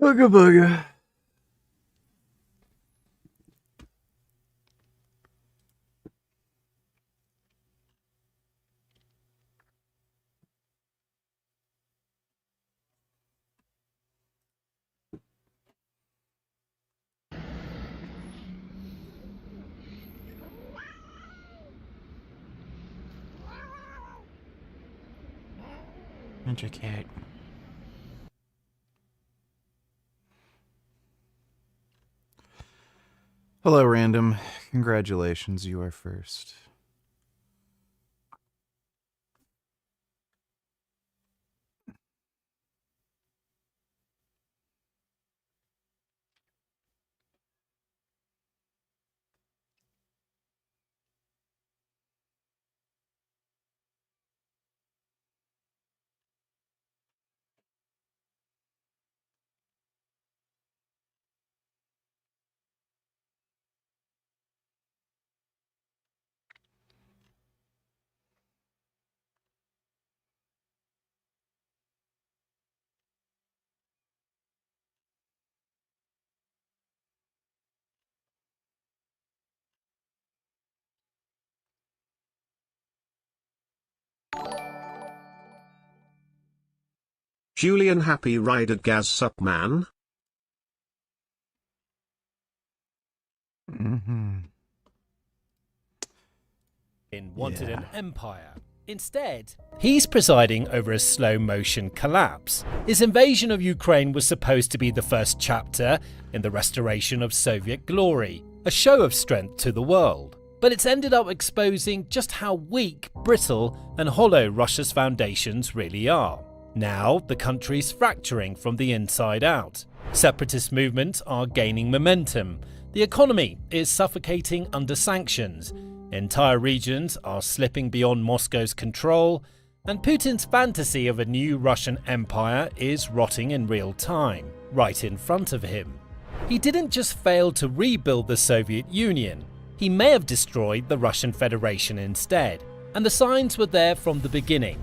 Booga booga. Ninja cat. Hello, random. Congratulations, you are first. Julian Happy Rider Gaz Sup Man? Wanted an empire. Instead, he's presiding over a slow-motion collapse. His invasion of Ukraine was supposed to be the first chapter in the restoration of Soviet glory, a show of strength to the world. But it's ended up exposing just how weak, brittle, and hollow Russia's foundations really are. Now, the country's fracturing from the inside out. Separatist movements are gaining momentum. The economy is suffocating under sanctions. Entire regions are slipping beyond Moscow's control, and Putin's fantasy of a new Russian empire is rotting in real time, right in front of him. He didn't just fail to rebuild the Soviet Union, he may have destroyed the Russian Federation instead, and the signs were there from the beginning.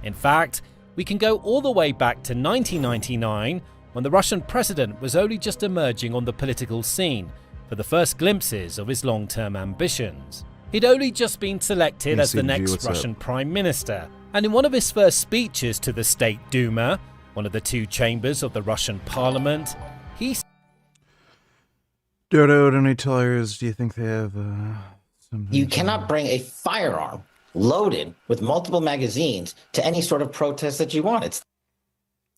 In fact, we can go all the way back to 1999, when the Russian president was only just emerging on the political scene for the first glimpses of his long-term ambitions. He'd only just been selected as the next Russian prime minister, and in one of his first speeches to the State Duma, one of the two chambers of the Russian parliament, he Dodo, any tellers, do you think they have something? You cannot bring a firearm loaded with multiple magazines to any sort of protest that you want.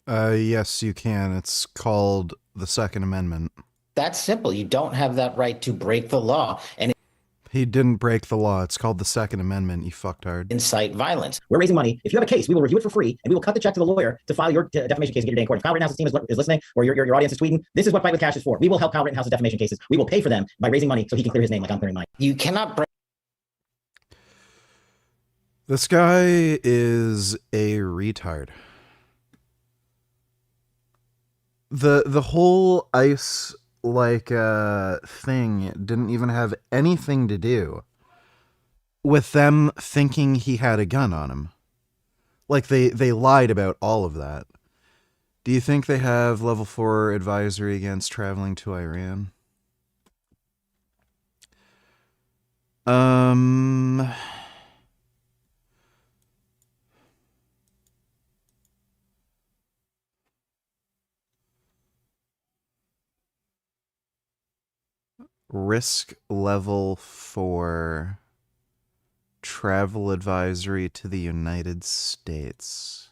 Yes, you can. It's called the Second Amendment. That's simple. You don't have that right to break the law and He didn't break the law. It's called the Second Amendment, you fucktard. incite violence. We're raising money. If you have a case, we will review it for free, and we will cut the check to the lawyer to file your defamation case and get your day in court. If Kyle Rittenhouse's team is listening, or your audience is tweeting, this is what Fight with Cash is for. We will help Kyle Rittenhouse's defamation cases. We will pay for them by raising money so he can clear his name like I'm clearing mine. You cannot break. This guy is a retard. The whole ICE thing didn't even have anything to do with them thinking he had a gun on him. Like they lied about all of that. Do you think they have level 4 advisory against traveling to Iran? Risk level 4 travel advisory to the United States.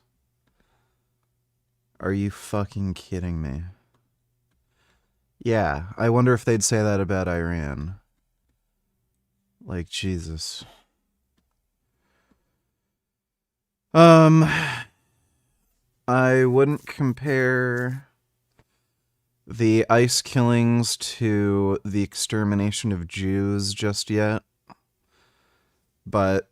Are you fucking kidding me? Yeah, I wonder if they'd say that about Iran. Like, Jesus. I wouldn't compare the ICE killings to the extermination of Jews just yet. But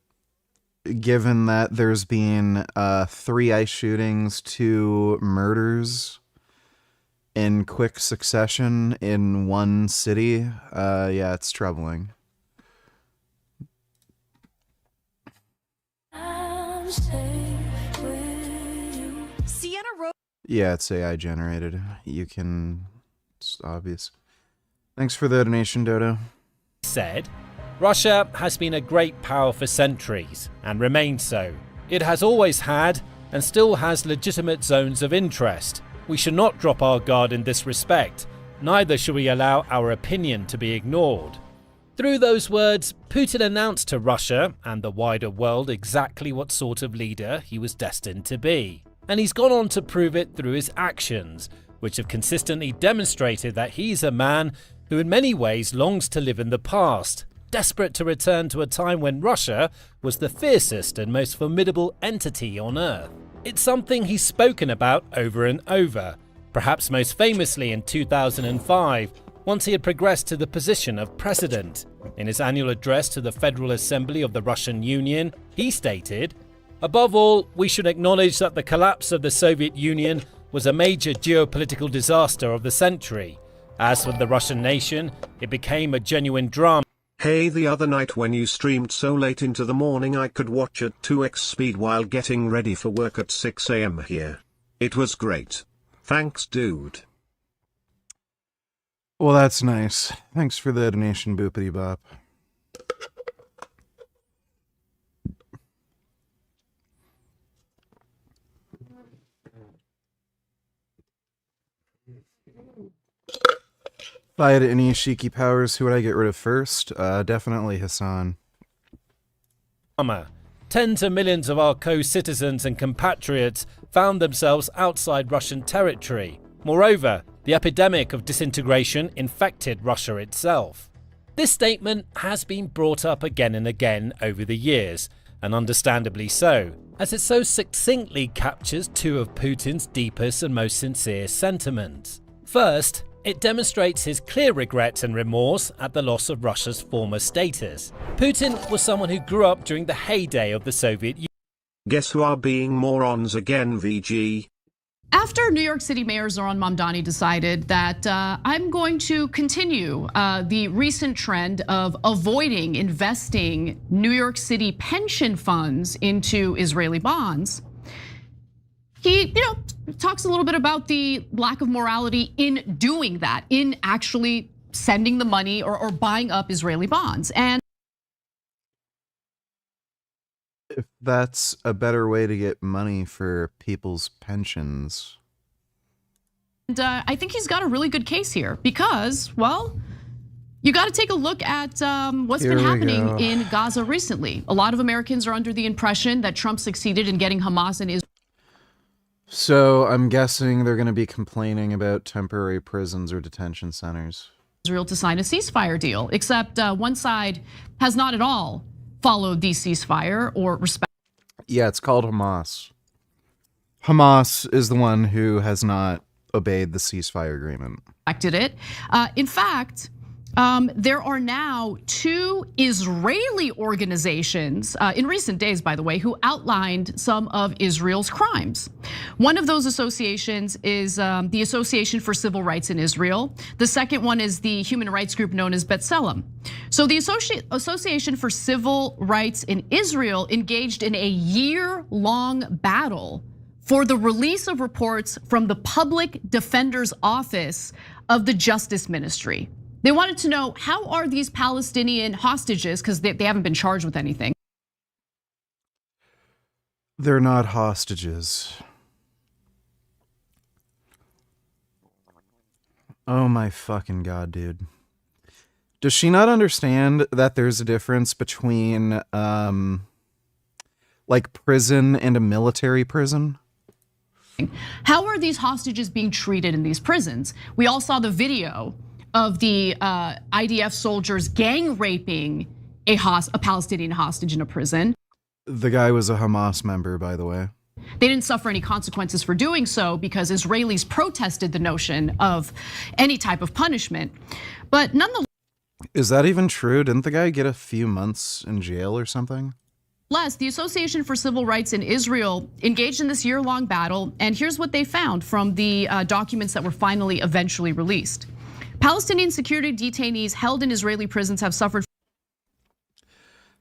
given that there's been 3 ICE shootings, 2 murders in quick succession in one city, yeah, it's troubling. Sienna Rose. Yeah, it's AI generated. You can... It's obvious. Thanks for the donation, Dodo. Said, Russia has been a great power for centuries and remains so. It has always had and still has legitimate zones of interest. We should not drop our guard in this respect. Neither should we allow our opinion to be ignored. Through those words, Putin announced to Russia and the wider world exactly what sort of leader he was destined to be. And he's gone on to prove it through his actions, which have consistently demonstrated that he's a man who in many ways longs to live in the past, desperate to return to a time when Russia was the fiercest and most formidable entity on Earth. It's something he's spoken about over and over, perhaps most famously in 2005, once he had progressed to the position of president. In his annual address to the Federal Assembly of the Russian Union, he stated, "Above all, we should acknowledge that the collapse of the Soviet Union was a major geopolitical disaster of the century. As for the Russian nation, it became a genuine drama." Hey, the other night when you streamed so late into the morning I could watch at 2x speed while getting ready for work at 6 AM here. It was great. Thanks, dude. Well, that's nice. Thanks for the donation, Boopity Bop. If I had any Shiki powers, who would I get rid of first? Definitely Hassan. Tens of millions of our co-citizens and compatriots found themselves outside Russian territory. Moreover, the epidemic of disintegration infected Russia itself. This statement has been brought up again and again over the years, and understandably so, as it so succinctly captures two of Putin's deepest and most sincere sentiments. First, it demonstrates his clear regret and remorse at the loss of Russia's former status. Putin was someone who grew up during the heyday of the Soviet Union. Guess who are being morons again, VG? After New York City Mayor Zoran Mamdani decided that I'm going to continue the recent trend of avoiding investing New York City pension funds into Israeli bonds, he, talks a little bit about the lack of morality in doing that, in actually sending the money or buying up Israeli bonds. And If that's a better way to get money for people's pensions. I think he's got a really good case here because, well, you got to take a look at what's been happening in Gaza recently. A lot of Americans are under the impression that Trump succeeded in getting Hamas and Israel. So I'm guessing they're going to be complaining about temporary prisons or detention centers. Israel to sign a ceasefire deal, except one side has not at all followed the ceasefire or respect. Yeah, it's called Hamas. Hamas is the one who has not obeyed the ceasefire agreement. It. In fact, there are now two Israeli organizations in recent days, by the way, who outlined some of Israel's crimes. One of those associations is the Association for Civil Rights in Israel. The second one is the human rights group known as B'Tselem. So the Association for Civil Rights in Israel engaged in a year-long battle for the release of reports from the Public Defender's Office of the Justice Ministry. They wanted to know, how are these Palestinian hostages, because they haven't been charged with anything. They're not hostages. Oh my fucking God, dude. Does she not understand that there's a difference between like prison and a military prison? How are these hostages being treated in these prisons? We all saw the video of the IDF soldiers gang raping a Palestinian hostage in a prison. The guy was a Hamas member, by the way. They didn't suffer any consequences for doing so because Israelis protested the notion of any type of punishment. But nonetheless, is that even true? Didn't the guy get a few months in jail or something? the Association for Civil Rights in Israel engaged in this year-long battle, and here's what they found from the documents that were finally eventually released. Palestinian security detainees held in Israeli prisons have suffered.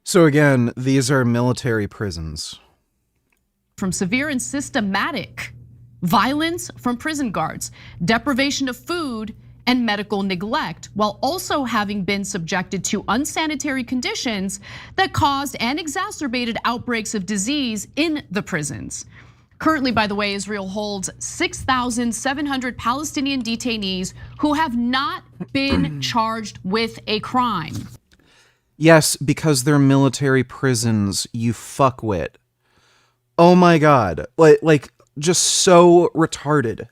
So again, these are military prisons. From severe and systematic violence from prison guards, deprivation of food, and medical neglect, while also having been subjected to unsanitary conditions that caused and exacerbated outbreaks of disease in the prisons. Currently, by the way, Israel holds 6,700 Palestinian detainees who have not been charged with a crime. Yes, because they're military prisons, you fuckwit. Oh my god. Like just so retarded.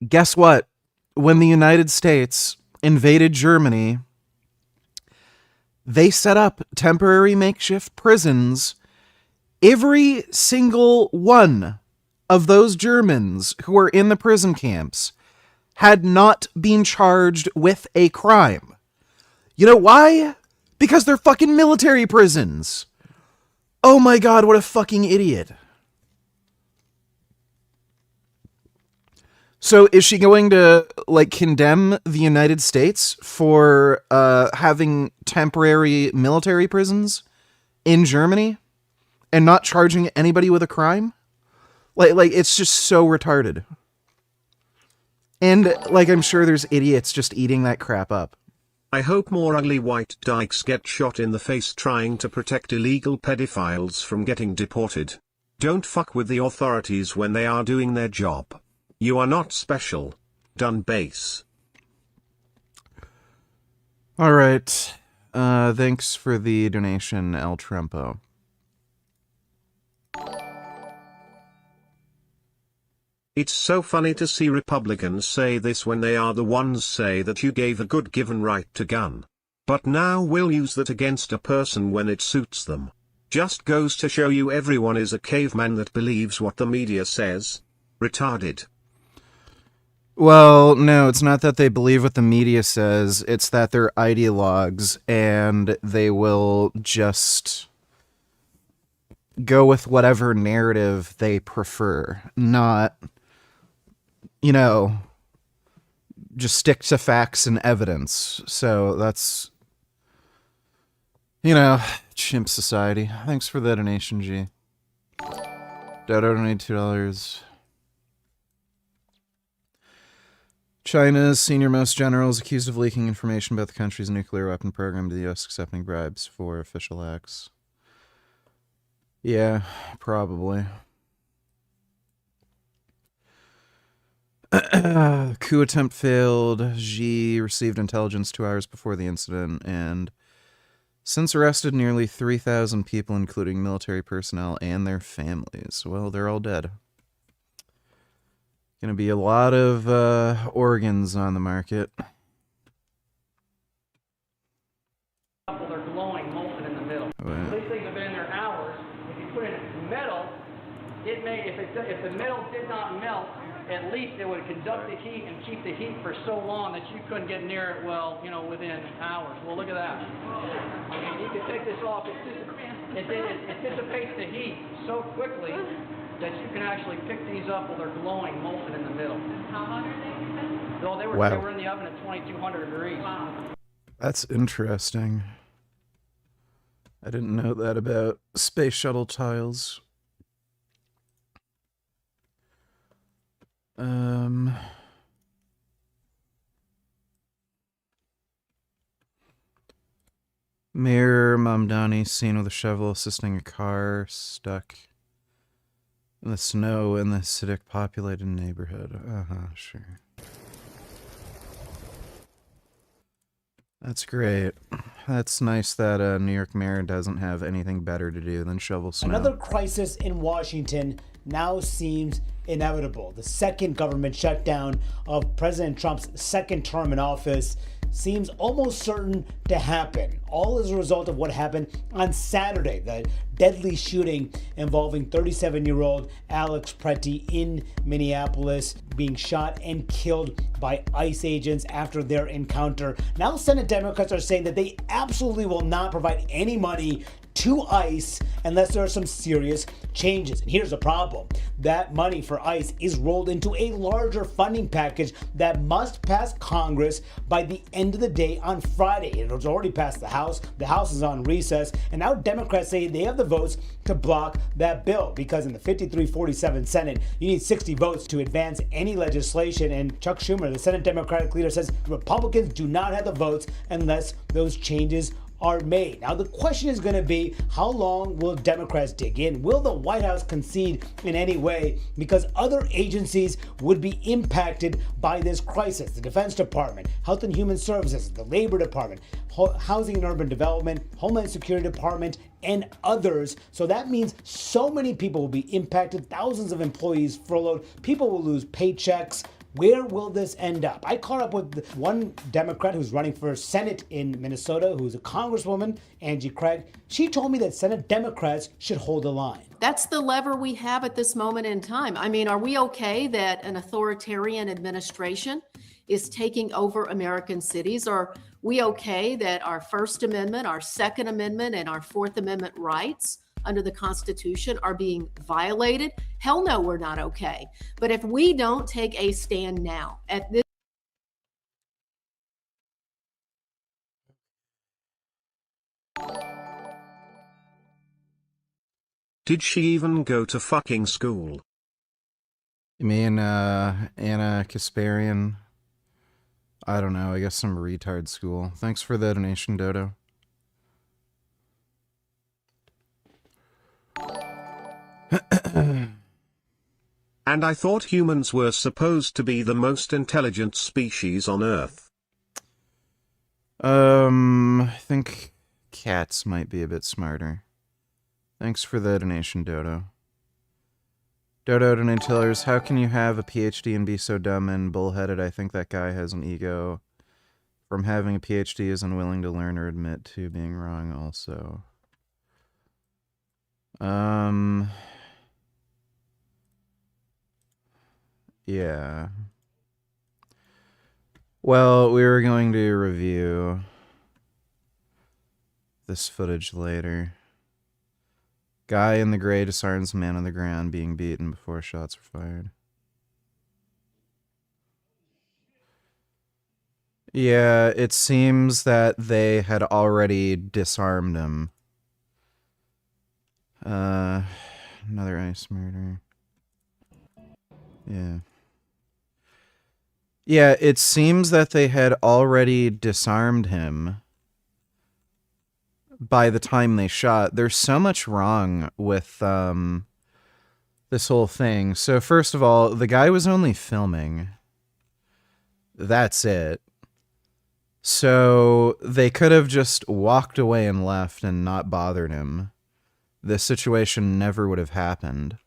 Guess what? When the United States invaded Germany, they set up temporary makeshift prisons. Every single one of those Germans who were in the prison camps had not been charged with a crime. You know why? Because they're fucking military prisons. Oh my god, what a fucking idiot. So is she going to like condemn the United States for having temporary military prisons in Germany and not charging anybody with a crime? Like it's just so retarded. And like I'm sure there's idiots just eating that crap up. I hope more ugly white dykes get shot in the face trying to protect illegal pedophiles from getting deported. Don't fuck with the authorities when they are doing their job. You are not special. Done base. All right. Thanks for the donation, El Trempo. It's so funny to see Republicans say this when they are the ones say that you gave a good given right to gun. But now we'll use that against a person when it suits them. Just goes to show you everyone is a caveman that believes what the media says. Retarded. Well, no, it's not that they believe what the media says. It's that they're ideologues and they will just go with whatever narrative they prefer, not, you know, just stick to facts and evidence. So that's, you know, chimp society. Thanks for the donation, G. Dodo donated $2. China's senior-most generals accused of leaking information about the country's nuclear weapon program to the U.S. accepting bribes for official acts. Yeah, probably. Coup attempt failed. Xi received intelligence 2 hours before the incident and since arrested nearly 3,000 people, including military personnel and their families. Well, they're all dead. Gonna be a lot of organs on the market. They're glowing, molten in the middle. These things have been in there hours. If you put it in metal, it may, if the metal did not melt, at least it would conduct the heat and keep the heat for so long that you couldn't get near it, well, you know, within hours. Well, look at that. I mean, you can take this off. It dissipates the heat so quickly that you can actually pick these up while they're glowing, molten in the middle. How hot are they? No, they were in the oven at 2,200 degrees. Wow. That's interesting. I didn't know that about space shuttle tiles. Mayor Mamdani seen with a shovel assisting a car stuck in the snow in the acidic populated neighborhood. Sure. That's great. That's nice that New York mayor doesn't have anything better to do than shovel snow. Another crisis in Washington now seems inevitable. The second government shutdown of President Trump's second term in office seems almost certain to happen, all as a result of what happened on Saturday, the deadly shooting involving 37-year-old Alex Pretty in Minneapolis, being shot and killed by ICE agents after their encounter. Now Senate Democrats are saying that they absolutely will not provide any money to ICE unless there are some serious changes. And here's the problem. That money for ICE is rolled into a larger funding package that must pass Congress by the end of the day on Friday. It was already passed the House. The House is on recess. And now Democrats say they have the votes to block that bill because in the 53-47 Senate, you need 60 votes to advance any legislation. And Chuck Schumer, the Senate Democratic leader, says Republicans do not have the votes unless those changes are made. Now the question is going to be, how long will Democrats dig in? Will the White House concede in any way? Because other agencies would be impacted by this crisis. The Defense Department, Health and Human Services, the Labor Department, Housing and Urban Development, Homeland Security Department, and others. So that means so many people will be impacted, thousands of employees furloughed, people will lose paychecks. Where will this end up? I caught up with one Democrat who's running for Senate in Minnesota, who's a congresswoman, Angie Craig. She told me that Senate Democrats should hold the line. That's the lever we have at this moment in time. I mean, are we okay that an authoritarian administration is taking over American cities? Are we okay that our First Amendment, our Second Amendment, and our Fourth Amendment rights under the Constitution are being violated? Hell no, we're not okay. But if we don't take a stand now at this Did she even go to fucking school? You mean, Anna Kasparian? I don't know, I guess some retard school. Thanks for the donation, Dodo. And I thought humans were supposed to be the most intelligent species on Earth. I think cats might be a bit smarter. Thanks for the donation, Dodo. Dodo donators, how can you have a PhD and be so dumb and bullheaded? I think that guy has an ego. From having a PhD is unwilling to learn or admit to being wrong also. Yeah. Well, we were going to review this footage later. Guy in the gray disarms man on the ground being beaten before shots were fired. Yeah, it seems that they had already disarmed him. Another ICE murder. Yeah. Yeah, it seems that they had already disarmed him by the time they shot. There's so much wrong with this whole thing. So first of all, the guy was only filming. That's it. So they could have just walked away and left and not bothered him. This situation never would have happened.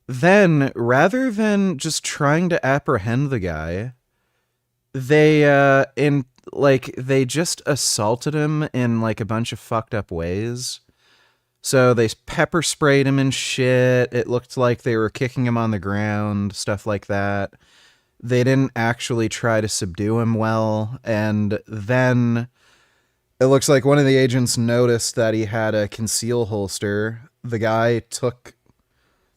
Then, rather than just trying to apprehend the guy, they they just assaulted him in like a bunch of fucked up ways. So they pepper sprayed him and shit. It looked like they were kicking him on the ground, stuff like that. They didn't actually try to subdue him well. And then it looks like one of the agents noticed that he had a conceal holster. The guy took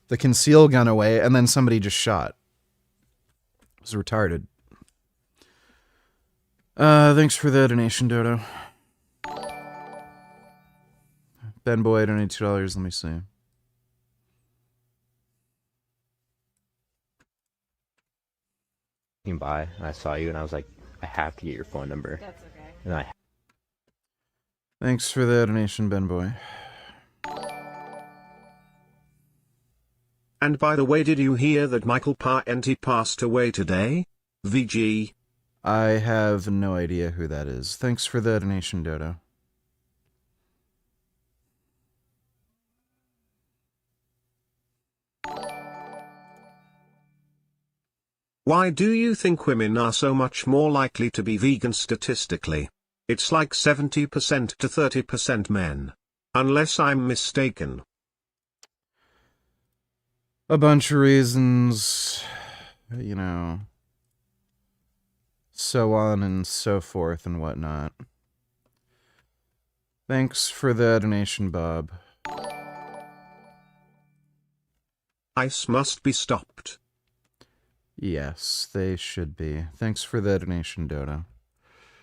the conceal gun away, and then somebody just shot. It was retarded. Thanks for the donation, Dodo. Ben Boy donated $2. Let me see. By and I saw you and I was like, I have to get your phone number. That's okay. And Thanks for the donation, Ben Boy. And by the way, did you hear that Michael Parenti passed away today? VG. I have no idea who that is. Thanks for the donation, Dodo. Why do you think women are so much more likely to be vegan statistically? It's like 70% to 30% men. Unless I'm mistaken. A bunch of reasons, you know, so on and so forth and whatnot. Thanks for the donation, Bob. ICE must be stopped. Yes, they should be. Thanks for the donation, Dodo.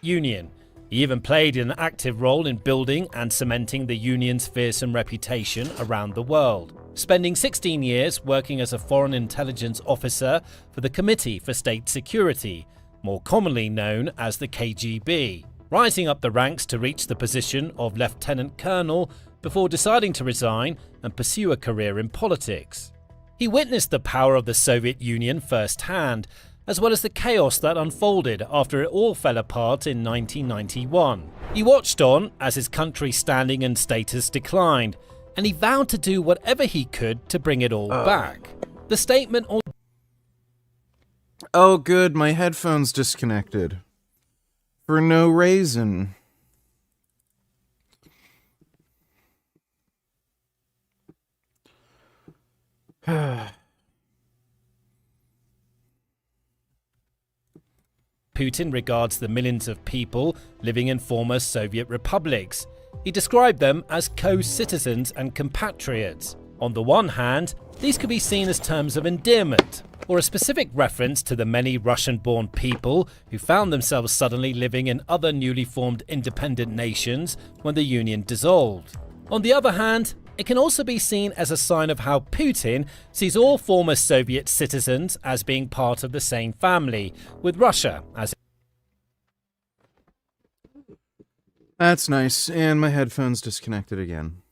Union. He even played an active role in building and cementing the Union's fearsome reputation around the world, spending 16 years working as a foreign intelligence officer for the Committee for State Security, more commonly known as the KGB, rising up the ranks to reach the position of lieutenant colonel before deciding to resign and pursue a career in politics. He witnessed the power of the Soviet Union firsthand, as well as the chaos that unfolded after it all fell apart in 1991. He watched on as his country's standing and status declined, and he vowed to do whatever he could to bring it all back. The statement on... Oh good, my headphones disconnected. For no reason. Putin regards the millions of people living in former Soviet republics. He described them as co-citizens and compatriots. On the one hand, these could be seen as terms of endearment, or a specific reference to the many Russian-born people who found themselves suddenly living in other newly formed independent nations when the Union dissolved. On the other hand, it can also be seen as a sign of how Putin sees all former Soviet citizens as being part of the same family, with Russia as... That's nice, and my headphones disconnected again.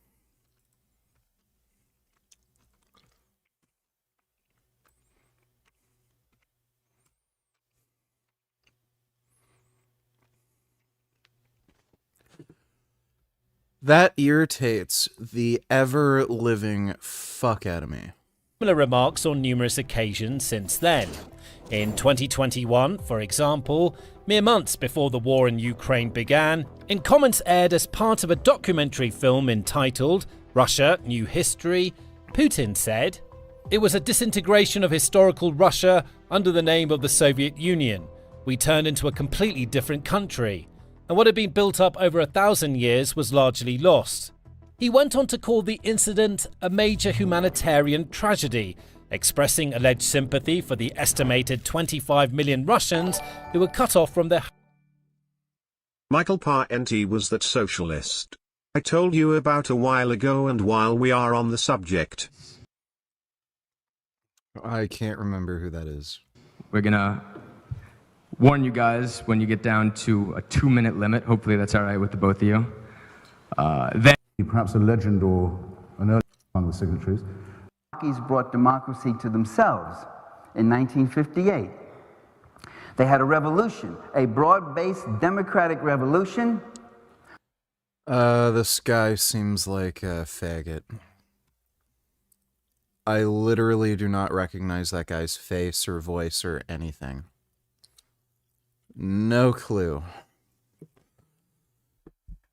That irritates the ever-living fuck out of me. Similar remarks on numerous occasions since then. In 2021, for example, mere months before the war in Ukraine began, in comments aired as part of a documentary film entitled Russia, New History, Putin said, "It was a disintegration of historical Russia under the name of the Soviet Union. We turned into a completely different country, and what had been built up over 1,000 years was largely lost." He went on to call the incident a major humanitarian tragedy, expressing alleged sympathy for the estimated 25 million Russians who were cut off from their... Michael Parenti was that socialist I told you about a while ago, and while we are on the subject, I can't remember who that is. We're gonna warn you guys when you get down to a 2-minute limit. Hopefully that's all right with the both of you. Then perhaps a legend or an early among the signatories. Iraqis brought democracy to themselves in 1958. They had a revolution, a broad-based democratic revolution. This guy seems like a faggot. I literally do not recognize that guy's face or voice or anything. No clue.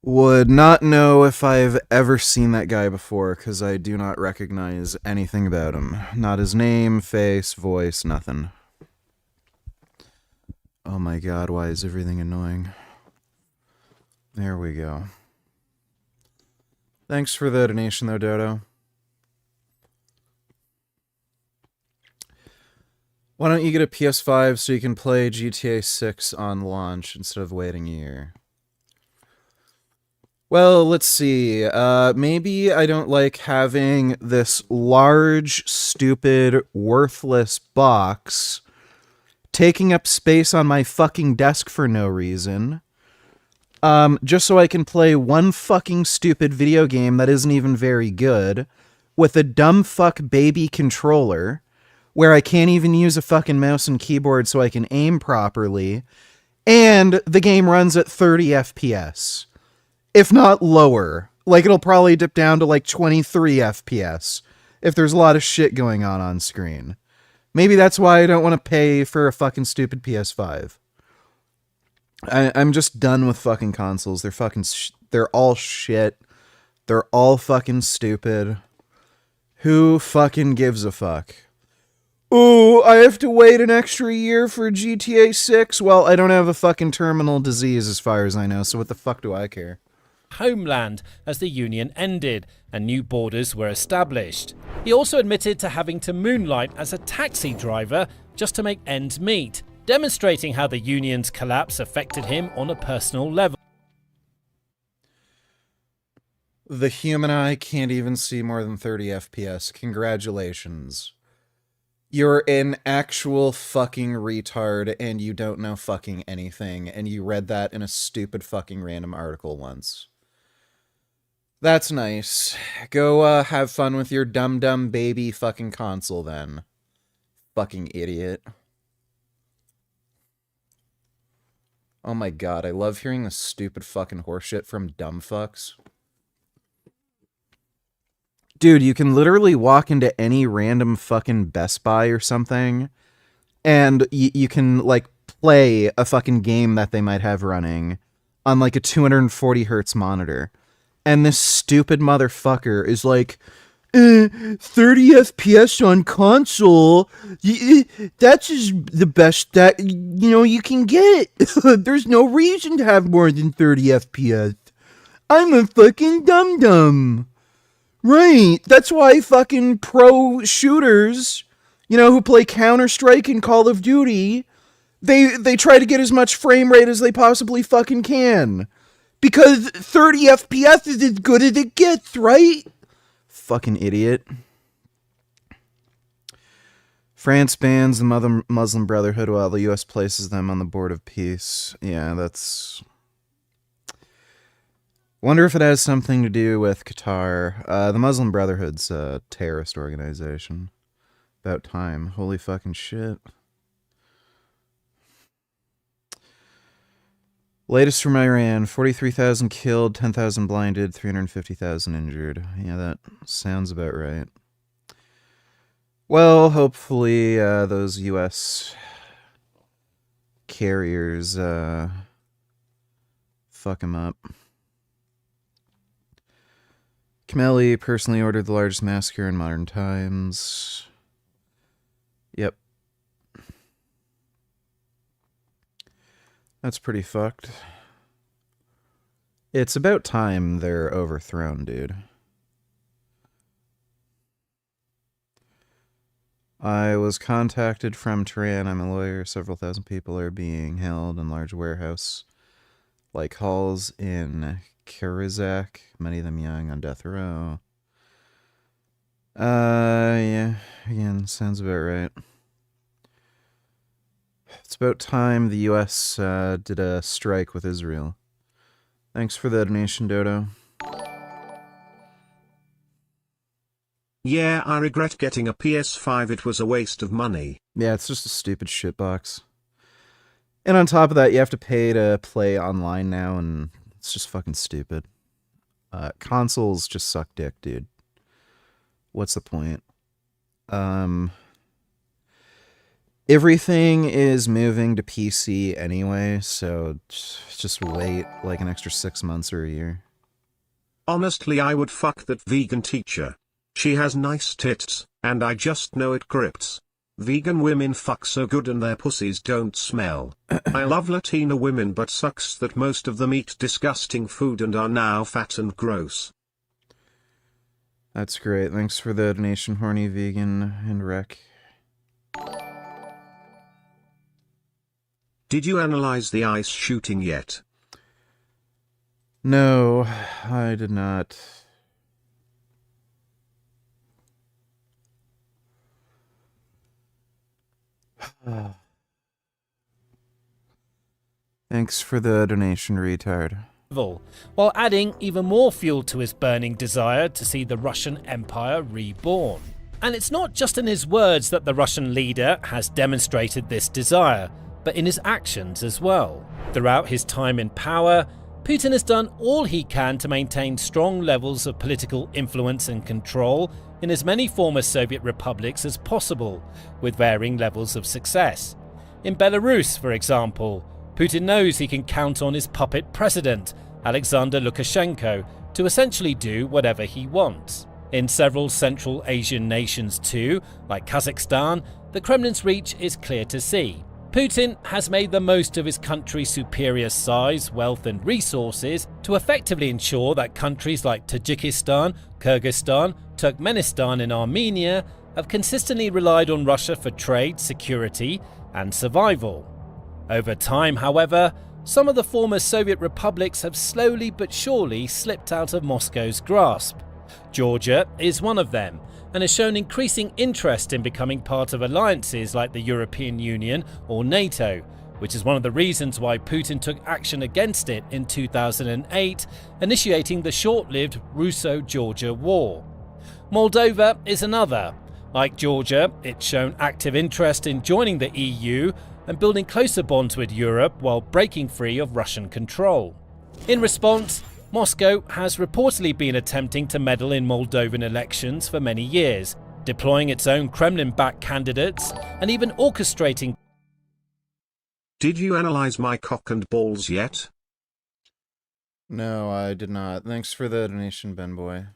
Would not know if I've ever seen that guy before, because I do not recognize anything about him. Not his name, face, voice, nothing. Oh my god, why is everything annoying? There we go. Thanks for the donation though, Dodo. Why don't you get a PS5 so you can play GTA 6 on launch instead of waiting a year? Well, let's see. Maybe I don't like having this large, stupid, worthless box taking up space on my fucking desk for no reason. Just so I can play one fucking stupid video game that isn't even very good with a dumb fuck baby controller where I can't even use a fucking mouse and keyboard so I can aim properly, and the game runs at 30 FPS. If not lower. Like, it'll probably dip down to like 23 FPS if there's a lot of shit going on screen. Maybe that's why I don't want to pay for a fucking stupid PS5. I'm just done with fucking consoles. They're fucking... they're all shit. They're all fucking stupid. Who fucking gives a fuck? Ooh, I have to wait an extra year for GTA 6? Well, I don't have a fucking terminal disease as far as I know, so what the fuck do I care? homeland as the Union ended and new borders were established. He also admitted to having to moonlight as a taxi driver just to make ends meet, demonstrating how the Union's collapse affected him on a personal level. The human eye can't even see more than 30 FPS. Congratulations. You're an actual fucking retard and you don't know fucking anything, and you read that in a stupid fucking random article once. That's nice. Go have fun with your dumb baby fucking console then. Fucking idiot. Oh my god, I love hearing this stupid fucking horseshit from dumb fucks. Dude, you can literally walk into any random fucking Best Buy or something, and you can, like, play a fucking game that they might have running on, like, a 240 hertz monitor. And this stupid motherfucker is like, 30 FPS on console, that's just the best that, you can get. There's no reason to have more than 30 FPS. I'm a fucking dum-dum. Right, that's why fucking pro shooters, who play Counter-Strike and Call of Duty, they try to get as much frame rate as they possibly fucking can. Because 30 FPS is as good as it gets, right? Fucking idiot. France bans the Muslim Brotherhood while the US places them on the board of peace. Yeah, that's... Wonder if it has something to do with Qatar. The Muslim Brotherhood's a terrorist organization. About time. Holy fucking shit. Latest from Iran. 43,000 killed, 10,000 blinded, 350,000 injured. Yeah, that sounds about right. Well, hopefully those US carriers fuck them up. Kameli personally ordered the largest massacre in modern times. Yep. That's pretty fucked. It's about time they're overthrown, dude. I was contacted from Tehran. I'm a lawyer. Several thousand people are being held in large warehouse-like halls in Kirizak, many of them young, on death row. Yeah, again, sounds about right. It's about time the US did a strike with Israel. Thanks for the donation, Dodo. Yeah, I regret getting a PS5, it was a waste of money. Yeah, it's just a stupid shitbox. And on top of that, you have to pay to play online now, and it's just fucking stupid. Consoles just suck dick, dude. What's the point? Everything is moving to PC anyway, so just wait like an extra 6 months or a year. Honestly, I would fuck that vegan teacher. She has nice tits, and I just know it grips. Vegan women fuck so good and their pussies don't smell. I love Latina women, but sucks that most of them eat disgusting food and are now fat and gross. That's great. Thanks for the donation, Horny Vegan and Rec. Did you analyze the ice shooting yet? No, I did not. Thanks for the donation, retard. While adding even more fuel to his burning desire to see the Russian Empire reborn. And it's not just in his words that the Russian leader has demonstrated this desire, but in his actions as well. Throughout his time in power, Putin has done all he can to maintain strong levels of political influence and control in as many former Soviet republics as possible, with varying levels of success. In Belarus, for example, Putin knows he can count on his puppet president, Alexander Lukashenko, to essentially do whatever he wants. In several Central Asian nations too, like Kazakhstan, the Kremlin's reach is clear to see. Putin has made the most of his country's superior size, wealth and resources to effectively ensure that countries like Tajikistan, Kyrgyzstan, Turkmenistan and Armenia have consistently relied on Russia for trade, security and survival. Over time, however, some of the former Soviet republics have slowly but surely slipped out of Moscow's grasp. Georgia is one of them, and has shown increasing interest in becoming part of alliances like the European Union or NATO, which is one of the reasons why Putin took action against it in 2008, initiating the short-lived Russo-Georgia War. Moldova is another. Like Georgia, it's shown active interest in joining the EU and building closer bonds with Europe while breaking free of Russian control. In response, Moscow has reportedly been attempting to meddle in Moldovan elections for many years, deploying its own Kremlin-backed candidates and even orchestrating. Did you analyze my cock and balls yet? No, I did not. Thanks for the donation, Ben Boy.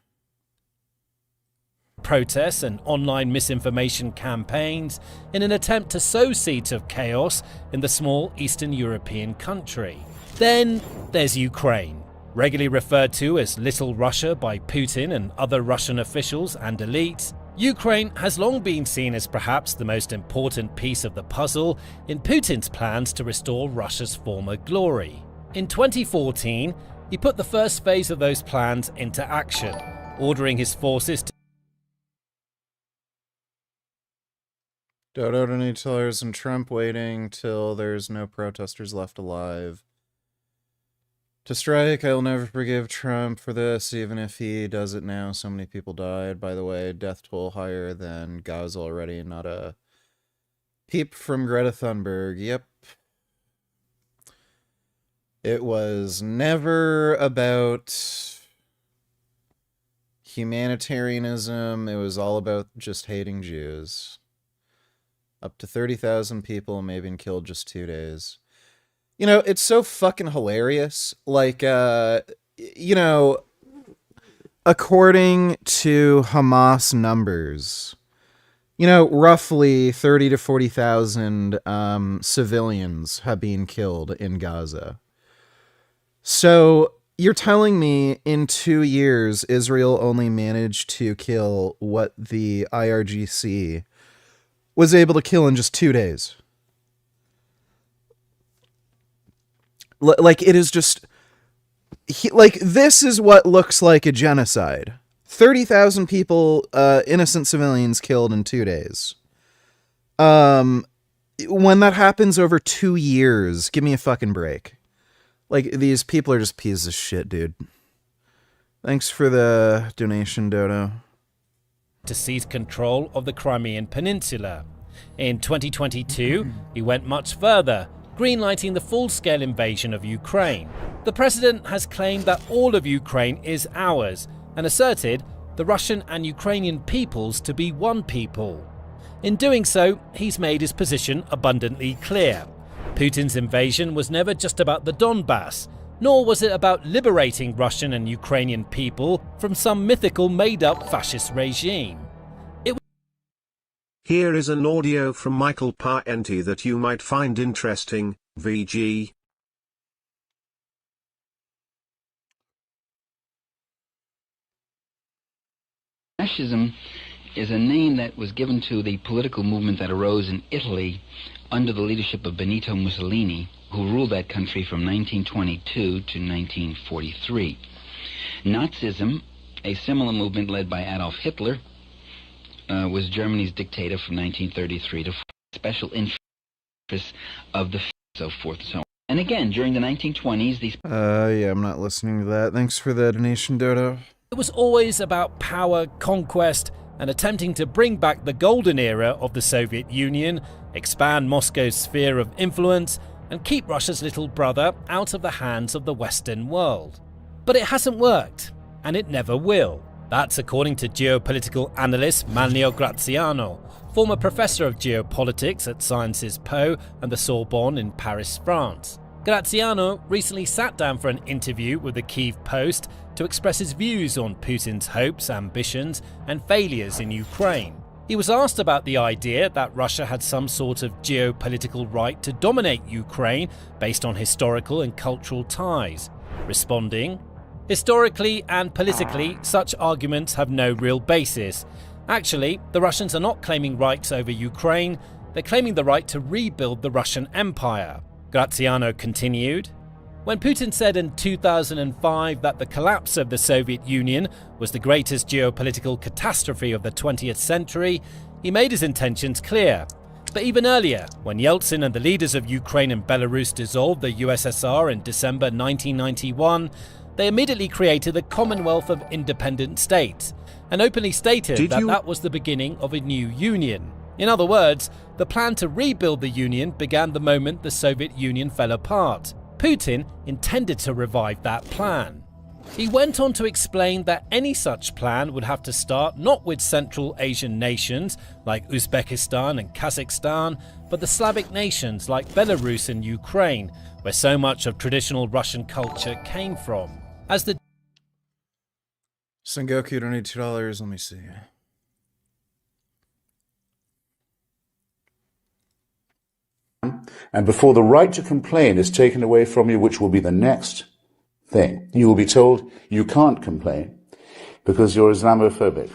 Protests and online misinformation campaigns in an attempt to sow seeds of chaos in the small Eastern European country. Then there's Ukraine. Regularly referred to as Little Russia by Putin and other Russian officials and elites, Ukraine has long been seen as perhaps the most important piece of the puzzle in Putin's plans to restore Russia's former glory. In 2014, he put the first phase of those plans into action, ordering his forces to Dodo donations and Trump waiting till there's no protesters left alive to strike. I'll never forgive Trump for this, even if he does it now. So many people died. By the way, death toll higher than Gaza already. Not a peep from Greta Thunberg. Yep. It was never about humanitarianism. It was all about just hating Jews. Up to 30,000 people may have been killed just 2 days. You know, it's so fucking hilarious. Like, you know, according to Hamas numbers, you know, roughly 30 to 40,000 civilians have been killed in Gaza. So you're telling me in 2 years, Israel only managed to kill what the IRGC was able to kill in just 2 days. Like, it is just... like, this is what looks like a genocide. 30,000 people, innocent civilians killed in 2 days. When that happens over 2 years, give me a fucking break. Like, these people are just pieces of shit, dude. Thanks for the donation, Dodo. To seize control of the Crimean Peninsula. In 2022, he went much further, greenlighting the full-scale invasion of Ukraine. The president has claimed that all of Ukraine is ours and asserted the Russian and Ukrainian peoples to be one people. In doing so, he's made his position abundantly clear. Putin's invasion was never just about the Donbass, nor was it about liberating Russian and Ukrainian people from some mythical made-up fascist regime. Here is an audio from Michael Parenti that you might find interesting, VG. Fascism is a name that was given to the political movement that arose in Italy under the leadership of Benito Mussolini, who ruled that country from 1922 to 1943. Nazism, a similar movement led by Adolf Hitler, was Germany's dictator from 1933 to special interests of the so forth and so on. And again, during the 1920s, these... yeah, I'm not listening to that. Thanks for the donation, Dodo. It was always about power, conquest, and attempting to bring back the golden era of the Soviet Union, expand Moscow's sphere of influence, and keep Russia's little brother out of the hands of the Western world. But it hasn't worked, and it never will. That's according to geopolitical analyst Manlio Graziano, former professor of geopolitics at Sciences Po and the Sorbonne in Paris, France. Graziano recently sat down for an interview with the Kyiv Post to express his views on Putin's hopes, ambitions, and failures in Ukraine. He was asked about the idea that Russia had some sort of geopolitical right to dominate Ukraine based on historical and cultural ties, responding, "Historically and politically, such arguments have no real basis. Actually, the Russians are not claiming rights over Ukraine, they're claiming the right to rebuild the Russian Empire." Graziano continued. When Putin said in 2005 that the collapse of the Soviet Union was the greatest geopolitical catastrophe of the 20th century, he made his intentions clear. But even earlier, when Yeltsin and the leaders of Ukraine and Belarus dissolved the USSR in December 1991, they immediately created the Commonwealth of Independent States and openly stated that was the beginning of a new union. In other words, the plan to rebuild the union began the moment the Soviet Union fell apart. Putin intended to revive that plan. He went on to explain that any such plan would have to start not with Central Asian nations like Uzbekistan and Kazakhstan, but the Slavic nations like Belarus and Ukraine, where so much of traditional Russian culture came from. As the Sengoku donated $2. Let me see. And before the right to complain is taken away from you, which will be the next thing, you will be told you can't complain because you're Islamophobic.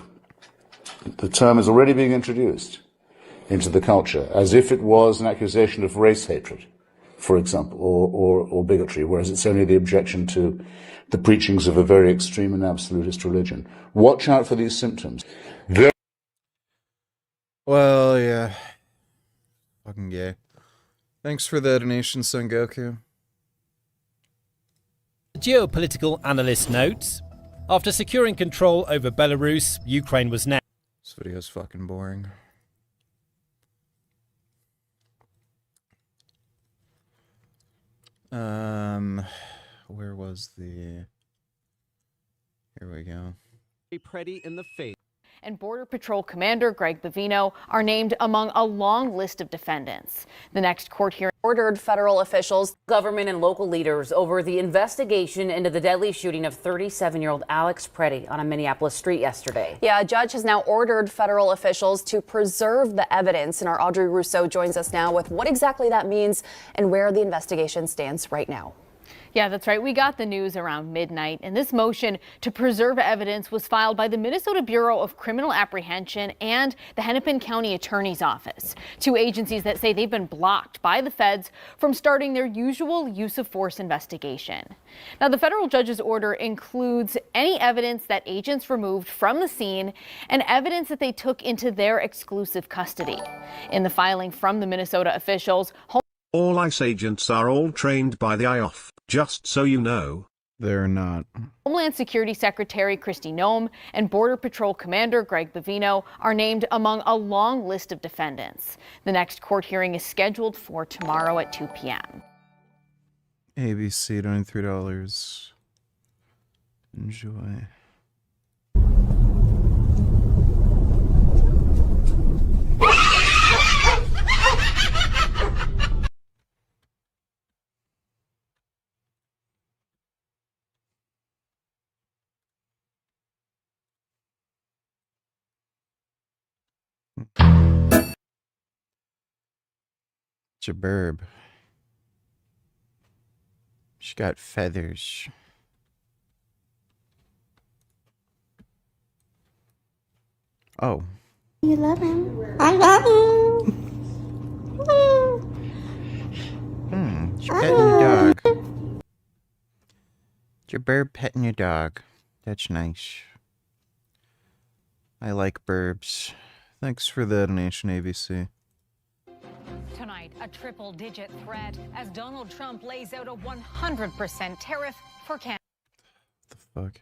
The term is already being introduced into the culture as if it was an accusation of race hatred, for example, or bigotry, whereas it's only the objection to the preachings of a very extreme and absolutist religion. Watch out for these symptoms. Well, yeah. Fucking gay. Thanks for the donation, Sengoku. The geopolitical analyst notes, after securing control over Belarus, Ukraine was next. This video's fucking boring. Where was the... Here we go. Pretty in the face. And Border Patrol Commander Greg Bavino are named among a long list of defendants. The next court hearing ordered federal officials, government and local leaders over the investigation into the deadly shooting of 37-year-old Alex Preddy on a Minneapolis street yesterday. Yeah, a judge has now ordered federal officials to preserve the evidence. And our Audrey Rousseau joins us now with what exactly that means and where the investigation stands right now. Yeah, that's right. We got the news around midnight, and this motion to preserve evidence was filed by the Minnesota Bureau of Criminal Apprehension and the Hennepin County Attorney's Office, two agencies that say they've been blocked by the feds from starting their usual use of force investigation. Now, the federal judge's order includes any evidence that agents removed from the scene and evidence that they took into their exclusive custody. In the filing from the Minnesota officials, all ICE agents are all trained by the IOF, just so you know. They're not. Homeland Security Secretary Kristi Noem and Border Patrol Commander Greg Bavino are named among a long list of defendants. The next court hearing is scheduled for tomorrow at 2 p.m. ABC doing $3. Enjoy. Jaburb. She got feathers. Oh. You love him. I love him. She's petting your dog. Jaburb petting your dog. That's nice. I like burbs. Thanks for the donation, ABC. Tonight, a triple-digit threat as Donald Trump lays out a 100% tariff for Canada. What the fuck?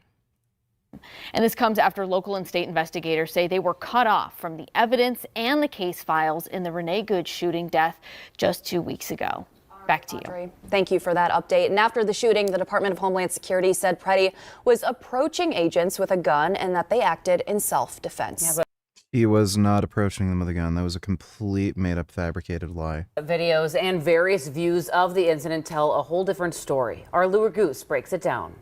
And this comes after local and state investigators say they were cut off from the evidence and the case files in the Renee Good shooting death just 2 weeks ago. Back to you. Thank you for that update. And after the shooting, the Department of Homeland Security said Preddy was approaching agents with a gun and that they acted in self-defense. Yeah, He was not approaching them with a gun. That was a complete made-up, fabricated lie. Videos and various views of the incident tell a whole different story. Our Lure Goose breaks it down.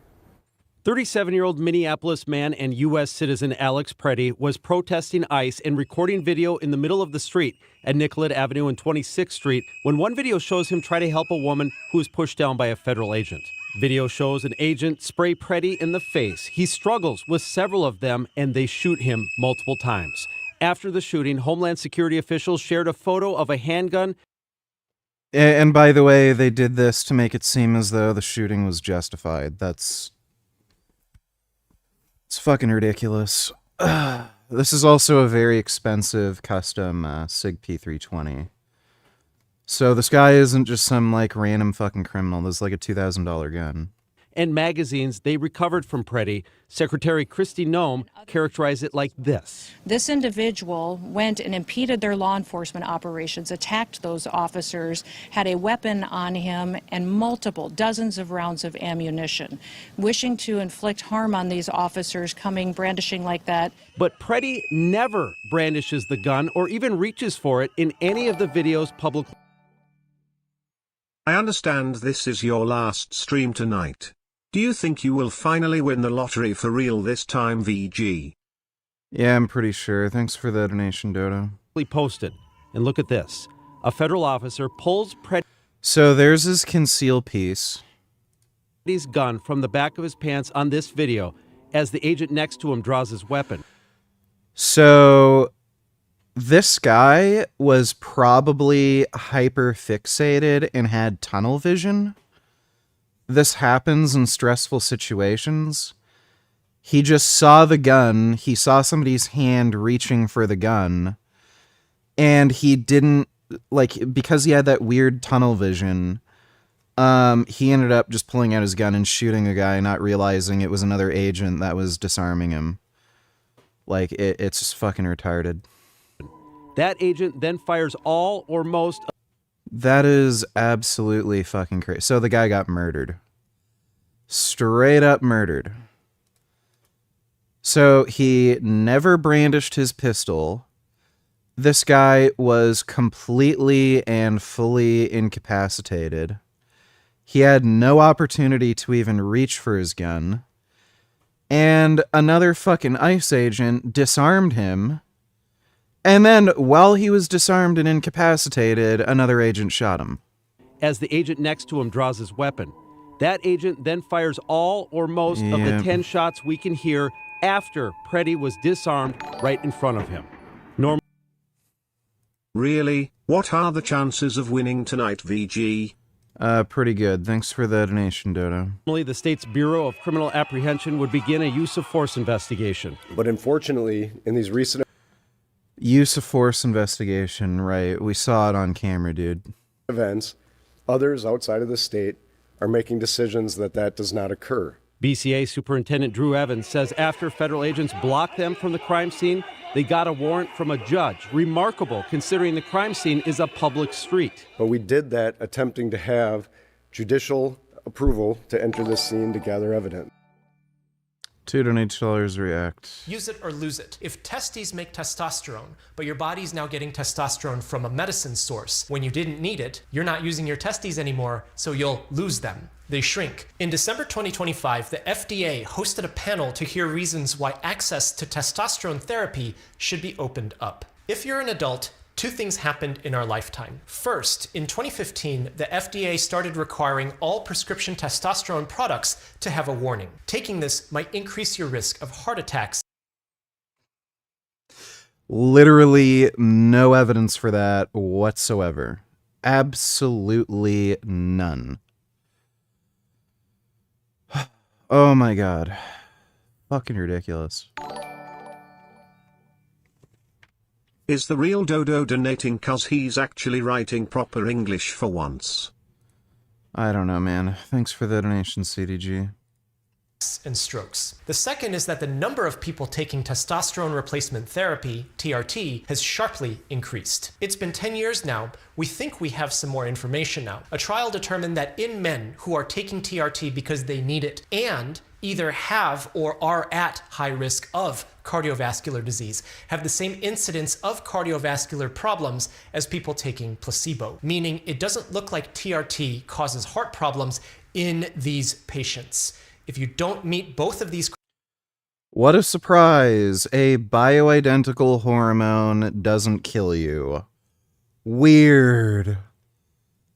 37-year-old Minneapolis man and U.S. citizen Alex Preddy was protesting ICE and recording video in the middle of the street at Nicollet Avenue and 26th Street when one video shows him try to help a woman who was pushed down by a federal agent. Video shows an agent spray Preddy in the face. He struggles with several of them and they shoot him multiple times. After the shooting, Homeland Security officials shared a photo of a handgun. And by the way, they did this to make it seem as though the shooting was justified. It's fucking ridiculous. This is also a very expensive custom SIG P320. So this guy isn't just some like random fucking criminal. This is like a $2,000 gun. And magazines they recovered from Preddy. Secretary Kristi Noem characterized it like this. This individual went and impeded their law enforcement operations, attacked those officers, had a weapon on him, and dozens of rounds of ammunition, wishing to inflict harm on these officers, brandishing like that. But Preddy never brandishes the gun or even reaches for it in any of the videos publicly. I understand this is your last stream tonight. Do you think you will finally win the lottery for real this time, VG? Yeah, I'm pretty sure. Thanks for the donation, Dodo. Posted. And look at this. A federal officer pulls Preddy's So there's his conceal piece. gun from the back of his pants on this video as the agent next to him draws his weapon. So this guy was probably hyper fixated and had tunnel vision. This happens in stressful situations. He just saw the gun. He saw somebody's hand reaching for the gun. And he didn't, because he had that weird tunnel vision, he ended up just pulling out his gun and shooting a guy, not realizing it was another agent that was disarming him. It's just fucking retarded. That agent then fires all or most. That is absolutely fucking crazy. So the guy got murdered. Straight up murdered. So he never brandished his pistol. This guy was completely and fully incapacitated. He had no opportunity to even reach for his gun. And another fucking ICE agent disarmed him. And then, while he was disarmed and incapacitated, another agent shot him. As the agent next to him draws his weapon, that agent then fires all or most of the 10 shots we can hear after Preddy was disarmed right in front of him. Really? What are the chances of winning tonight, VG? Pretty good. Thanks for the donation, Dodo. Normally, the state's Bureau of Criminal Apprehension would begin a use of force investigation. But unfortunately, in these recent use of force investigation, right? We saw it on camera, dude. Events, others outside of the state are making decisions that does not occur. BCA Superintendent Drew Evans says after federal agents blocked them from the crime scene, they got a warrant from a judge. Remarkable, considering the crime scene is a public street. But we did that attempting to have judicial approval to enter this scene to gather evidence. $2 react. Use it or lose it. If testes make testosterone, but your body's now getting testosterone from a medicine source when you didn't need it, you're not using your testes anymore, so you'll lose them. They shrink. In December 2025, the FDA hosted a panel to hear reasons why access to testosterone therapy should be opened up. If you're an adult, two things happened in our lifetime. First, in 2015, the FDA started requiring all prescription testosterone products to have a warning. Taking this might increase your risk of heart attacks. Literally no evidence for that whatsoever. Absolutely none. Oh my god. Fucking ridiculous. Is the real Dodo donating cause he's actually writing proper English for once? I don't know, man. Thanks for the donation, CDG. And strokes. The second is that the number of people taking testosterone replacement therapy, TRT, has sharply increased. It's been 10 years now. We think we have some more information now. A trial determined that in men who are taking TRT because they need it and either have or are at high risk of cardiovascular disease have the same incidence of cardiovascular problems as people taking placebo, meaning it doesn't look like TRT causes heart problems in these patients. If you don't meet both of these What a surprise. A bioidentical hormone doesn't kill you. Weird.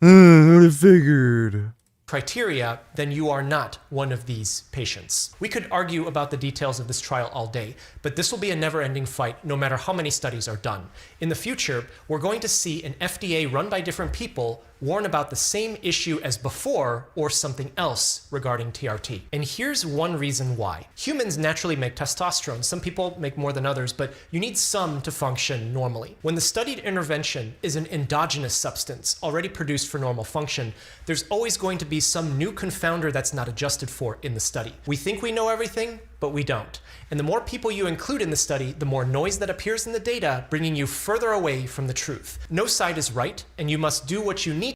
I figured. criteria, then you are not one of these patients. We could argue about the details of this trial all day, but this will be a never-ending fight no matter how many studies are done. In the future, we're going to see an FDA run by different people warn about the same issue as before or something else regarding TRT. And here's one reason why. Humans naturally make testosterone. Some people make more than others, but you need some to function normally. When the studied intervention is an endogenous substance already produced for normal function, there's always going to be some new confounder that's not adjusted for in the study. We think we know everything, but we don't. And the more people you include in the study, the more noise that appears in the data, bringing you further away from the truth. No side is right, and you must do what you need.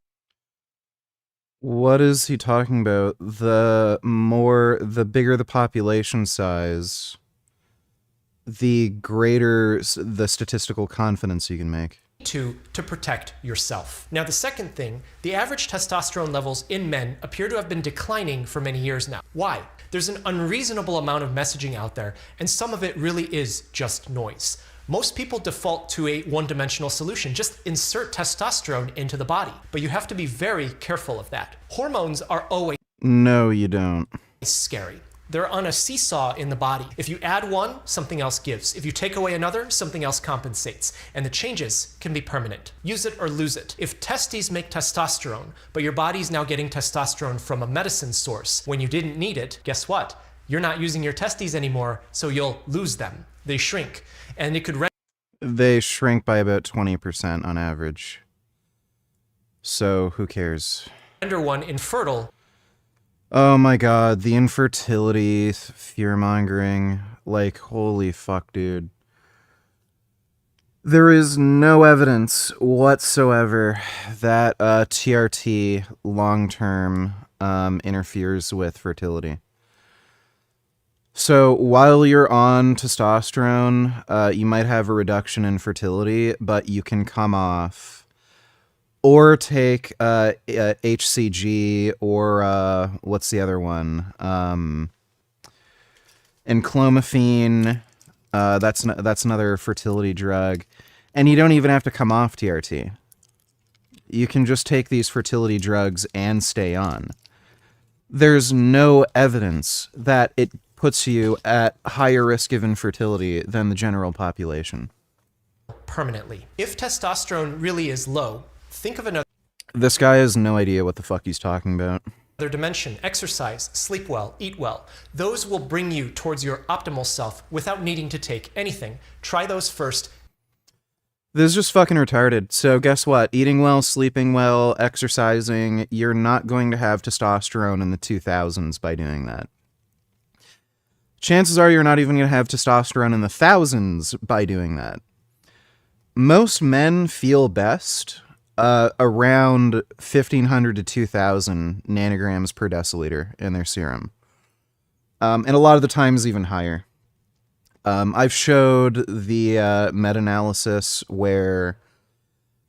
What is he talking about? The bigger the population size, the greater the statistical confidence you can make. To protect yourself. Now, the second thing, the average testosterone levels in men appear to have been declining for many years now. Why? There's an unreasonable amount of messaging out there, and some of it really is just noise. Most people default to a one-dimensional solution. Just insert testosterone into the body. But you have to be very careful of that. Hormones are always No, you don't. scary. They're on a seesaw in the body. If you add one, something else gives. If you take away another, something else compensates. And the changes can be permanent. Use it or lose it. If testes make testosterone, but your body's now getting testosterone from a medicine source when you didn't need it, guess what? You're not using your testes anymore, so you'll lose them. They shrink. And it could They shrink by about 20% on average. So who cares? render one infertile. Oh my god, the infertility, fear-mongering. Like, holy fuck, dude. There is no evidence whatsoever that TRT long-term interferes with fertility. So while you're on testosterone, you might have a reduction in fertility, but you can come off. Or take HCG or what's the other one? Enclomiphene. That's another fertility drug. And you don't even have to come off TRT. You can just take these fertility drugs and stay on. There's no evidence that it puts you at higher risk of infertility than the general population. Permanently. If testosterone really is low, think of another This guy has no idea what the fuck he's talking about. dimension. Exercise, sleep well, eat well. Those will bring you towards your optimal self without needing to take anything. Try those first. This is just fucking retarded. So guess what? Eating well, sleeping well, exercising, you're not going to have testosterone in the 2000s by doing that. Chances are you're not even going to have testosterone in the thousands by doing that. Most men feel best around 1,500 to 2,000 nanograms per deciliter in their serum. And a lot of the times even higher. I've showed the meta-analysis where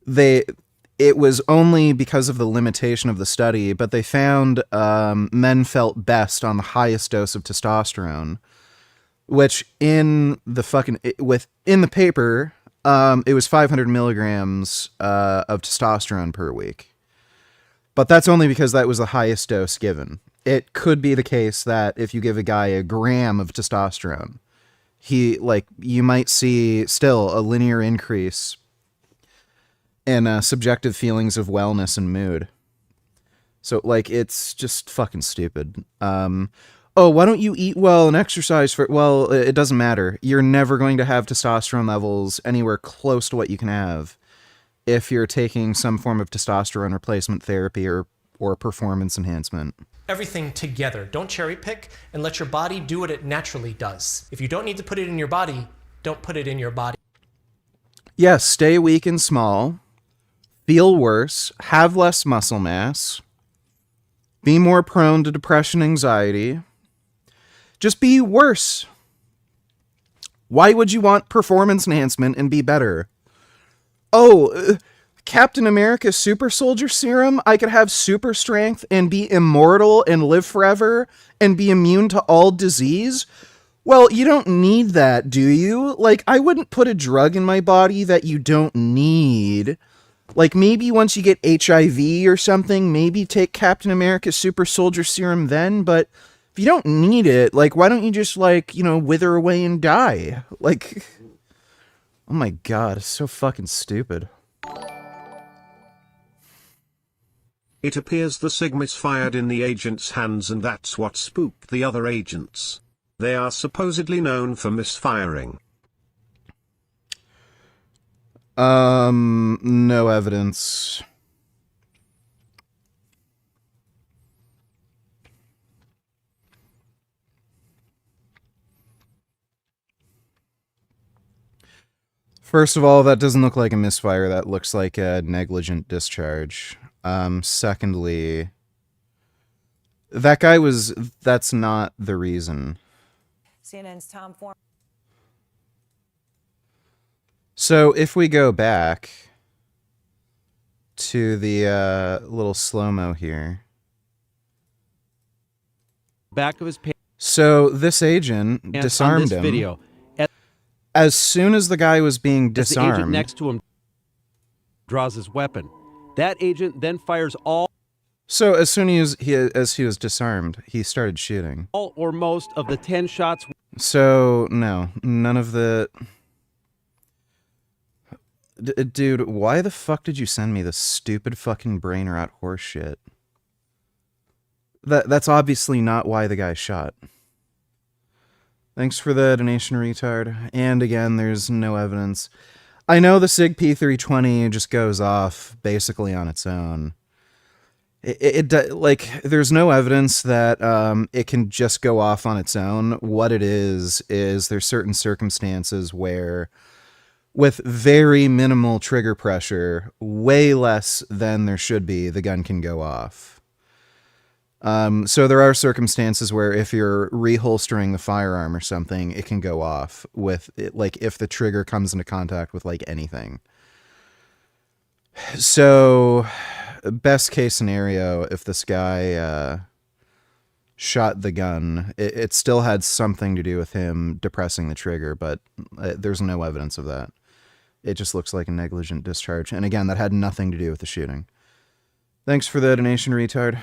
it was only because of the limitation of the study, but they found men felt best on the highest dose of testosterone, which in the paper, it was 500 milligrams of testosterone per week. But that's only because that was the highest dose given. It could be the case that if you give a guy a gram of testosterone, you might see still a linear increase in subjective feelings of wellness and mood. So, it's just fucking stupid. Oh, why don't you eat well and exercise well, it doesn't matter. You're never going to have testosterone levels anywhere close to what you can have if you're taking some form of testosterone replacement therapy or performance enhancement. Everything together. Don't cherry pick and let your body do what it naturally does. If you don't need to put it in your body, don't put it in your body. Yes, stay weak and small. Feel worse. Have less muscle mass. Be more prone to depression, anxiety. Just be worse. Why would you want performance enhancement and be better? Oh, Captain America super soldier serum, I could have super strength and be immortal and live forever and be immune to all disease. Well, you don't need that, do you? Like, I wouldn't put a drug in my body that you don't need. Like, maybe once you get HIV or something, maybe take Captain America super soldier serum then, but if you don't need it, like, why don't you just, like, you know, wither away and die? Like, oh my god, it's so fucking stupid. It appears the sig misfired in the agent's hands, and that's what spooked the other agents. They are supposedly known for misfiring. No evidence. First of all, that doesn't look like a misfire. That looks like a negligent discharge. Secondly, that's not the reason. CNN's Tom Form. So if we go back to the little slow-mo here. Back of his pants. So this agent disarmed him. Video. As soon as the guy was being disarmed, the agent next to him draws his weapon. That agent then fires all. So as soon as he was disarmed, he started shooting. All or most of the 10 shots. So no, none of the. Dude, why the fuck did you send me this stupid fucking brain rot horse shit? That's obviously not why the guy shot. Thanks for the donation, retard. And again, there's no evidence. I know the SIG P320 just goes off basically on its own. Like, there's no evidence that it can just go off on its own. What it is there's certain circumstances where, with very minimal trigger pressure, way less than there should be, the gun can go off. So there are circumstances where if you're reholstering the firearm or something, it can go off with it, like if the trigger comes into contact with like anything. So best case scenario, if this guy shot the gun, it still had something to do with him depressing the trigger, but there's no evidence of that. It just looks like a negligent discharge. And again, that had nothing to do with the shooting. Thanks for the donation, retard.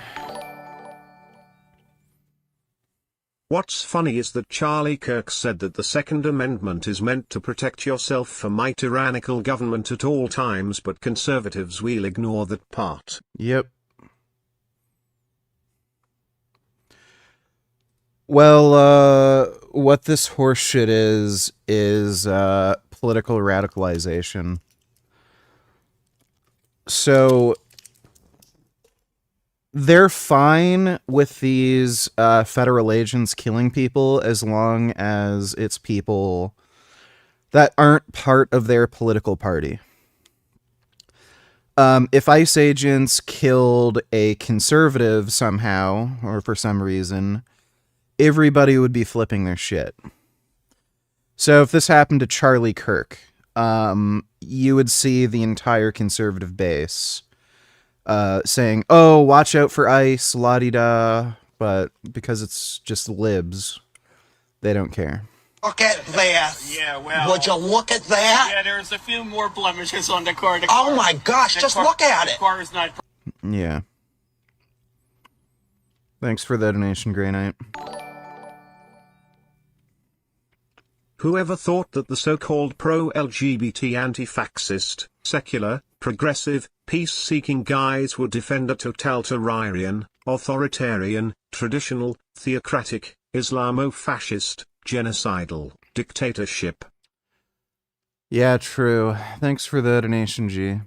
What's funny is that Charlie Kirk said that the Second Amendment is meant to protect yourself from my tyrannical government at all times, but conservatives will ignore that part. Yep. Well, what this horseshit is political radicalization. So they're fine with these federal agents killing people as long as it's people that aren't part of their political party. If ICE agents killed a conservative somehow, or for some reason, everybody would be flipping their shit. So if this happened to Charlie Kirk, you would see the entire conservative base saying, oh, watch out for ICE, la-di-da, but because it's just libs, they don't care. Look at that. Yeah, well. Would you look at that? Yeah, there's a few more blemishes on the car. Oh my gosh, just look at it. The car is not. Yeah. Thanks for the donation, Grey Knight. Whoever thought that the so-called pro-LGBT anti-fascist, secular, progressive, peace-seeking guys would defend a totalitarian, authoritarian, traditional, theocratic, Islamo-fascist, genocidal dictatorship? Yeah, true. Thanks for the donation, G.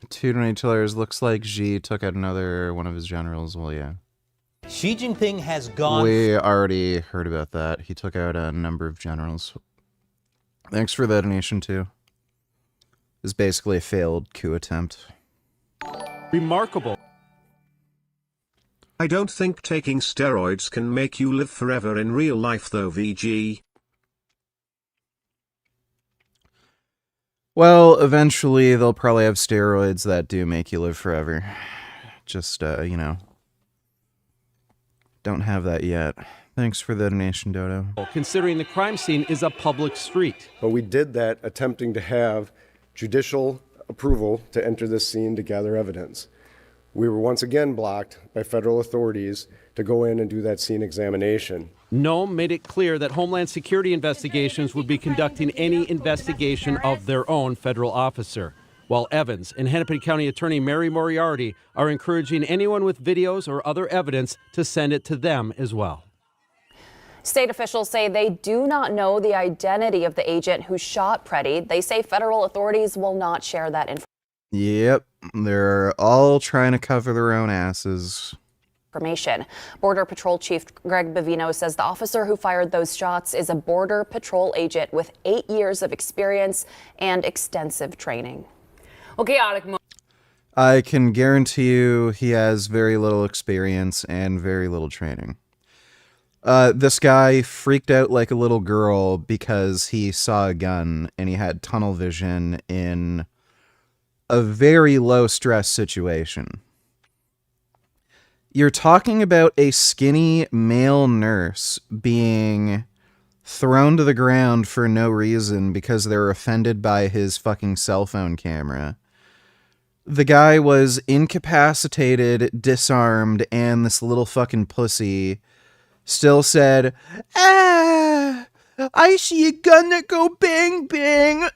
$2 looks like Xi took out another one of his generals. Well, yeah. Xi Jinping has gone. We already heard about that. He took out a number of generals. Thanks for the donation, too. It's basically a failed coup attempt. Remarkable. I don't think taking steroids can make you live forever in real life though, VG. Well, eventually they'll probably have steroids that do make you live forever. Just, you know, don't have that yet. Thanks for the donation, Dodo. Considering the crime scene is a public street. But we did that attempting to have judicial approval to enter this scene to gather evidence. We were once again blocked by federal authorities to go in and do that scene examination. Nome made it clear that Homeland Security investigations would be conducting any investigation of their own federal officer, while Evans and Hennepin County Attorney Mary Moriarty are encouraging anyone with videos or other evidence to send it to them as well. State officials say they do not know the identity of the agent who shot Preddy. They say federal authorities will not share that Yep, they're all trying to cover their own asses. information. Border Patrol Chief Greg Bavino says the officer who fired those shots is a Border Patrol agent with 8 years of experience and extensive training. I can guarantee you he has very little experience and very little training. This guy freaked out like a little girl because he saw a gun and he had tunnel vision in a very low stress situation. You're talking about a skinny male nurse being thrown to the ground for no reason because they're offended by his fucking cell phone camera. The guy was incapacitated, disarmed, and this little fucking pussy still said, "Ah, I see a gun that go bang bang."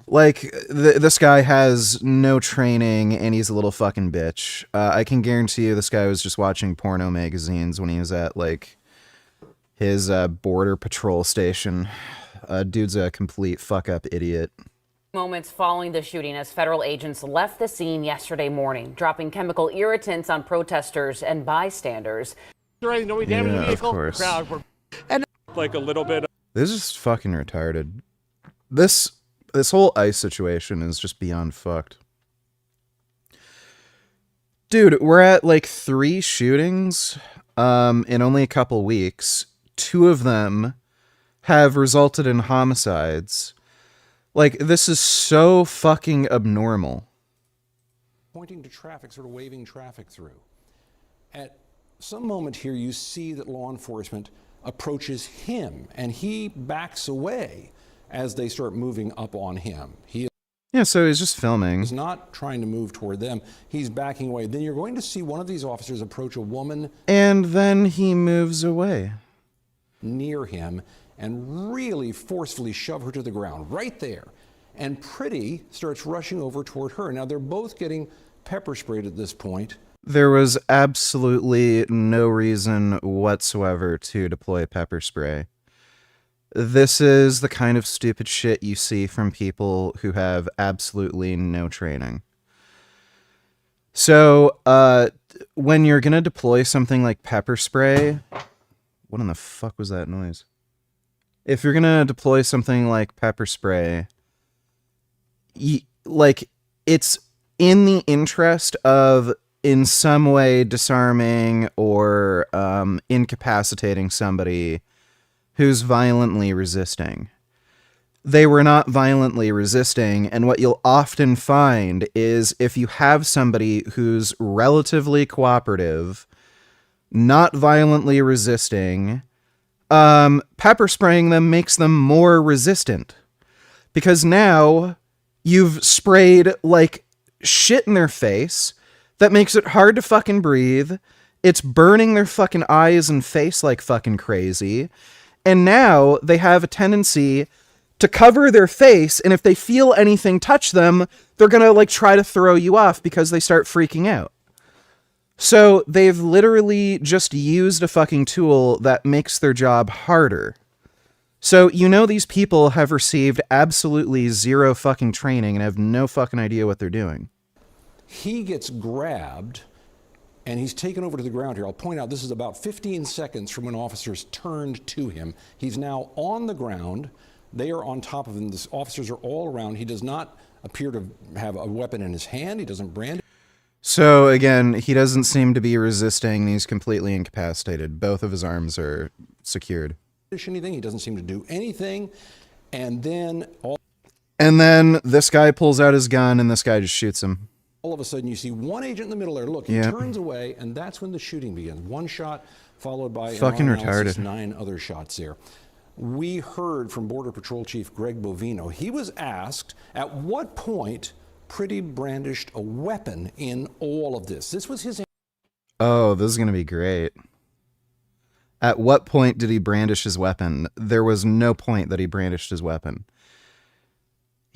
Like, this guy has no training, and he's a little fucking bitch. I can guarantee you this guy was just watching porno magazines when he was at, like, his border patrol station. Dude's a complete fuck-up idiot. Moments following the shooting as federal agents left the scene yesterday morning, dropping chemical irritants on protesters and bystanders. Yeah, of course. And like a little bit. This is fucking retarded. This whole ICE situation is just beyond fucked. Dude, we're at like 3 shootings in only a couple weeks. 2 of them have resulted in homicides. Like, this is so fucking abnormal. Pointing to traffic, sort of waving traffic through. At some moment here, you see that law enforcement approaches him, and he backs away as they start moving up on him. Yeah, so he's just filming. He's not trying to move toward them. He's backing away. Then you're going to see one of these officers approach a woman. And then he moves away. Near him and really forcefully shove her to the ground right there. And Pretty starts rushing over toward her. Now, they're both getting pepper sprayed at this point. There was absolutely no reason whatsoever to deploy pepper spray. This is the kind of stupid shit you see from people who have absolutely no training. So, when you're gonna deploy something like pepper spray... What in the fuck was that noise? If you're gonna deploy something like pepper spray, it's in the interest of, in some way, disarming or incapacitating somebody who's violently resisting. They were not violently resisting, and what you'll often find is if you have somebody who's relatively cooperative, not violently resisting, pepper spraying them makes them more resistant. Because now you've sprayed, like, shit in their face that makes it hard to fucking breathe. It's burning their fucking eyes and face like fucking crazy. And now they have a tendency to cover their face, and if they feel anything touch them, they're gonna, like, try to throw you off because they start freaking out. So they've literally just used a fucking tool that makes their job harder. So, you know, these people have received absolutely zero fucking training and have no fucking idea what they're doing. He gets grabbed and he's taken over to the ground here. I'll point out this is about 15 seconds from when officers turned to him. He's now on the ground. They are on top of him. The officers are all around. He does not appear to have a weapon in his hand. He doesn't brand it. So, again, he doesn't seem to be resisting. He's completely incapacitated. Both of his arms are secured. Anything. He doesn't seem to do anything. And then And then this guy pulls out his gun and this guy just shoots him. All of a sudden, you see one agent in the middle there. Look, he turns away, and that's when the shooting begins. One shot followed by fucking analysis, retarded. 9 other shots there. We heard from Border Patrol Chief Greg Bovino. He was asked at what point Pretty brandished a weapon in all of this. This was his. Oh, this is going to be great. At what point did he brandish his weapon? There was no point that he brandished his weapon.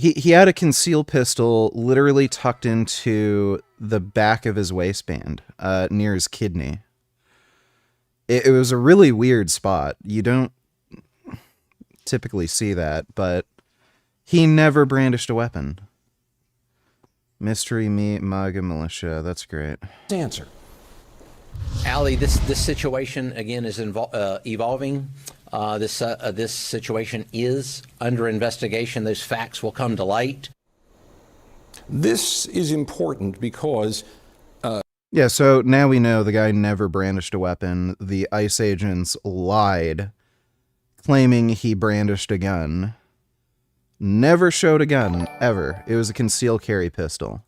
He had a concealed pistol literally tucked into the back of his waistband, near his kidney. It was a really weird spot. You don't typically see that, but he never brandished a weapon. Mystery Meat MAGA Militia. That's great. Answer. Allie, this situation again is evolving. This situation is under investigation. Those facts will come to light. This is important because. Yeah, so now we know the guy never brandished a weapon. The ICE agents lied, claiming he brandished a gun. Never showed a gun, ever. It was a concealed carry pistol.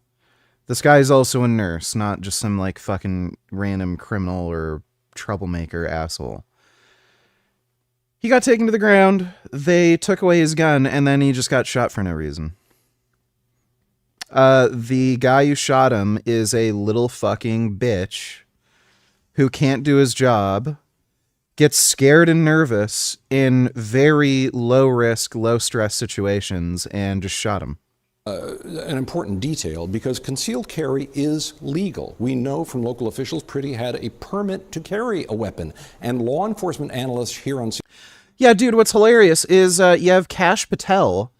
This guy's also a nurse, not just some, like, fucking random criminal or troublemaker asshole. He got taken to the ground, they took away his gun, and then he just got shot for no reason. The guy who shot him is a little fucking bitch who can't do his job, gets scared and nervous in very low-risk, low-stress situations, and just shot him. An important detail, because concealed carry is legal. We know from local officials Pretty had a permit to carry a weapon, and law enforcement analysts here on... Yeah, dude, what's hilarious is you have Kash Patel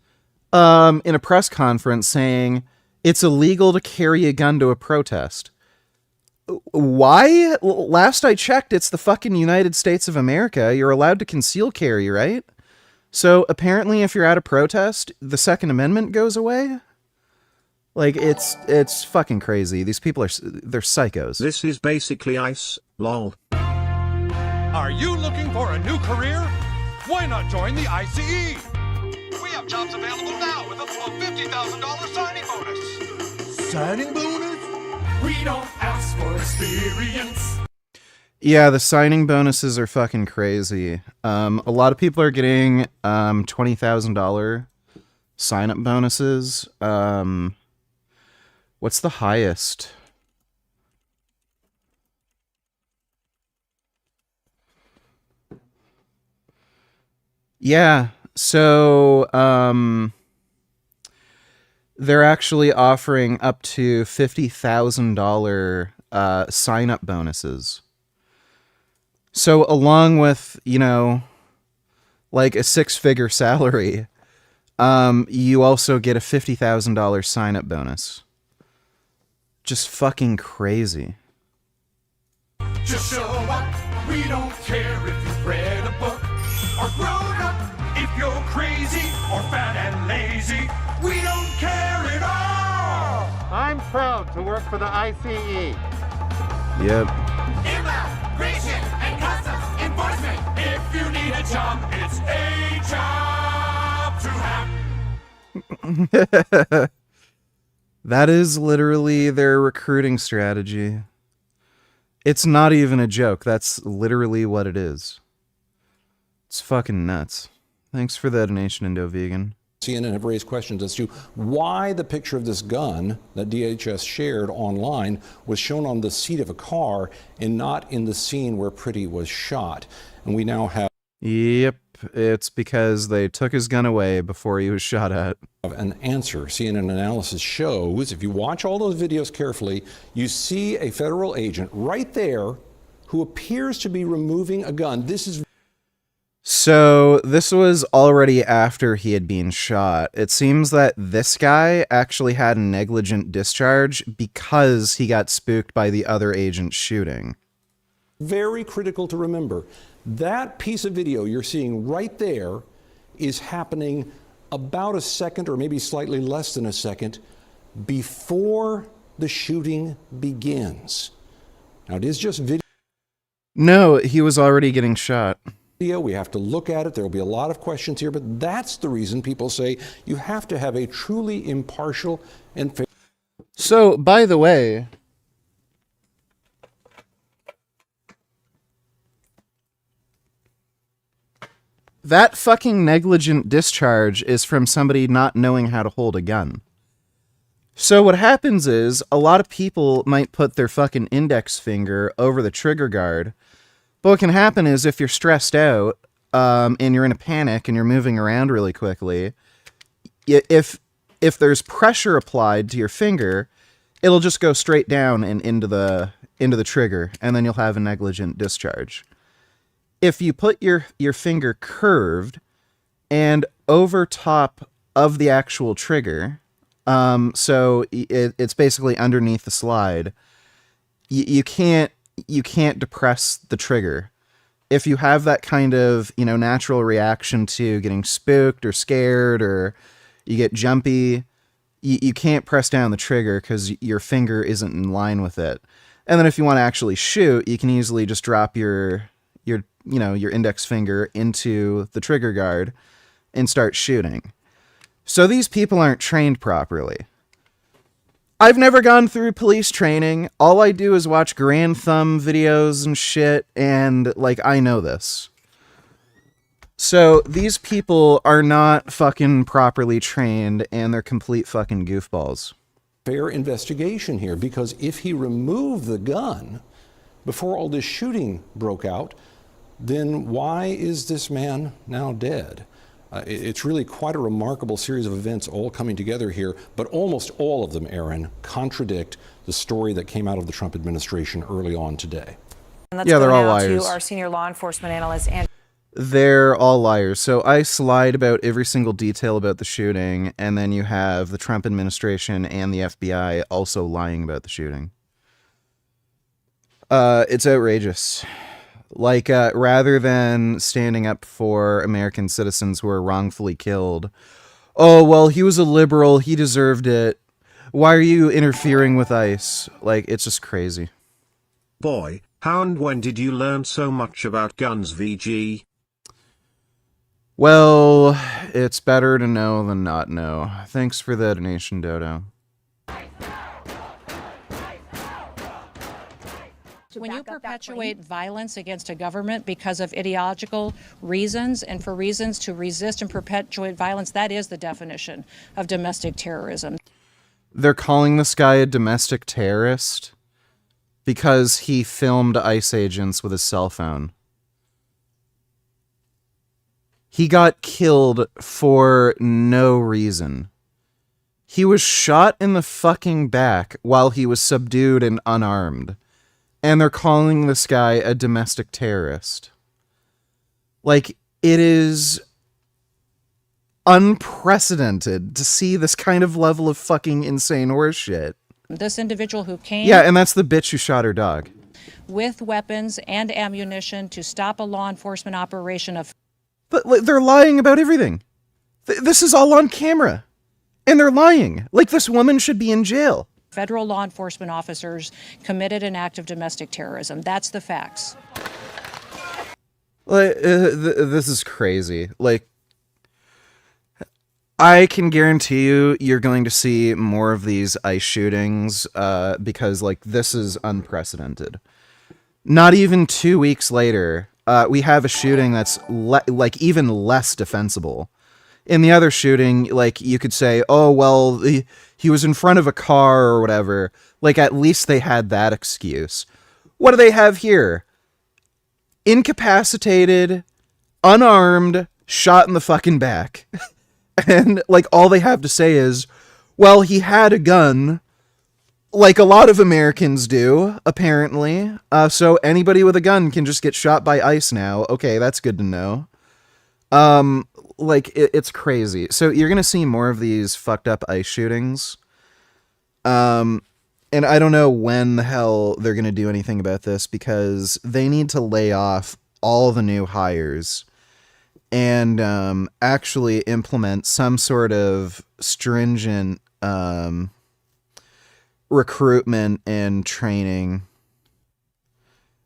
in a press conference saying it's illegal to carry a gun to a protest. Why? Last I checked, it's the fucking United States of America. You're allowed to conceal carry, right? So apparently if you're at a protest, the Second Amendment goes away? Like, it's fucking crazy. These people they're psychos. This is basically ICE, lol. Are you looking for a new career? Why not join the ICE? We have jobs available now with up to a $50,000 signing bonus. Signing bonus? We don't ask for experience. Yeah, the signing bonuses are fucking crazy. A lot of people are getting $20,000 sign-up bonuses. What's the highest? Yeah, so they're actually offering up to $50,000 sign-up bonuses. So along with, you know, like a 6-figure salary, you also get a $50,000 sign-up bonus. Just fucking crazy. Just show up. We don't care if you've read a book or grown up. If you're crazy or fat and lazy, we don't care at all. I'm proud to work for the ICE. Yep. Immigration and customs enforcement. If you need a job, it's a job to have. That is literally their recruiting strategy. It's not even a joke. That's literally what it is. It's fucking nuts. Thanks for the donation, Indo Vegan. CNN have raised questions as to why the picture of this gun that DHS shared online was shown on the seat of a car and not in the scene where Pretty was shot. And we now have... Yep, it's because they took his gun away before he was shot at. An answer. CNN analysis shows, if you watch all those videos carefully, you see a federal agent right there who appears to be removing a gun. This is... So this was already after he had been shot. It seems that this guy actually had a negligent discharge because he got spooked by the other agent shooting. Very critical to remember. That piece of video you're seeing right there is happening about a second or maybe slightly less than a second before the shooting begins. Now, it is just video. No, he was already getting shot. We have to look at it. There will be a lot of questions here, but that's the reason people say you have to have a truly impartial and fair. So, by the way, that fucking negligent discharge is from somebody not knowing how to hold a gun. So what happens is, a lot of people might put their fucking index finger over the trigger guard, but what can happen is if you're stressed out, and you're in a panic and you're moving around really quickly, if there's pressure applied to your finger, it'll just go straight down and into the trigger, and then you'll have a negligent discharge. If you put your finger curved and over top of the actual trigger, so it's basically underneath the slide, you can't depress the trigger. If you have that kind of, natural reaction to getting spooked or scared, or you get jumpy, you can't press down the trigger because your finger isn't in line with it. And then if you want to actually shoot, you can easily just drop your index finger into the trigger guard and start shooting. So these people aren't trained properly. I've never gone through police training. All I do is watch Grand Thumb videos and shit, and, I know this. So these people are not fucking properly trained, and they're complete fucking goofballs. Fair investigation here, because if he removed the gun before all this shooting broke out, then why is this man now dead? It's really quite a remarkable series of events all coming together here, but almost all of them, Aaron, contradict the story that came out of the Trump administration early on today. And let's Yeah, go they're all now liars. to our senior law enforcement analyst, Andrew. They're all liars. So I slide about every single detail about the shooting, and then you have the Trump administration and the FBI also lying about the shooting. It's outrageous. Rather than standing up for American citizens who are wrongfully killed, oh, well, he was a liberal, he deserved it. Why are you interfering with ICE? It's just crazy. Boy, how and when did you learn so much about guns, VG? Well, it's better to know than not know. Thanks for the donation, Dodo. When you perpetuate violence against a government because of ideological reasons and for reasons to resist and perpetuate violence, that is the definition of domestic terrorism. They're calling this guy a domestic terrorist because he filmed ICE agents with his cell phone. He got killed for no reason. He was shot in the fucking back while he was subdued and unarmed. And they're calling this guy a domestic terrorist. It is unprecedented to see this kind of level of fucking insane horseshit. This individual who came Yeah, and that's the bitch who shot her dog. with weapons and ammunition to stop a law enforcement operation of... But they're lying about everything. This is all on camera. And they're lying. This woman should be in jail. Federal law enforcement officers committed an act of domestic terrorism. That's the facts. This is crazy. I can guarantee you're going to see more of these ICE shootings because, this is unprecedented. Not even 2 weeks later, we have a shooting that's even less defensible. In the other shooting, you could say, oh, well, he was in front of a car or whatever. At least they had that excuse. What do they have here? Incapacitated, unarmed, shot in the fucking back. And, all they have to say is, well, he had a gun, like a lot of Americans do, apparently. So anybody with a gun can just get shot by ICE now. Okay, that's good to know. It's crazy. So you're going to see more of these fucked up ICE shootings. And I don't know when the hell they're going to do anything about this because they need to lay off all the new hires and actually implement some sort of stringent recruitment and training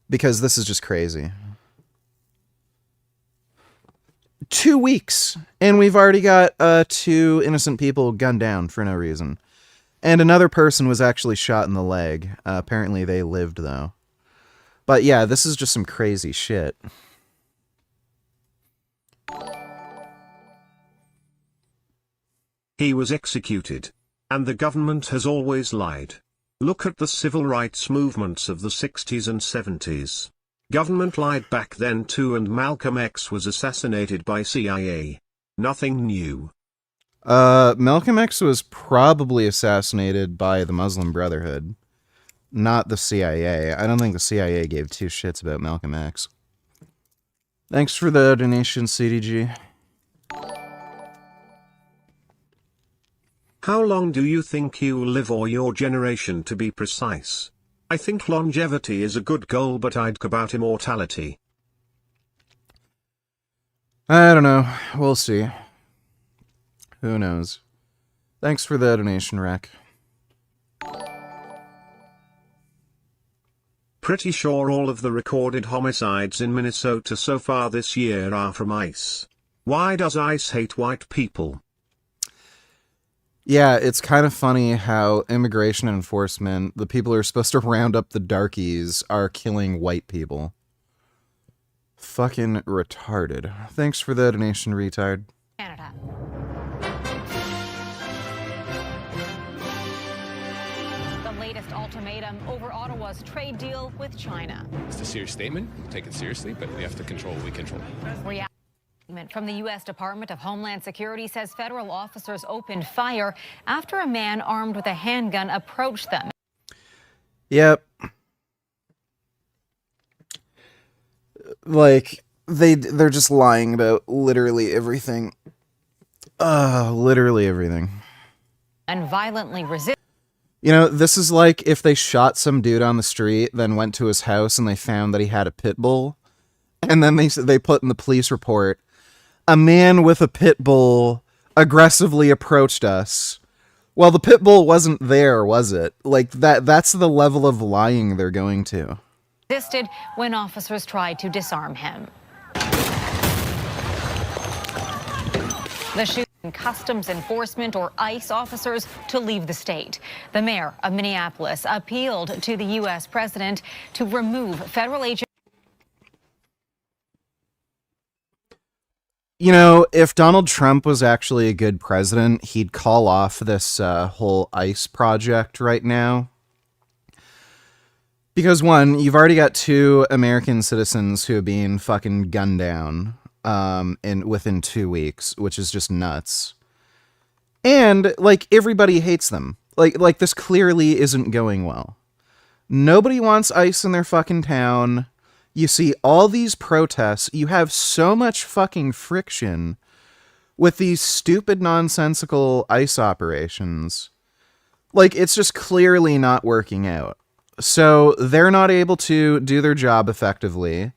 because this is just crazy. 2 weeks, and we've already got 2 innocent people gunned down for no reason. And another person was actually shot in the leg. Apparently they lived, though. But yeah, this is just some crazy shit. He was executed. And the government has always lied. Look at the civil rights movements of the 60s and 70s. Government lied back then too, and Malcolm X was assassinated by CIA. Nothing new. Malcolm X was probably assassinated by the Muslim Brotherhood, not the CIA. I don't think the CIA gave 2 shits about Malcolm X. Thanks for the donation, CDG. How long do you think you will live, or your generation to be precise? I think longevity is a good goal, but I'd go about immortality. I don't know. We'll see. Who knows? Thanks for the donation, Rack. Pretty sure all of the recorded homicides in Minnesota so far this year are from ICE. Why does ICE hate white people? Yeah, it's kind of funny how immigration enforcement, the people who are supposed to round up the darkies, are killing white people. Fucking retarded. Thanks for the donation, retard. Canada. The latest ultimatum over Ottawa's trade deal with China. It's a serious statement. We'll take it seriously, but we have to control what we control. From the U.S. Department of Homeland Security says federal officers opened fire after a man armed with a handgun approached them. Yep. Like, they're just lying about literally everything. Literally everything. And violently resist. You know, this is like if they shot some dude on the street, then went to his house and they found that he had a pit bull. And then they put in the police report, a man with a pit bull aggressively approached us. Well, the pit bull wasn't there, was it? Like, that's the level of lying they're going to. Resisted when officers tried to disarm him. The shooting Customs Enforcement, or ICE, officers to leave the state. The mayor of Minneapolis appealed to the U.S. president to remove federal agents. You know, if Donald Trump was actually a good president, he'd call off this whole ICE project right now. Because, one, you've already got 2 American citizens who have been fucking gunned down within 2 weeks, which is just nuts. And, like, everybody hates them. Like this clearly isn't going well. Nobody wants ICE in their fucking town. You see all these protests. You have so much fucking friction with these stupid, nonsensical ICE operations. Like, it's just clearly not working out. So they're not able to do their job effectively,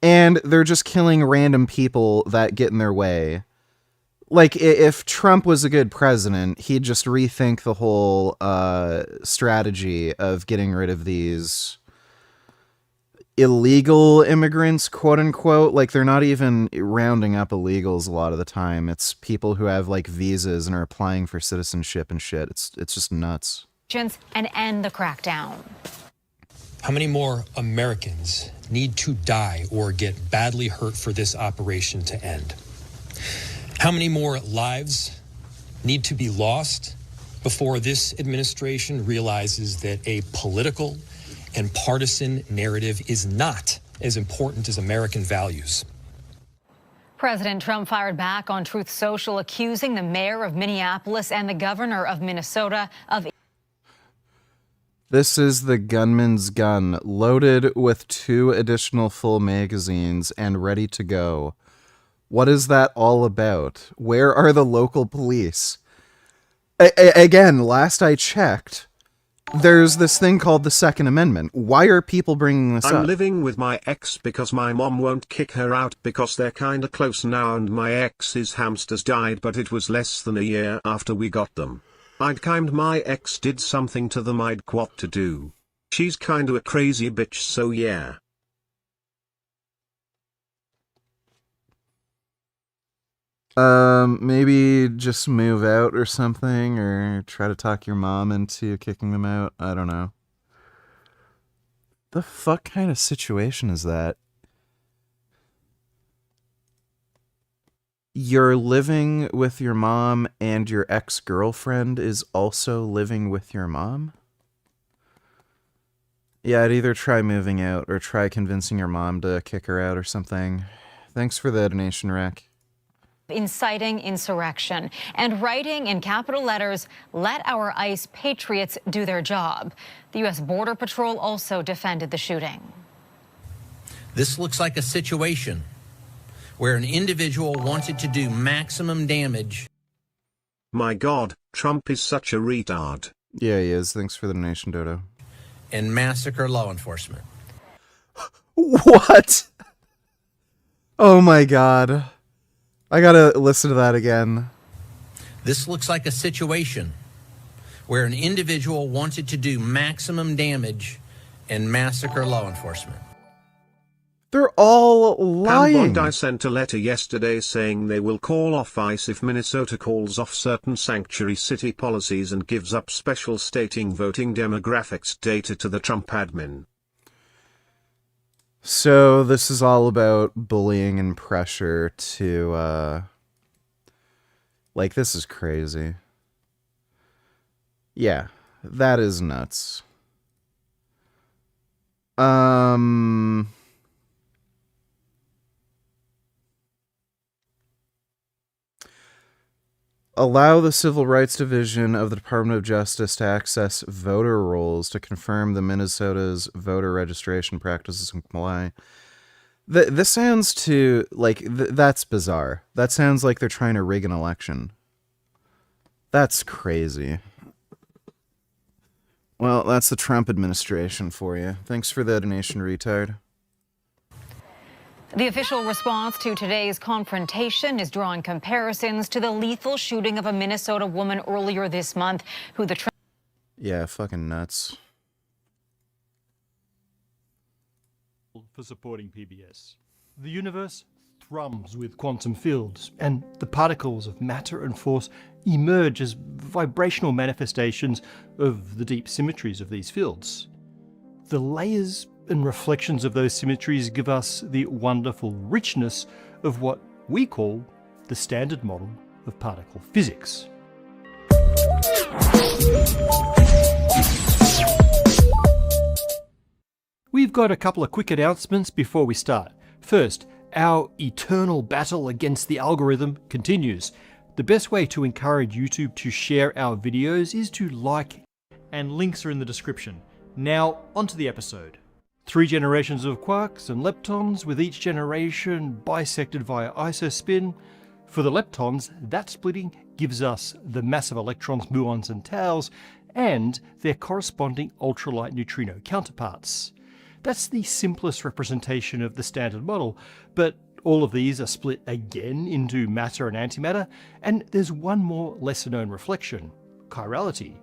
and they're just killing random people that get in their way. Like, if Trump was a good president, he'd just rethink the whole strategy of getting rid of these illegal immigrants, quote unquote. Like, they're not even rounding up illegals a lot of the time. It's people who have like visas and are applying for citizenship and shit. It's just nuts. And end the crackdown. How many more Americans need to die or get badly hurt for this operation to end? How many more lives need to be lost before this administration realizes that a political and partisan narrative is not as important as American values? President Trump fired back on Truth Social, accusing the mayor of Minneapolis and the governor of Minnesota of... This is the gunman's gun, loaded with 2 additional full magazines and ready to go. What is that all about? Where are the local police? Again, last I checked, there's this thing called the Second Amendment. Why are people bringing this up? I'm living with my ex because my mom won't kick her out because they're kinda close now, and my ex's hamsters died, but it was less than a year after we got them. I'd kind my ex did something to them I'd what to do. She's kinda a crazy bitch, so yeah. Maybe just move out or something, or try to talk your mom into kicking them out. I don't know. The fuck kind of situation is that? You're living with your mom and your ex-girlfriend is also living with your mom? Yeah, I'd either try moving out or try convincing your mom to kick her out or something. Thanks for the donation, Rack. Inciting insurrection and writing in capital letters, "Let our ICE patriots do their job." The U.S. Border Patrol also defended the shooting. This looks like a situation where an individual wanted to do maximum damage. My God, Trump is such a retard. Yeah, he is. Thanks for the donation, Dodo. And massacre law enforcement. What? Oh my God. I gotta listen to that again. This looks like a situation where an individual wanted to do maximum damage and massacre law enforcement. They're all lying. Bondi sent a letter yesterday saying they will call off ICE if Minnesota calls off certain sanctuary city policies and gives up special stating voting demographics data to the Trump admin. So this is all about bullying and pressure to, like, this is crazy. Yeah, that is nuts. Allow the Civil Rights Division of the Department of Justice to access voter rolls to confirm the Minnesota's voter registration practices and comply. This sounds to, like, that's bizarre. That sounds like they're trying to rig an election. That's crazy. Well, that's the Trump administration for you. Thanks for the donation, retard. The official response to today's confrontation is drawing comparisons to the lethal shooting of a Minnesota woman earlier this month who the Yeah, fucking nuts. For supporting PBS. The universe thrums with quantum fields, and the particles of matter and force emerge as vibrational manifestations of the deep symmetries of these fields. The layers and reflections of those symmetries give us the wonderful richness of what we call the standard model of particle physics. We've got a couple of quick announcements before we start. First, our eternal battle against the algorithm continues. The best way to encourage YouTube to share our videos is to like, and links are in the description. Now, onto the episode. 3 generations of quarks and leptons, with each generation bisected via isospin. For the leptons, that splitting gives us the mass of electrons, muons and taus, and their corresponding ultralight neutrino counterparts. That's the simplest representation of the standard model, but all of these are split again into matter and antimatter, and there's one more lesser known reflection, chirality.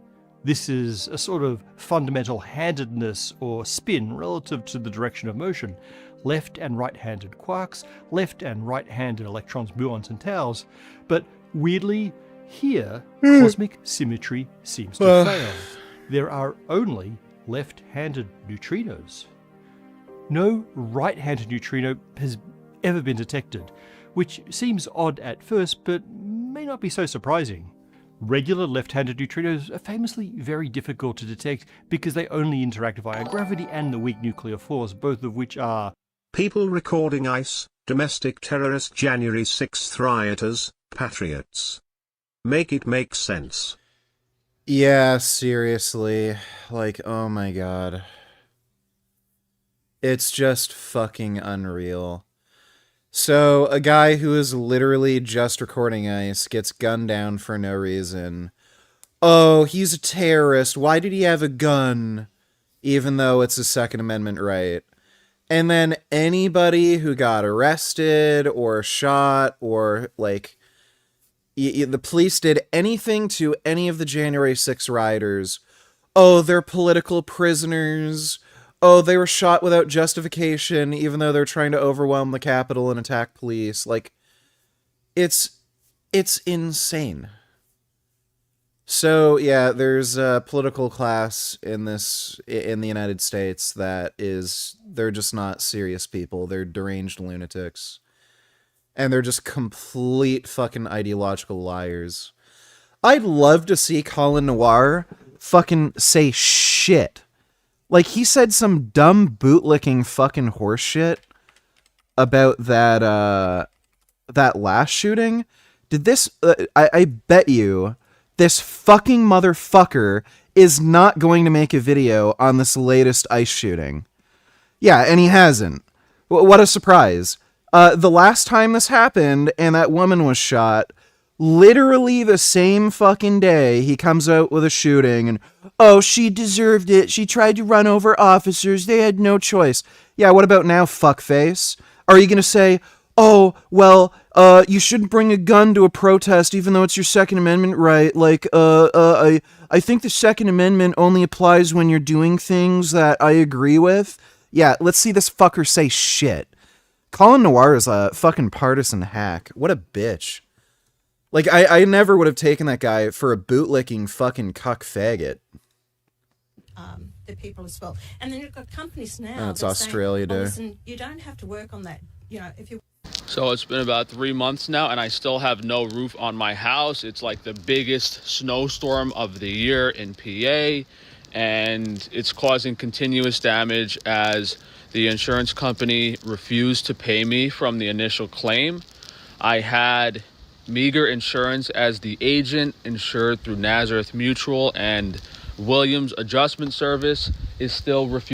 This is a sort of fundamental handedness or spin relative to the direction of motion. Left and right-handed quarks, left and right-handed electrons, muons and taus. But weirdly, here, cosmic symmetry seems to fail. There are only left-handed neutrinos. No right-handed neutrino has ever been detected, which seems odd at first, but may not be so surprising. Regular left-handed neutrinos are famously very difficult to detect because they only interact via gravity and the weak nuclear force, both of which are people recording ICE, domestic terrorist January 6th rioters, patriots. Make it make sense. Yeah, seriously. Like, oh my God. It's just fucking unreal. So, a guy who is literally just recording ICE gets gunned down for no reason. Oh, he's a terrorist. Why did he have a gun? Even though it's a Second Amendment right. And then anybody who got arrested or shot or, like, the police did anything to any of the January 6 rioters. Oh, they're political prisoners. Oh, they were shot without justification, even though they're trying to overwhelm the Capitol and attack police. Like, it's It's insane. So yeah, there's a political class in the United States they're just not serious people. They're deranged lunatics. And they're just complete fucking ideological liars. I'd love to see Colin Noir fucking say shit. Like, he said some dumb bootlicking fucking horse shit about that last shooting. Did this, I bet you, this fucking motherfucker is not going to make a video on this latest ICE shooting. Yeah, and he hasn't. What a surprise. The last time this happened and that woman was shot, literally the same fucking day, he comes out with a shooting and, oh, she deserved it. She tried to run over officers. They had no choice. Yeah, what about now, fuckface? Are you going to say, oh, well, you shouldn't bring a gun to a protest even though it's your Second Amendment right? Like, I think the Second Amendment only applies when you're doing things that I agree with. Yeah, let's see this fucker say shit. Colin Noir is a fucking partisan hack. What a bitch. Like, I never would have taken that guy for a bootlicking fucking cuck faggot. The people as well. And then you've got companies now. It's Australia Day. Listen, you don't have to work on that. You know, if you. So it's been about 3 months now, and I still have no roof on my house. It's like the biggest snowstorm of the year in PA, and it's causing continuous damage as the insurance company refused to pay me from the initial claim. I had meager insurance as the agent, insured through Nazareth Mutual, and Williams Adjustment Service is still refusing.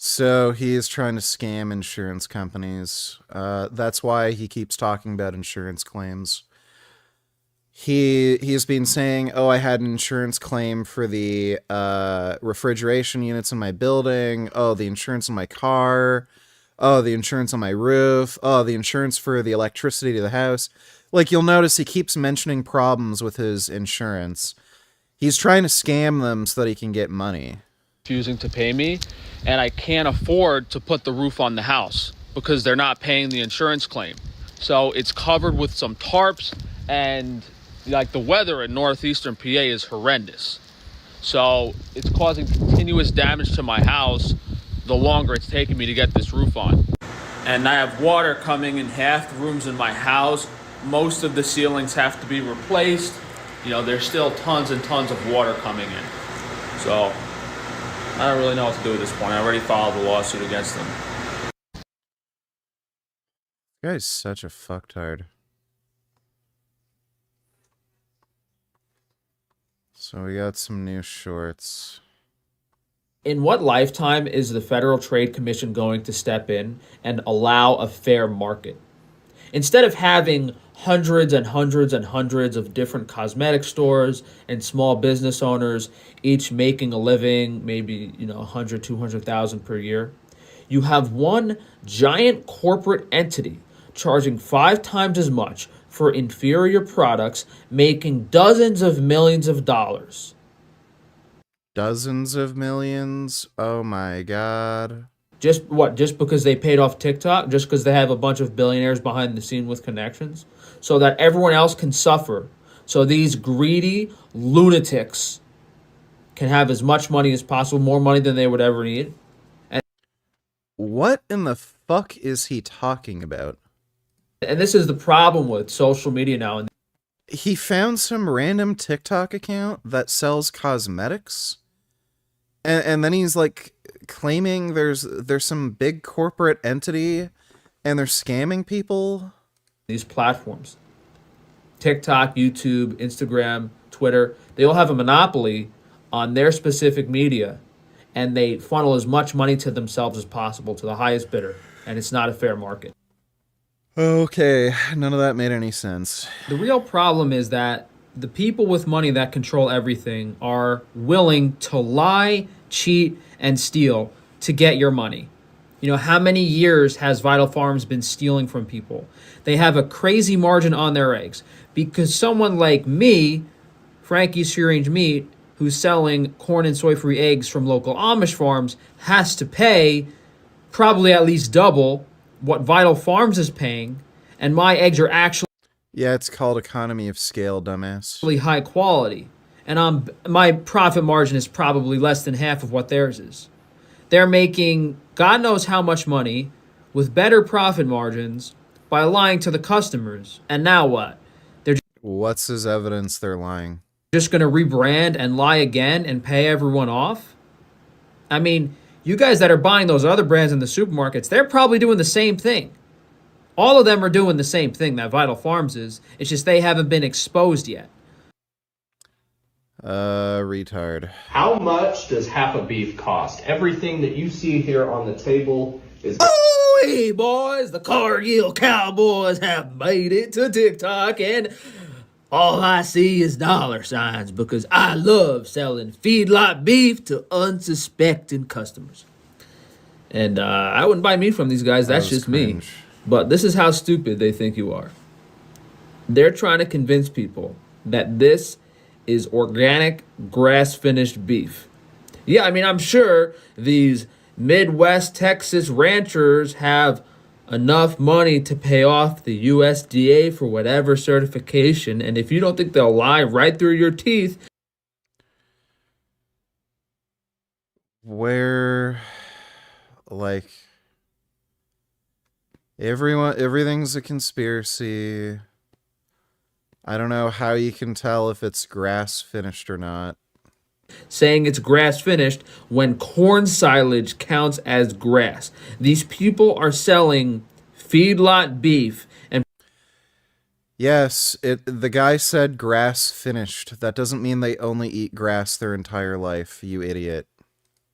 So he is trying to scam insurance companies. That's why he keeps talking about insurance claims. He has been saying, oh, I had an insurance claim for the refrigeration units in my building. Oh, the insurance on my car. Oh, the insurance on my roof. Oh, the insurance for the electricity to the house. Like, you'll notice he keeps mentioning problems with his insurance. He's trying to scam them so that he can get money. Refusing to pay me, and I can't afford to put the roof on the house because they're not paying the insurance claim. So it's covered with some tarps, and like the weather in northeastern PA is horrendous. So it's causing continuous damage to my house the longer it's taking me to get this roof on. And I have water coming in half the rooms in my house. Most of the ceilings have to be replaced. You know, there's still tons and tons of water coming in. So I don't really know what to do at this point. I already filed a lawsuit against them. This guy's such a fucktard. So we got some new shorts. In what lifetime is the Federal Trade Commission going to step in and allow a fair market? Instead of having hundreds and hundreds and hundreds of different cosmetic stores and small business owners, each making a living, maybe, 100, 200,000 per year, you have one giant corporate entity charging 5 times as much for inferior products, making dozens of millions of dollars. Dozens of millions? Oh my god. Just because they paid off TikTok? Just because they have a bunch of billionaires behind the scene with connections? So that everyone else can suffer. So these greedy lunatics can have as much money as possible, more money than they would ever need. And what in the fuck is he talking about? And this is the problem with social media now. He found some random TikTok account that sells cosmetics? And then he's like claiming there's some big corporate entity and they're scamming people. These platforms, TikTok, YouTube, Instagram, Twitter, they all have a monopoly on their specific media, and they funnel as much money to themselves as possible, to the highest bidder, and it's not a fair market. Okay, none of that made any sense. The real problem is that the people with money that control everything are willing to lie, cheat, and steal to get your money. You know, how many years has Vital Farms been stealing from people? They have a crazy margin on their eggs because someone like me, Frankie's Free Range Meat, who's selling corn and soy-free eggs from local Amish farms, has to pay probably at least double what Vital Farms is paying, and my eggs are actually... Yeah, it's called economy of scale, dumbass. Really high quality, and my profit margin is probably less than half of what theirs is. They're making God knows how much money with better profit margins by lying to the customers. And now what? They're What's his evidence they're lying? just going to rebrand and lie again and pay everyone off? I mean, you guys that are buying those other brands in the supermarkets, they're probably doing the same thing. All of them are doing the same thing that Vital Farms is. It's just they haven't been exposed yet. Retard. How much does half a beef cost? Everything that you see here on the table is... Oh, hey, boys, the Cargill Cowboys have made it to TikTok, and all I see is dollar signs because I love selling feedlot beef to unsuspecting customers. And I wouldn't buy meat from these guys. That's just me. But this is how stupid they think you are. They're trying to convince people that this is organic, grass-finished beef. Yeah, I mean, I'm sure these Midwest Texas ranchers have enough money to pay off the USDA for whatever certification, and if you don't think they'll lie right through your teeth... Where, like, everything's a conspiracy. I don't know how you can tell if it's grass finished or not. Saying it's grass finished when corn silage counts as grass. These people are selling feedlot beef and... Yes, the guy said grass finished. That doesn't mean they only eat grass their entire life, you idiot.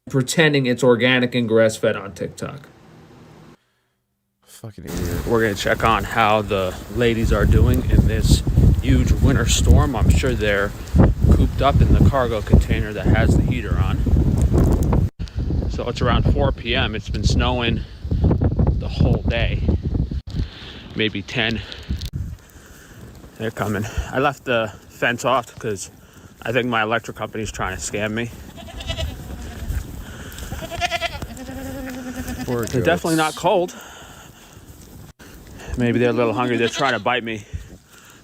Pretending it's organic and grass fed on TikTok. Fucking idiot. We're going to check on how the ladies are doing in this huge winter storm. I'm sure they're cooped up in the cargo container that has the heater on. So it's around 4 p.m. It's been snowing the whole day. Maybe 10. They're coming. I left the fence off because I think my electric company's trying to scam me. They're definitely not cold. Maybe they're a little hungry. They're trying to bite me.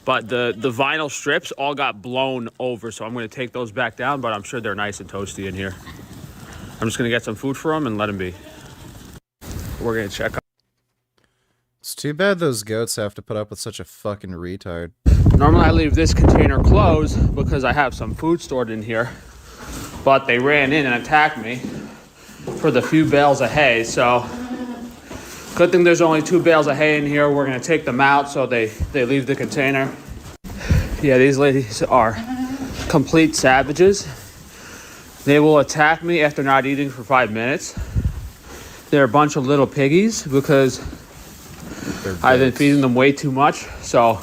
But the vinyl strips all got blown over, so I'm going to take those back down, but I'm sure they're nice and toasty in here. I'm just going to get some food for them and let them be. We're going to check. It's too bad those goats have to put up with such a fucking retard. Normally I leave this container closed because I have some food stored in here, but they ran in and attacked me for the few bales of hay, so good thing there's only 2 bales of hay in here. We're going to take them out so they leave the container. Yeah, these ladies are complete savages. They will attack me after not eating for 5 minutes. They're a bunch of little piggies because I've been feeding them way too much, so...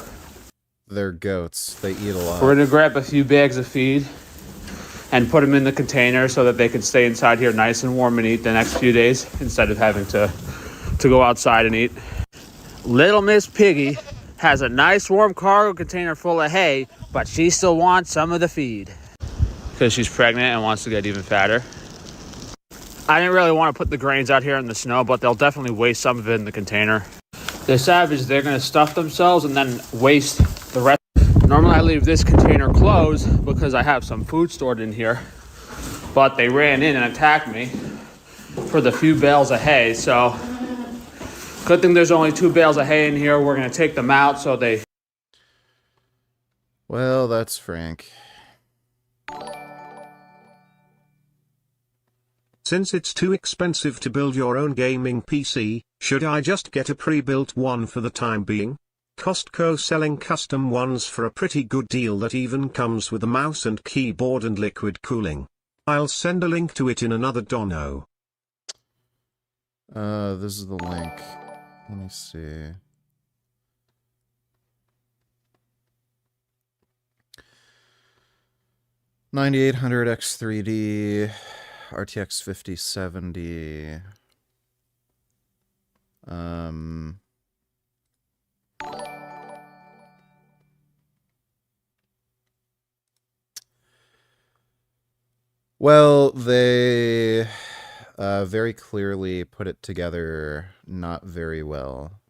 They're goats. They eat a lot. We're going to grab a few bags of feed and put them in the container so that they can stay inside here nice and warm and eat the next few days instead of having to go outside and eat. Little Miss Piggy has a nice warm cargo container full of hay, but she still wants some of the feed because she's pregnant and wants to get even fatter. I didn't really want to put the grains out here in the snow, but they'll definitely waste some of it in the container. They're savage. They're going to stuff themselves and then waste the rest. Normally I leave this container closed because I have some food stored in here, but they ran in and attacked me for the few bales of hay, so good thing there's only 2 bales of hay in here. We're going to take them out so they... Well, that's Frank. Since it's too expensive to build your own gaming PC, should I just get a pre-built one for the time being? Costco selling custom ones for a pretty good deal that even comes with a mouse and keyboard and liquid cooling. I'll send a link to it in another dono. This is the link. Let me see. $9,800 X3D, RTX 5070. Well, they very clearly put it together not very well.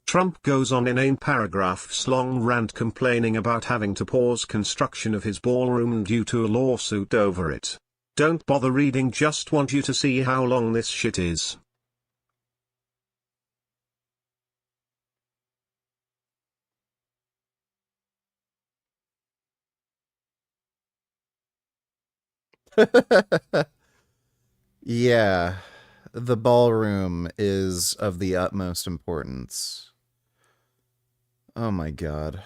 Trump goes on inane paragraphs-long rant complaining about having to pause construction of his ballroom due to a lawsuit over it. Don't bother reading, just want you to see how long this shit is. Yeah, the ballroom is of the utmost importance. Oh my god.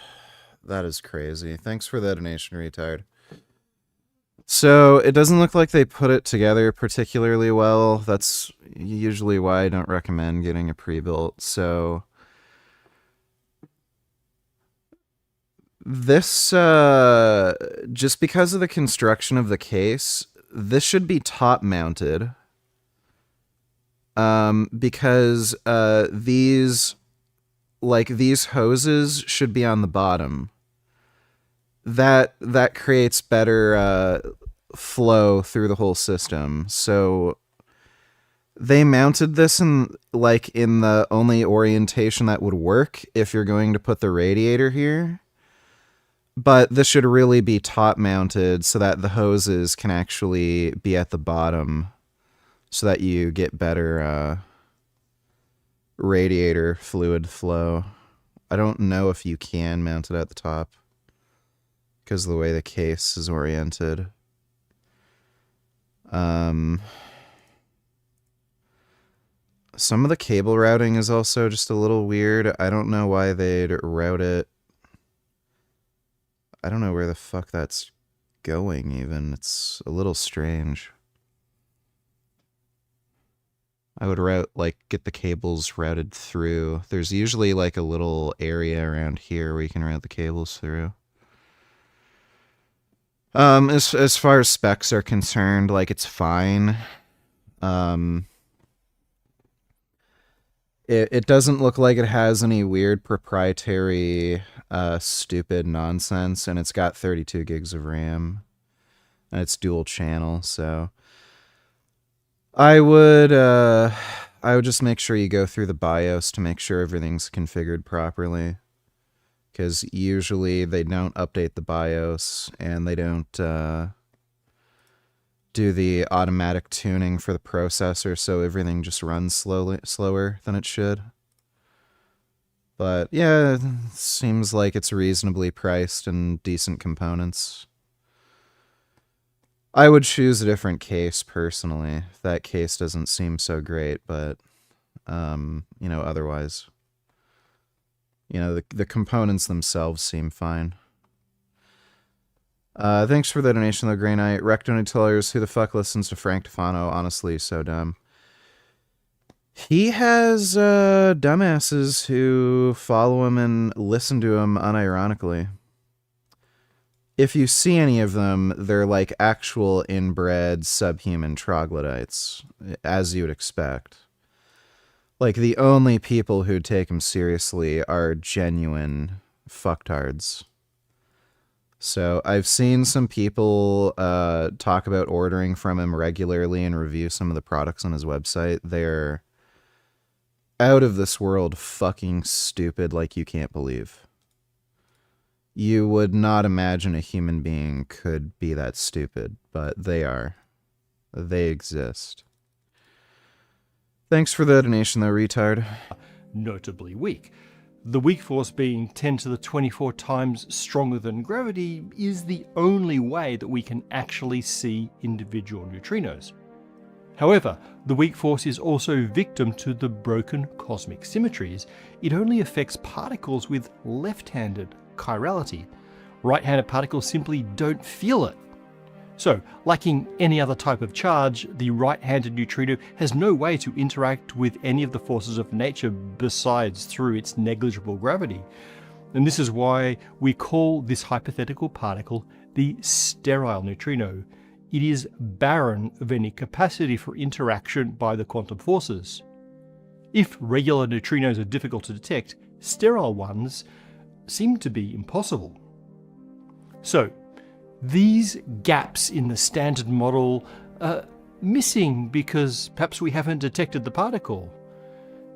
That is crazy. Thanks for the donation, retard. So, it doesn't look like they put it together particularly well. That's usually why I don't recommend getting a pre-built. So, this, just because of the construction of the case, this should be top-mounted. Because, these hoses should be on the bottom. That creates better flow through the whole system. So they mounted this in the only orientation that would work if you're going to put the radiator here. But this should really be top mounted so that the hoses can actually be at the bottom so that you get better radiator fluid flow. I don't know if you can mount it at the top because of the way the case is oriented. Some of the cable routing is also just a little weird. I don't know why they'd route it. I don't know where the fuck that's going even. It's a little strange. I would get the cables routed through. There's usually a little area around here where you can route the cables through. As far as specs are concerned, it's fine. It doesn't look like it has any weird proprietary, stupid nonsense, and it's got 32 gigs of RAM, and it's dual channel, so I would just make sure you go through the BIOS to make sure everything's configured properly. Because usually they don't update the BIOS, and they don't do the automatic tuning for the processor, so everything just runs slower than it should. But yeah, it seems like it's reasonably priced and decent components. I would choose a different case, personally. That case doesn't seem so great, but, otherwise... the components themselves seem fine. Thanks for the donation, though, Grey Knight. Recto Tellers, who the fuck listens to Frank Tufano? Honestly, so dumb. He has dumbasses who follow him and listen to him unironically. If you see any of them, they're actual inbred subhuman troglodytes, as you would expect. The only people who take him seriously are genuine fucktards. So I've seen some people talk about ordering from him regularly and review some of the products on his website. They're out of this world fucking stupid like you can't believe. You would not imagine a human being could be that stupid, but they are. They exist. Thanks for the donation, though, retard. Notably weak. The weak force being 10 to the 24 times stronger than gravity is the only way that we can actually see individual neutrinos. However, the weak force is also victim to the broken cosmic symmetries. It only affects particles with left-handed chirality. Right-handed particles simply don't feel it. So, lacking any other type of charge, the right-handed neutrino has no way to interact with any of the forces of nature besides through its negligible gravity. And this is why we call this hypothetical particle the sterile neutrino. It is barren of any capacity for interaction by the quantum forces. If regular neutrinos are difficult to detect, sterile ones seem to be impossible. So, these gaps in the standard model are missing because perhaps we haven't detected the particle.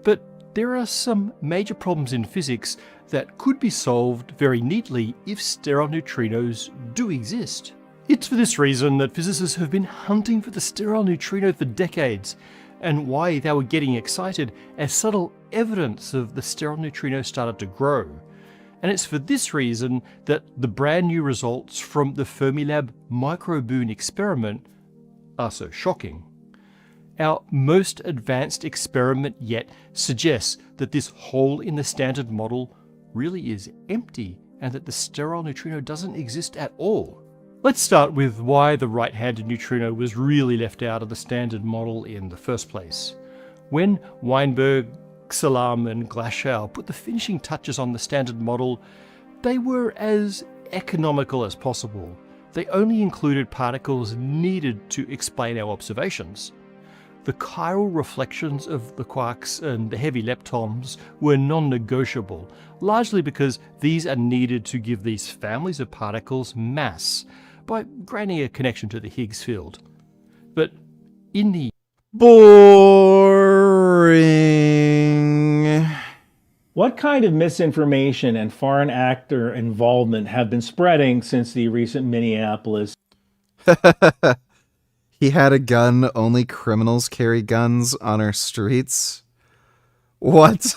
But there are some major problems in physics that could be solved very neatly if sterile neutrinos do exist. It's for this reason that physicists have been hunting for the sterile neutrino for decades, and why they were getting excited as subtle evidence of the sterile neutrino started to grow. And it's for this reason that the brand new results from the Fermilab microboon experiment are so shocking. Our most advanced experiment yet suggests that this hole in the standard model really is empty and that the sterile neutrino doesn't exist at all. Let's start with why the right-handed neutrino was really left out of the standard model in the first place. When Weinberg, Salam and Glashow put the finishing touches on the standard model, they were as economical as possible. They only included particles needed to explain our observations. The chiral reflections of the quarks and the heavy leptons were non-negotiable, largely because these are needed to give these families of particles mass, by granting a connection to the Higgs field. But in the boring. What kind of misinformation and foreign actor involvement have been spreading since the recent Minneapolis? He had a gun. Only criminals carry guns on our streets. What?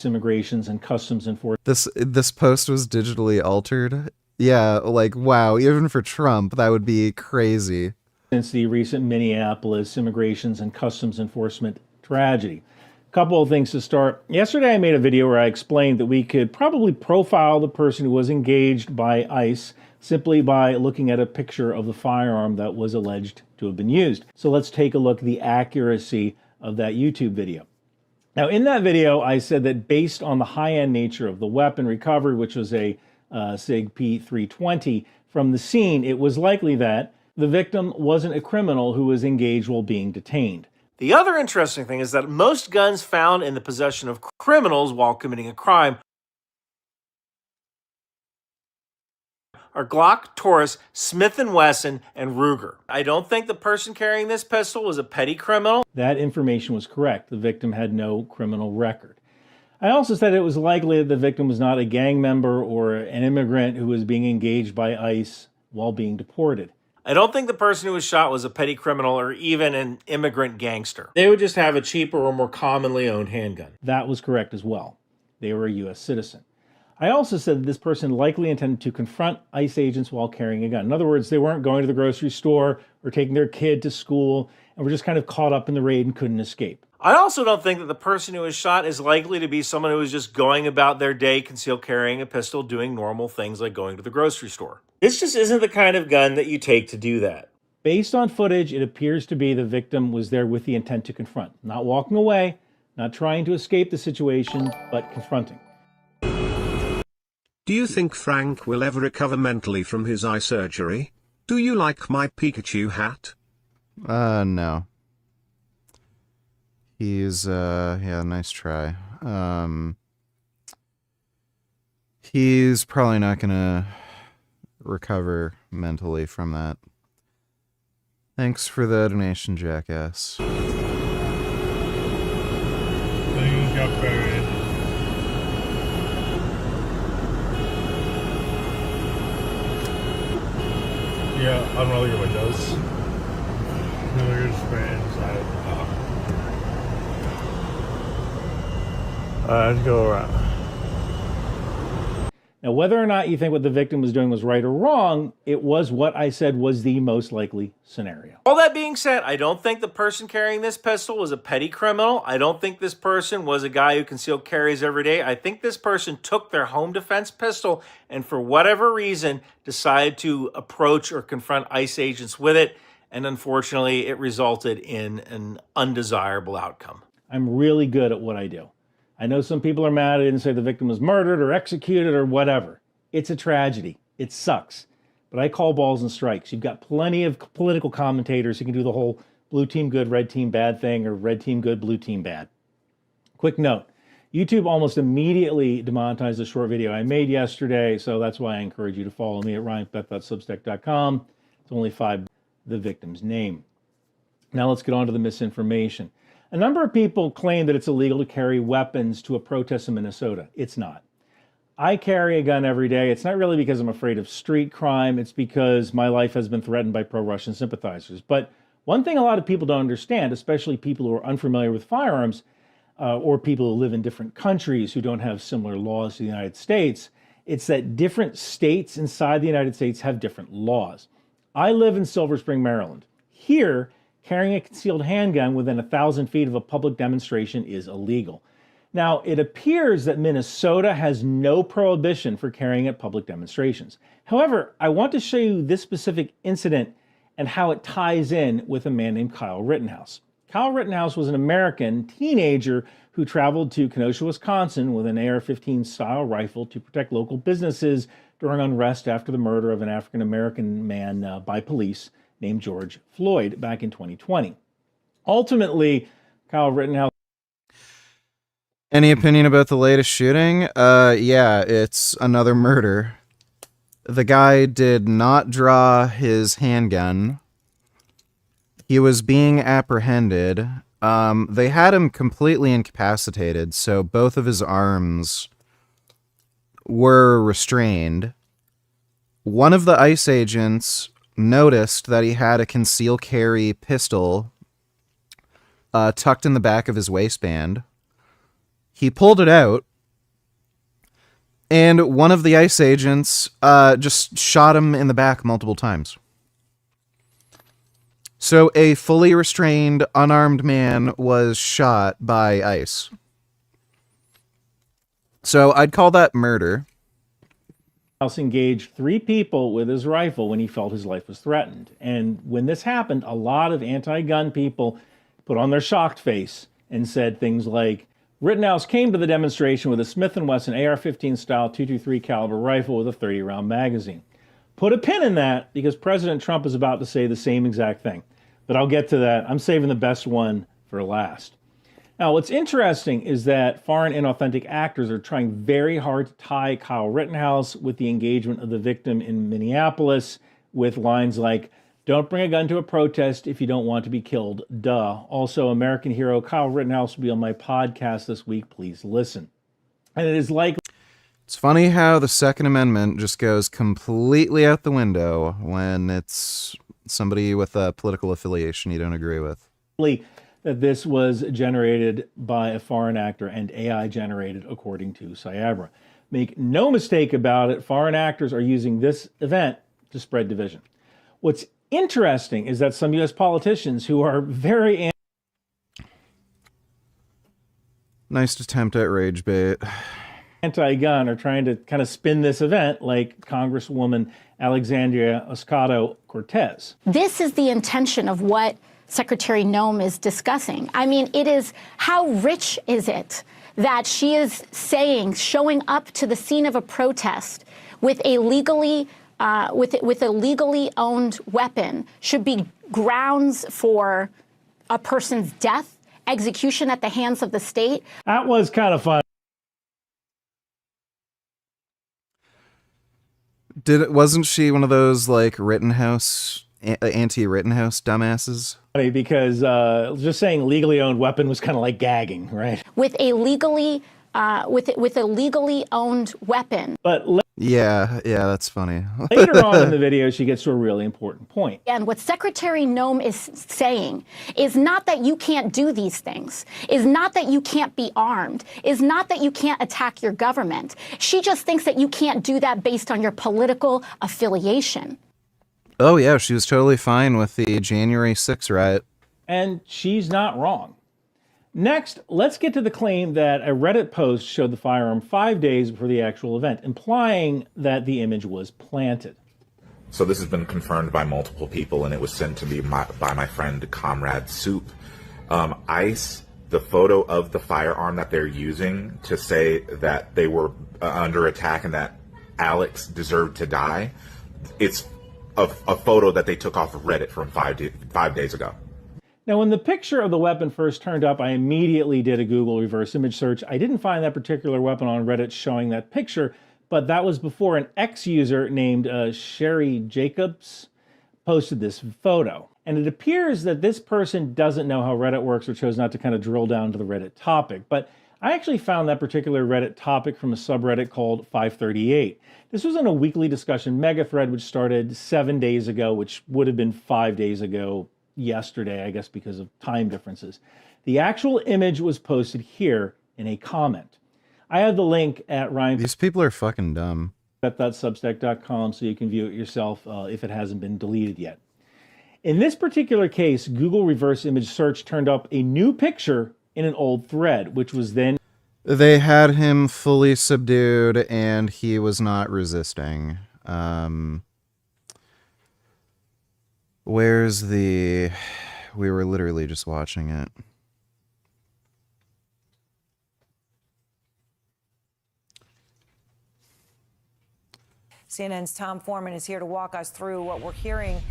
Immigrations and Customs Enforcement. This post was digitally altered. Yeah, like, wow, even for Trump, that would be crazy. Since the recent Minneapolis Immigrations and Customs Enforcement tragedy. A couple of things to start. Yesterday I made a video where I explained that we could probably profile the person who was engaged by ICE simply by looking at a picture of the firearm that was alleged to have been used. So let's take a look at the accuracy of that YouTube video. Now, in that video, I said that based on the high-end nature of the weapon recovered, which was a SIG P320, from the scene, it was likely that the victim wasn't a criminal who was engaged while being detained. The other interesting thing is that most guns found in the possession of criminals while committing a crime are Glock, Taurus, Smith & Wesson, and Ruger. I don't think the person carrying this pistol was a petty criminal. That information was correct. The victim had no criminal record. I also said it was likely that the victim was not a gang member or an immigrant who was being engaged by ICE while being deported. I don't think the person who was shot was a petty criminal or even an immigrant gangster. They would just have a cheaper or more commonly owned handgun. That was correct as well. They were a U.S. citizen. I also said that this person likely intended to confront ICE agents while carrying a gun. In other words, they weren't going to the grocery store or taking their kid to school and were just kind of caught up in the raid and couldn't escape. I also don't think that the person who was shot is likely to be someone who was just going about their day concealed carrying a pistol, doing normal things like going to the grocery store. This just isn't the kind of gun that you take to do that. Based on footage, it appears to be the victim was there with the intent to confront. Not walking away, not trying to escape the situation, but confronting. Do you think Frank will ever recover mentally from his eye surgery? Do you like my Pikachu hat? No. He's, yeah, nice try. He's probably not gonna recover mentally from that. Thanks for the donation, jackass. Things got buried. Yeah, I don't know your windows. No, you're just right inside. Let's go around. Now, whether or not you think what the victim was doing was right or wrong, it was what I said was the most likely scenario. All that being said, I don't think the person carrying this pistol was a petty criminal. I don't think this person was a guy who concealed carries every day. I think this person took their home defense pistol and for whatever reason decided to approach or confront ICE agents with it. And unfortunately, it resulted in an undesirable outcome. I'm really good at what I do. I know some people are mad I didn't say the victim was murdered or executed or whatever. It's a tragedy. It sucks. But I call balls and strikes. You've got plenty of political commentators who can do the whole blue team good, red team bad thing, or red team good, blue team bad. Quick note. YouTube almost immediately demonetized the short video I made yesterday, so that's why I encourage you to follow me at ryanbeth.substack.com. It's only $5, the victim's name. Now let's get on to the misinformation. A number of people claim that it's illegal to carry weapons to a protest in Minnesota. It's not. I carry a gun every day. It's not really because I'm afraid of street crime. It's because my life has been threatened by pro-Russian sympathizers. But one thing a lot of people don't understand, especially people who are unfamiliar with firearms, or people who live in different countries who don't have similar laws to the United States, it's that different states inside the United States have different laws. I live in Silver Spring, Maryland. Here, carrying a concealed handgun within 1,000 feet of a public demonstration is illegal. Now, it appears that Minnesota has no prohibition for carrying at public demonstrations. However, I want to show you this specific incident and how it ties in with a man named Kyle Rittenhouse. Kyle Rittenhouse was an American teenager who traveled to Kenosha, Wisconsin with an AR-15 style rifle to protect local businesses during unrest after the murder of an African-American man by police named George Floyd back in 2020. Ultimately, Kyle Rittenhouse. Any opinion about the latest shooting? Yeah, it's another murder. The guy did not draw his handgun. He was being apprehended. They had him completely incapacitated, so both of his arms were restrained. One of the ICE agents noticed that he had a concealed carry pistol tucked in the back of his waistband. He pulled it out, and one of the ICE agents just shot him in the back multiple times. So a fully restrained, unarmed man was shot by ICE. So I'd call that murder. Engaged 3 people with his rifle when he felt his life was threatened. And when this happened, a lot of anti-gun people put on their shocked face and said things like, Rittenhouse came to the demonstration with a Smith & Wesson AR-15 style .223 caliber rifle with a 30-round magazine. Put a pin in that because President Trump is about to say the same exact thing. But I'll get to that. I'm saving the best one for last. Now, what's interesting is that foreign inauthentic actors are trying very hard to tie Kyle Rittenhouse with the engagement of the victim in Minneapolis with lines like, don't bring a gun to a protest if you don't want to be killed, duh. Also, American hero Kyle Rittenhouse will be on my podcast this week. Please listen. And it is likely... It's funny how the Second Amendment just goes completely out the window when it's somebody with a political affiliation you don't agree with. That this was generated by a foreign actor and AI generated, according to Cyabra. Make no mistake about it, foreign actors are using this event to spread division. What's interesting is that some U.S. politicians who are very nice attempt at rage bait. Anti-gun are trying to kind of spin this event like Congresswoman Alexandria Ocasio-Cortez. This is the intention of what Secretary Noem is discussing. I mean, it is, how rich is it that she is saying, showing up to the scene of a protest with a legally owned weapon should be grounds for a person's death, execution at the hands of the state. That was kind of fun. Wasn't she one of those like Rittenhouse, anti-Rittenhouse dumbasses? Because just saying legally owned weapon was kind of like gagging, right? With a legally owned weapon. But yeah, that's funny. Later on in the video, she gets to a really important point. And what Secretary Noem is saying is not that you can't do these things, is not that you can't be armed, is not that you can't attack your government. She just thinks that you can't do that based on your political affiliation. Oh yeah, she was totally fine with the January 6th riot. And she's not wrong. Next, let's get to the claim that a Reddit post showed the firearm 5 days before the actual event, implying that the image was planted. So this has been confirmed by multiple people, and it was sent to me by my friend Comrade Soup. ICE, the photo of the firearm that they're using to say that they were under attack and that Alex deserved to die, it's a photo that they took off of Reddit from 5 days ago. Now, when the picture of the weapon first turned up, I immediately did a Google reverse image search. I didn't find that particular weapon on Reddit showing that picture, but that was before an ex-user named Sherry Jacobs posted this photo. And it appears that this person doesn't know how Reddit works or chose not to kind of drill down to the Reddit topic. But I actually found that particular Reddit topic from a subreddit called 538. This was in a weekly discussion mega thread which started 7 days ago, which would have been 5 days ago yesterday, I guess because of time differences. The actual image was posted here in a comment. I have the link at Ryan. These people are fucking dumb. .substack.com so you can view it yourself if it hasn't been deleted yet. In this particular case, Google reverse image search turned up a new picture in an old thread, which was then... They had him fully subdued and he was not resisting. Where's the... We were literally just watching it. CNN's Tom Foreman is here to walk us through what we're hearing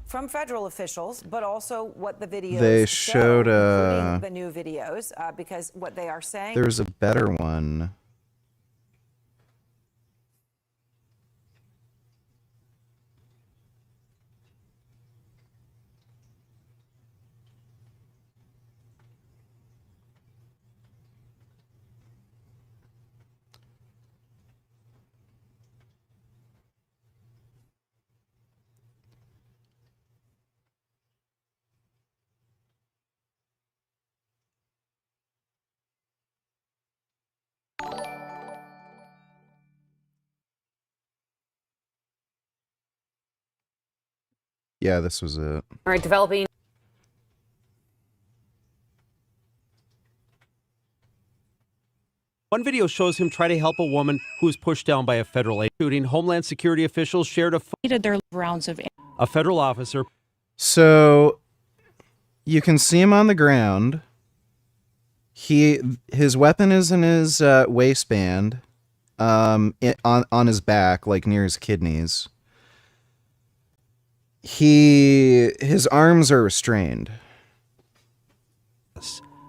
from federal officials, but also what the videos They showed including the new videos, because what they are saying... There's a better one. Yeah, this was it. All right, developing... One video shows him try to help a woman who was pushed down by a federal agent. Shooting. Homeland Security officials shared their rounds of... A federal officer. So you can see him on the ground. His weapon is in his waistband, on his back, like near his kidneys. His arms are restrained.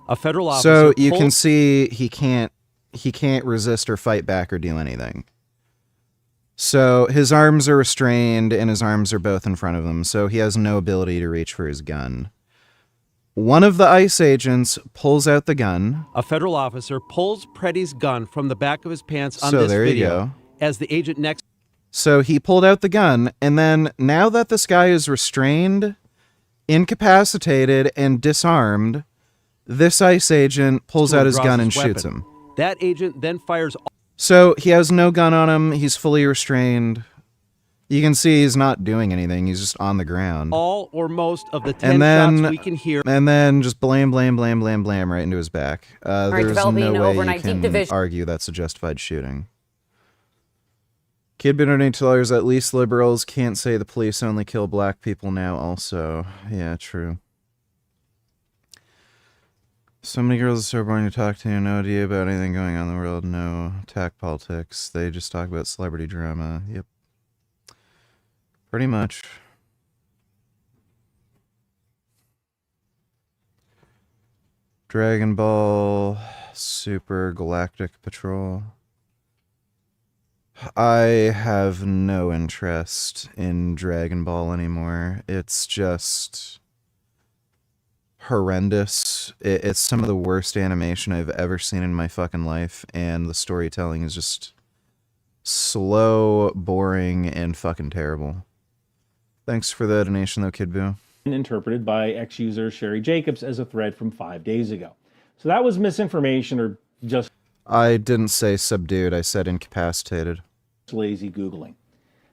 A federal officer. So you can see he can't resist or fight back or do anything. So his arms are restrained and his arms are both in front of him, so he has no ability to reach for his gun. One of the ICE agents pulls out the gun. A federal officer pulls Preddy's gun from the back of his pants on So this there you video. go. As the agent next... So he pulled out the gun, and then now that this guy is restrained, incapacitated, and disarmed, this ICE agent pulls out his gun and shoots him. That agent then fires... So he has no gun on him. He's fully restrained. You can see he's not doing anything. He's just on the ground. all or most of the 10 shots we can hear. And then just blam right into his back. There's no way you can argue that's a justified shooting. Kid been donating $2. At least liberals can't say the police only kill black people now also. Yeah, true. So many girls are so boring to talk to. No idea about anything going on in the world. No attack politics. They just talk about celebrity drama. Yep. Pretty much. Dragon Ball Super Galactic Patrol. I have no interest in Dragon Ball anymore. It's just horrendous. It's some of the worst animation I've ever seen in my fucking life, and the storytelling is just slow, boring, and fucking terrible. Thanks for the donation, though, Kid Boo. Interpreted by ex-user Sherry Jacobs as a thread from 5 days ago. So that was misinformation or just... I didn't say subdued, I said incapacitated. Lazy Googling.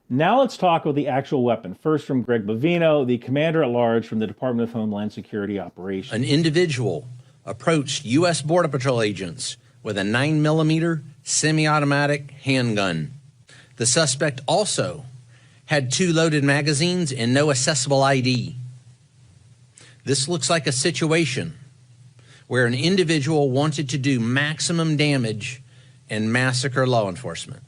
Now let's talk about the actual weapon. First from Greg Bovino, the commander-at-large from the Department of Homeland Security Operations. An individual approached U.S. Border Patrol agents with a 9mm semi-automatic handgun. The suspect also had 2 loaded magazines and no accessible ID. This looks like a situation where an individual wanted to do maximum damage and massacre law enforcement.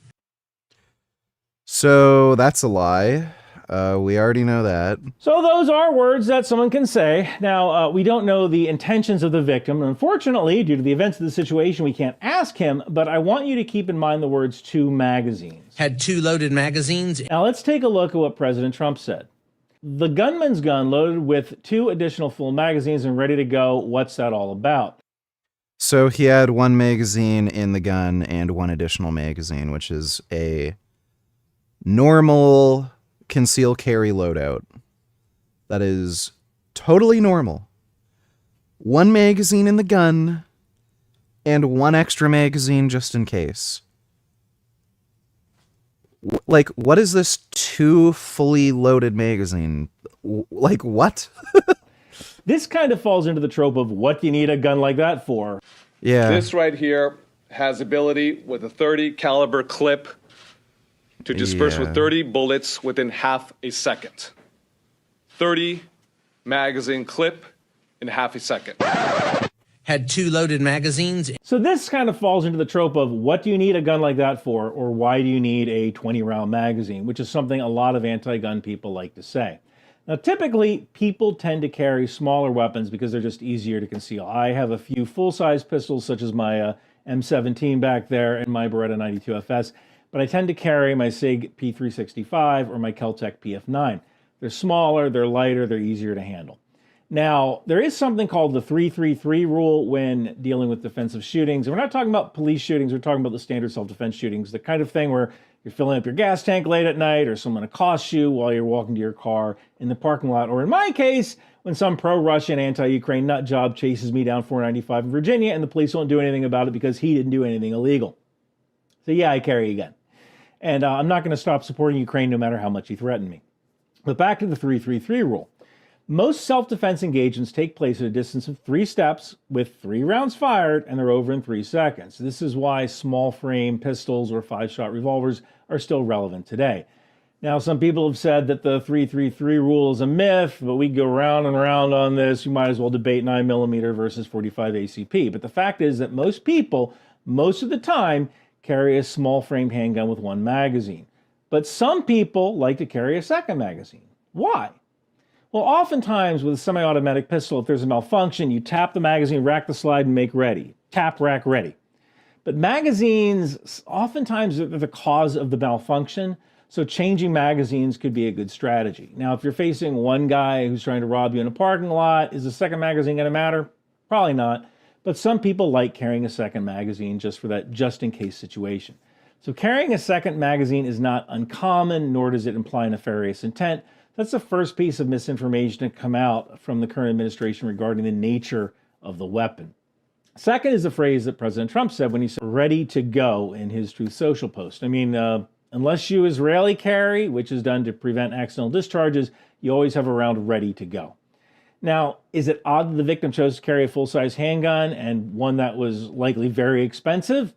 So that's a lie. We already know that. So those are words that someone can say. Now, we don't know the intentions of the victim. Unfortunately, due to the events of the situation, we can't ask him, but I want you to keep in mind the words 2 magazines. Had 2 loaded magazines. Now let's take a look at what President Trump said. The gunman's gun loaded with 2 additional full magazines and ready to go. What's that all about? So he had 1 magazine in the gun and 1 additional magazine, which is a normal conceal carry loadout. That is totally normal. 1 magazine in the gun and 1 extra magazine just in case. Like, what is this 2 fully loaded magazine? Like, what? This kind of falls into the trope of what do you need a gun like that for? Yeah. This right here has ability with a 30 caliber clip to disperse with 30 bullets within half a second. 30 magazine clip in half a second. Had 2 loaded magazines. So this kind of falls into the trope of what do you need a gun like that for, or why do you need a 20-round magazine, which is something a lot of anti-gun people like to say. Now, typically, people tend to carry smaller weapons because they're just easier to conceal. I have a few full-size pistols, such as my M17 back there and my Beretta 92 FS, but I tend to carry my SIG P365 or my Keltec PF9. They're smaller, they're lighter, they're easier to handle. Now, there is something called the 3-3-3 rule when dealing with defensive shootings. And we're not talking about police shootings, we're talking about the standard self-defense shootings, the kind of thing where you're filling up your gas tank late at night or someone accosts you while you're walking to your car in the parking lot. Or in my case, when some pro-Russian, anti-Ukraine nut job chases me down 495 in Virginia and the police won't do anything about it because he didn't do anything illegal. So yeah, I carry a gun. And I'm not going to stop supporting Ukraine no matter how much you threaten me. But back to the 3-3-3 rule. Most self-defense engagements take place at a distance of 3 steps with 3 rounds fired, and they're over in 3 seconds. This is why small frame pistols or 5-shot revolvers are still relevant today. Now, some people have said that the 3-3-3 rule is a myth, but we go round and round on this. You might as well debate 9mm versus 45 ACP. But the fact is that most people, most of the time, carry a small frame handgun with 1 magazine. But some people like to carry a second magazine. Why? Well, oftentimes with a semi-automatic pistol, if there's a malfunction, you tap the magazine, rack the slide, and make ready. Tap, rack, ready. But magazines, oftentimes are the cause of the malfunction, so changing magazines could be a good strategy. Now, if you're facing one guy who's trying to rob you in a parking lot, is the second magazine going to matter? Probably not. But some people like carrying a second magazine just for that just-in-case situation. So carrying a second magazine is not uncommon, nor does it imply nefarious intent. That's the first piece of misinformation to come out from the current administration regarding the nature of the weapon. Second is the phrase that President Trump said when he said ready to go in his Truth Social post. I mean, unless you Israeli carry, which is done to prevent accidental discharges, you always have a round ready to go. Now, is it odd that the victim chose to carry a full-size handgun and one that was likely very expensive?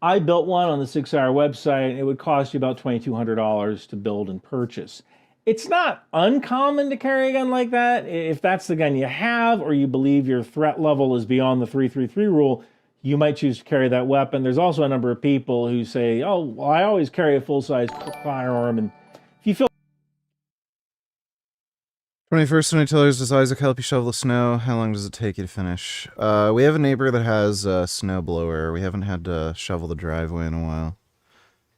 I built one on the 6 Hour website. It would cost you about $2,200 to build and purchase. It's not uncommon to carry a gun like that. If that's the gun you have, or you believe your threat level is beyond the 3-3-3 rule, you might choose to carry that weapon. There's also a number of people who say, oh, well, I always carry a full-size firearm. And if you feel 21st $20 does Isaac help you shovel the snow? How long does it take you to finish? We have a neighbor that has a snow blower. We haven't had to shovel the driveway in a while.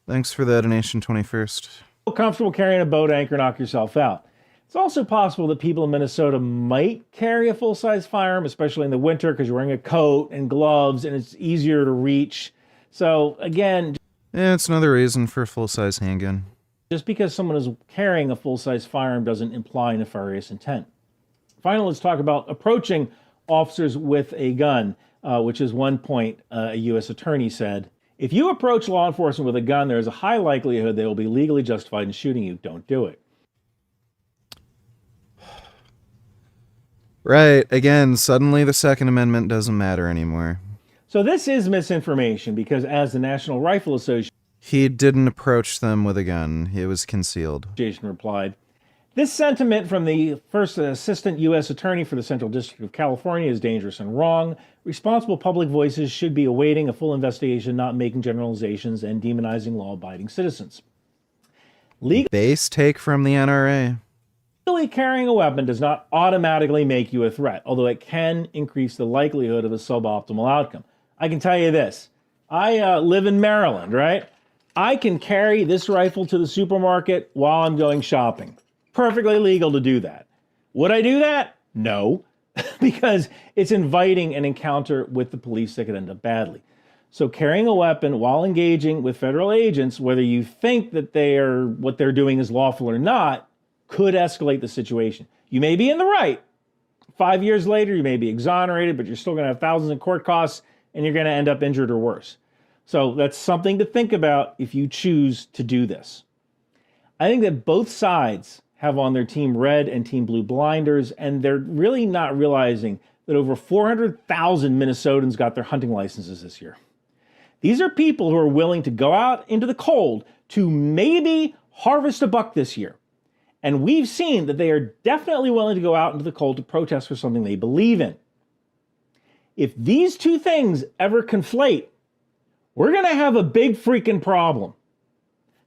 Thanks for the donation, 21st. comfortable carrying a boat anchor, knock yourself out. It's also possible that people in Minnesota might carry a full-size firearm, especially in the winter, because you're wearing a coat and gloves and it's easier to reach. So again, yeah, it's another reason for a full-size handgun. Just because someone is carrying a full-size firearm doesn't imply nefarious intent. Finally, let's talk about approaching officers with a gun, which is one point a U.S. attorney said. If you approach law enforcement with a gun, there is a high likelihood they will be legally justified in shooting you. Don't do it. Right. Again, suddenly the Second Amendment doesn't matter anymore. So this is misinformation because as the National Rifle Association He didn't approach them with a gun. It was concealed. replied, this sentiment from the first assistant U.S. attorney for the Central District of California is dangerous and wrong. Responsible public voices should be awaiting a full investigation, not making generalizations and demonizing law-abiding citizens. Base take from the NRA. Legally carrying a weapon does not automatically make you a threat, although it can increase the likelihood of a suboptimal outcome. I can tell you this. I live in Maryland, right? I can carry this rifle to the supermarket while I'm going shopping. Perfectly legal to do that. Would I do that? No, because it's inviting an encounter with the police that could end up badly. So carrying a weapon while engaging with federal agents, whether you think that what they're doing is lawful or not, could escalate the situation. You may be in the right. 5 years later, you may be exonerated, but you're still going to have thousands in court costs, and you're going to end up injured or worse. So that's something to think about if you choose to do this. I think that both sides have on their Team Red and Team Blue blinders, and they're really not realizing that over 400,000 Minnesotans got their hunting licenses this year. These are people who are willing to go out into the cold to maybe harvest a buck this year. And we've seen that they are definitely willing to go out into the cold to protest for something they believe in. If these two things ever conflate, we're going to have a big freaking problem.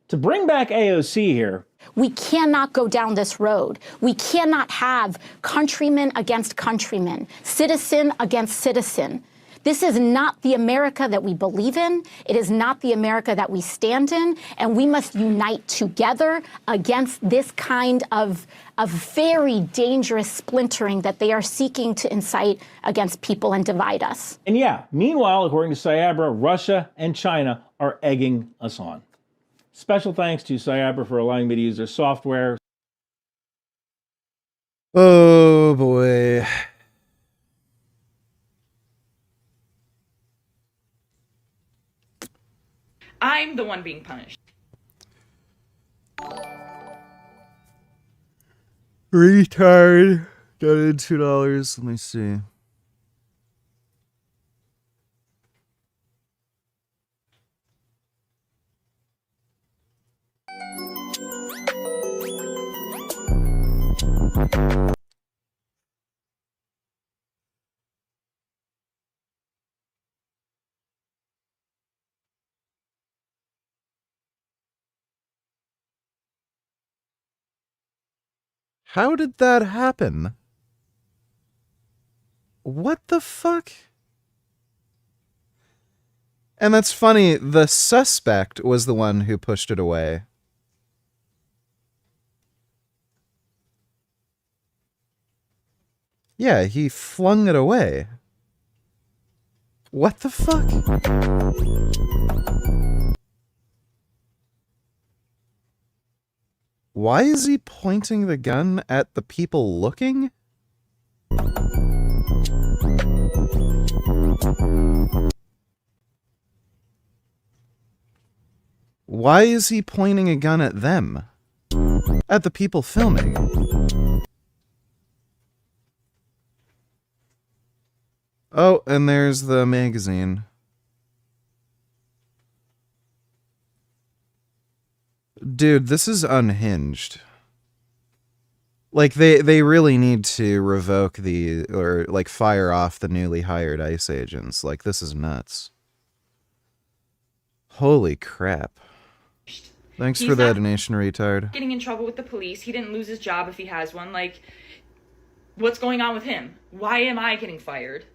To bring back AOC here, we cannot go down this road. We cannot have countrymen against countrymen, citizen against citizen. This is not the America that we believe in. It is not the America that we stand in. And we must unite together against this kind of very dangerous splintering that they are seeking to incite against people and divide us. And yeah, meanwhile, according to Cyabra, Russia and China are egging us on. Special thanks to Cyabra for allowing me to use their software. Oh boy. I'm the one being punished. Retard. Got in $2. Let me see. How did that happen? What the fuck? And that's funny, the suspect was the one who pushed it away. Yeah, he flung it away. What the fuck? Why is he pointing the gun at the people looking? Why is he pointing a gun at them? At the people filming? Oh, and there's the magazine. Dude, this is unhinged. Like, they really need to revoke or, like, fire off the newly hired ICE agents. Like, this is nuts. Holy crap. Thanks for the donation, retard. Getting in trouble with the police. He didn't lose his job if he has one. Like, what's going on with him? Why am I getting fired?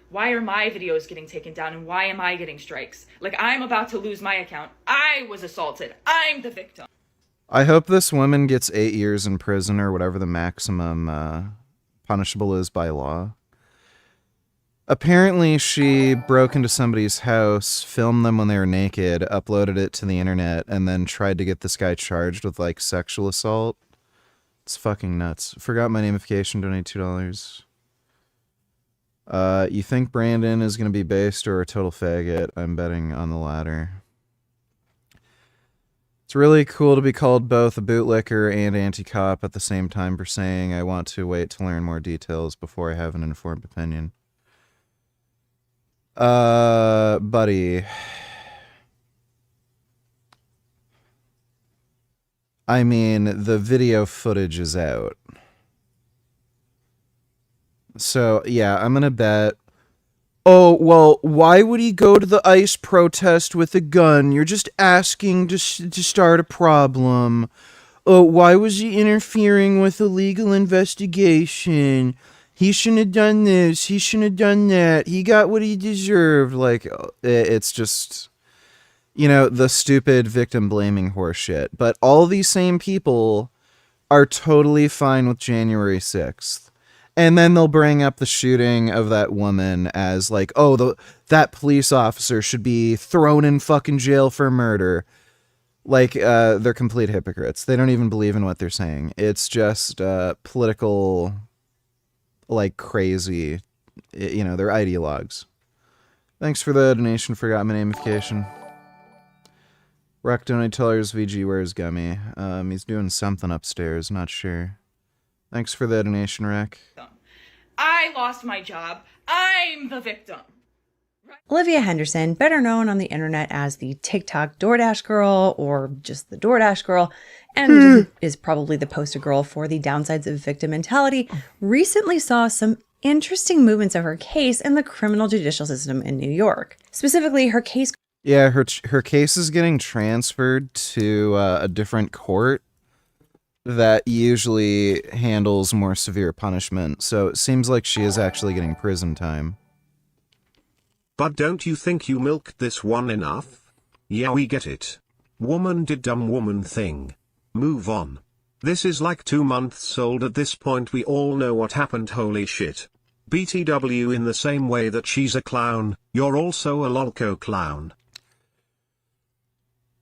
Why are my videos getting taken down, and why am I getting strikes? Like, I'm about to lose my account. I was assaulted. I'm the victim. I hope this woman gets 8 years in prison or whatever the maximum punishable is by law. Apparently, she broke into somebody's house, filmed them when they were naked, uploaded it to the internet, and then tried to get this guy charged with, like, sexual assault. It's fucking nuts. Forgot my namification, donate $2. You think Brandon is going to be based or a total faggot? I'm betting on the latter. It's really cool to be called both a bootlicker and anti-cop at the same time for saying I want to wait to learn more details before I have an informed opinion. Buddy. I mean, the video footage is out. So, yeah, I'm gonna bet. Oh, well, why would he go to the ICE protest with a gun? You're just asking to start a problem. Oh, why was he interfering with a legal investigation? He shouldn't have done this. He shouldn't have done that. He got what he deserved. Like, it's just, you know, the stupid victim blaming horse shit. But all these same people are totally fine with January 6th. And then they'll bring up the shooting of that woman as like, oh, that police officer should be thrown in fucking jail for murder. Like, they're complete hypocrites. They don't even believe in what they're saying. It's just political, like, crazy. You know, they're ideologues. Thanks for the donation. Forgot my namification. Rock donate tellers VG where's Gummy. He's doing something upstairs, not sure. Thanks for the donation, Rack. I lost my job. I'm the victim. Olivia Henderson, better known on the internet as the TikTok DoorDash girl or just the DoorDash girl, and is probably the poster girl for the downsides of victim mentality, recently saw some interesting movements of her case in the criminal judicial system in New York. Specifically, her case... Yeah, her case is getting transferred to a different court that usually handles more severe punishment, so it seems like she is actually getting prison time. But don't you think you milked this one enough? Yeah, we get it. Woman did dumb woman thing. Move on. This is like 2 months old at this point, we all know what happened, holy shit. BTW, in the same way that she's a clown, you're also a lolco clown.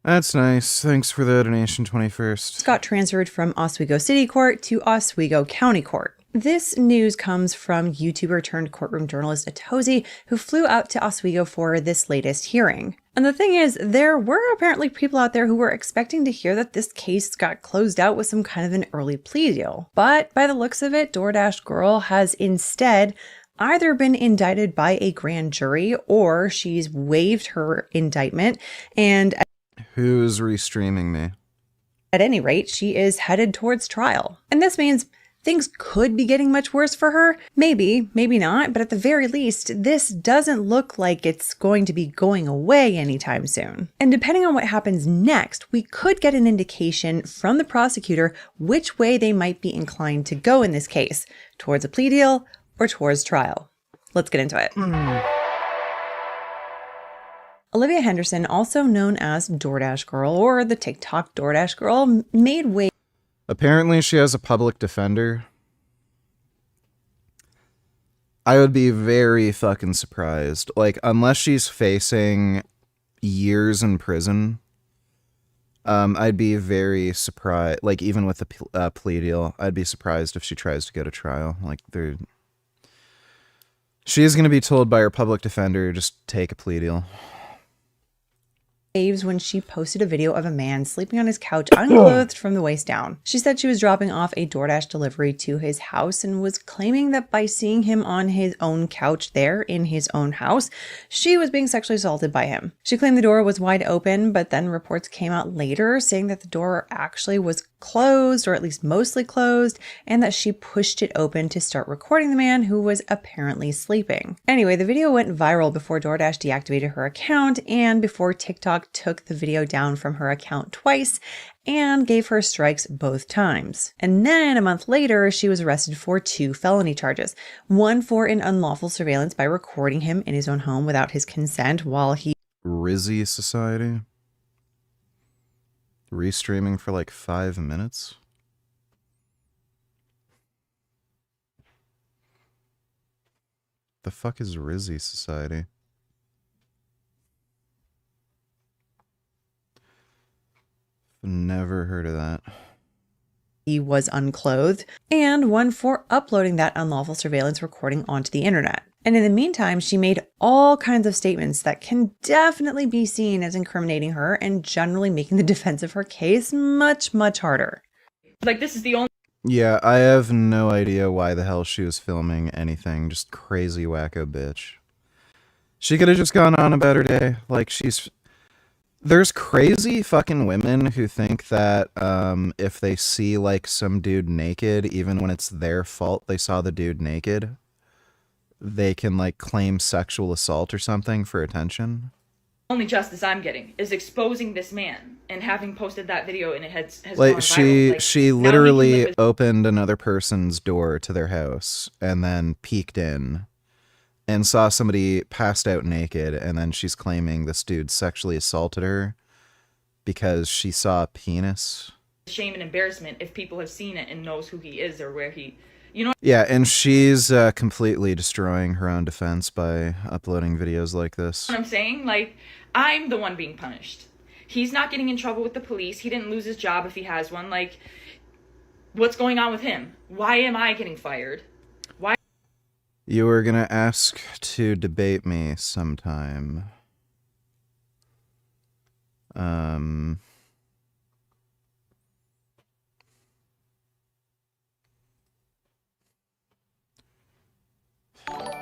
That's nice. Thanks for the donation, 21st. Got transferred from Oswego City Court to Oswego County Court. This news comes from YouTuber turned courtroom journalist Atozi, who flew out to Oswego for this latest hearing. And the thing is, there were apparently people out there who were expecting to hear that this case got closed out with some kind of an early plea deal. But by the looks of it, DoorDash Girl has instead either been indicted by a grand jury or she's waived her indictment, and who's restreaming me? At any rate, she is headed towards trial. And this means things could be getting much worse for her. Maybe, maybe not, but at the very least, this doesn't look like it's going to be going away anytime soon. And depending on what happens next, we could get an indication from the prosecutor which way they might be inclined to go in this case, towards a plea deal or towards trial. Let's get into it. Olivia Henderson, also known as DoorDash Girl or the TikTok DoorDash Girl, made waves. Apparently she has a public defender. I would be very fucking surprised. Like, unless she's facing years in prison, I'd be very surprised. Like, even with the plea deal, I'd be surprised if she tries to go to trial. Like, she is going to be told by her public defender, just take a plea deal. When she posted a video of a man sleeping on his couch unclothed from the waist down. She said she was dropping off a DoorDash delivery to his house and was claiming that by seeing him on his own couch there in his own house, she was being sexually assaulted by him. She claimed the door was wide open, but then reports came out later saying that the door actually was closed, or at least mostly closed, and that she pushed it open to start recording the man who was apparently sleeping. Anyway, the video went viral before DoorDash deactivated her account and before TikTok took the video down from her account twice and gave her strikes both times. And then a month later, she was arrested for 2 felony charges. One for an unlawful surveillance by recording him in his own home without his consent while he... Rizzy Society? Restreaming for like 5 minutes? The fuck is Rizzy Society? Never heard of that. He was unclothed, and one for uploading that unlawful surveillance recording onto the internet. And in the meantime, she made all kinds of statements that can definitely be seen as incriminating her and generally making the defense of her case much, much harder. Like, this is the only... Yeah, I have no idea why the hell she was filming anything. Just crazy wacko bitch. She could have just gone on about her day. Like, there's crazy fucking women who think that if they see like some dude naked, even when it's their fault they saw the dude naked, they can like claim sexual assault or something for attention. Only justice I'm getting is exposing this man and having posted that video and it has Like gone viral. Like, she now literally he can live opened another person's door to their house and then peeked in and saw somebody passed out naked, and then she's claiming this dude sexually assaulted her because she saw a penis. shame and embarrassment if people have seen it and knows who he is or where he, you know. Yeah, and she's completely destroying her own defense by uploading videos like this. What I'm saying, like, I'm the one being punished. He's not getting in trouble with the police. He didn't lose his job if he has one. Like, what's going on with him? Why am I getting fired? Why? You were gonna ask to debate me sometime.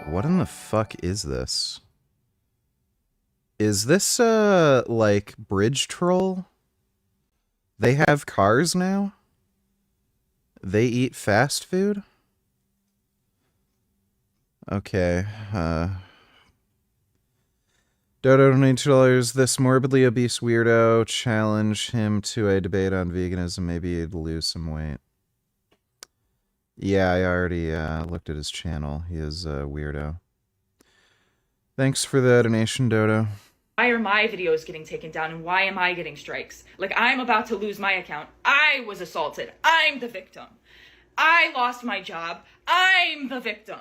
What in the fuck is this? Is this, like, Bridge Troll? They have cars now? They eat fast food? Okay, Dodo donated $2. This morbidly obese weirdo. Challenge him to a debate on veganism. Maybe he'd lose some weight. Yeah, I already looked at his channel. He is a weirdo. Thanks for the donation, Dodo. Why are my videos getting taken down and why am I getting strikes? Like, I'm about to lose my account. I was assaulted. I'm the victim. I lost my job. I'm the victim.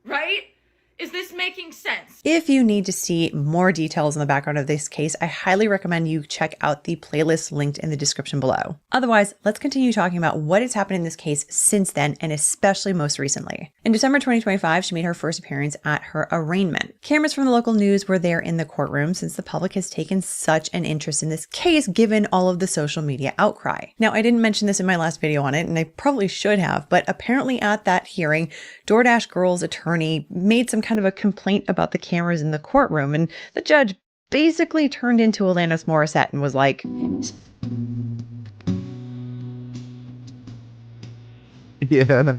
Right? Is this making sense? If you need to see more details on the background of this case, I highly recommend you check out the playlist linked in the description below. Otherwise, let's continue talking about what has happened in this case since then, and especially most recently. In December 2025, she made her first appearance at her arraignment. Cameras from the local news were there in the courtroom since the public has taken such an interest in this case given all of the social media outcry. Now, I didn't mention this in my last video on it, and I probably should have, but apparently at that hearing, DoorDash Girl's attorney made some kind of a complaint about the cameras in the courtroom, and the judge basically turned into Alanis Morissette and was like, yeah.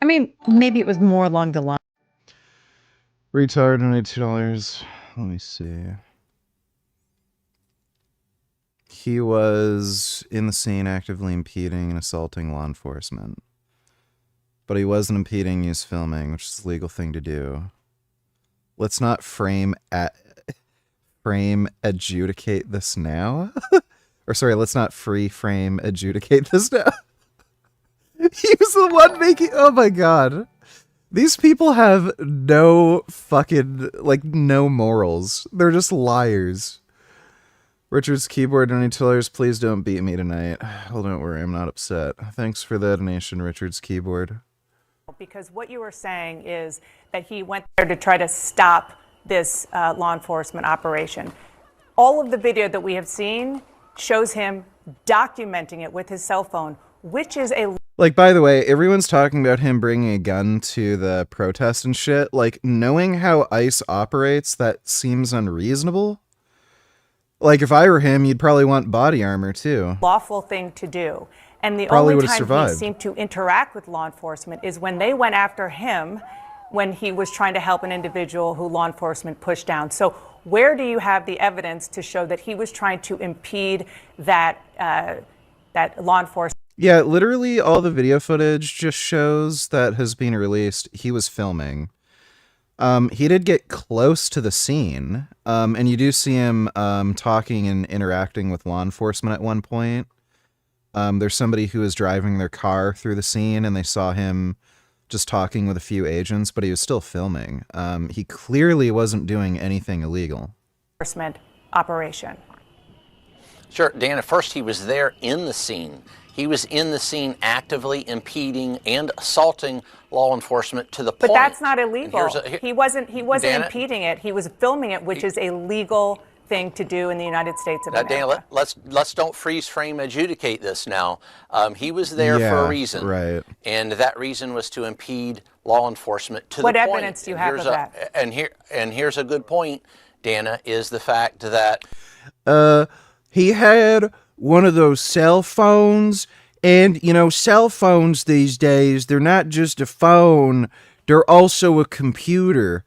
I mean, maybe it was more along the line. Retard donated $2. Let me see. He was in the scene actively impeding and assaulting law enforcement. But he wasn't impeding, he was filming, which is a legal thing to do. Let's not frame adjudicate this now. Or sorry, let's not frame adjudicate this now. He was the one making, oh my god. These people have no fucking, like, no morals. They're just liars. Richard's keyboard donated $2. Please don't beat me tonight. Well, don't worry, I'm not upset. Thanks for the donation, Richard's keyboard. Because what you were saying is that he went there to try to stop this law enforcement operation. All of the video that we have seen shows him documenting it with his cell phone, which is a... Like, by the way, everyone's talking about him bringing a gun to the protest and shit. Like, knowing how ICE operates, that seems unreasonable. Like, if I were him, you'd probably want body armor, too. Lawful thing to do. And the Probably only would've time survived. he seemed to interact with law enforcement is when they went after him when he was trying to help an individual who law enforcement pushed down. So where do you have the evidence to show that he was trying to impede that, that law enforcement? Yeah, literally all the video footage just shows that has been released. He was filming. He did get close to the scene, and you do see him talking and interacting with law enforcement at one point. There's somebody who was driving their car through the scene, and they saw him just talking with a few agents, but he was still filming. He clearly wasn't doing anything illegal. Enforcement operation. Sure, Dan, at first he was there in the scene. He was in the scene actively impeding and assaulting law enforcement to the point. But that's not illegal. He wasn't Dana, impeding it. He was filming it, which is a legal thing to do in the United States of America. Dana, let's don't freeze frame adjudicate this now. He was there for a reason, right? And that reason was to impede law enforcement to What the point. evidence do you have of that? And here's a good point, Dana, is the fact that he had one of those cell phones, and you know, cell phones these days, they're not just a phone, they're also a computer.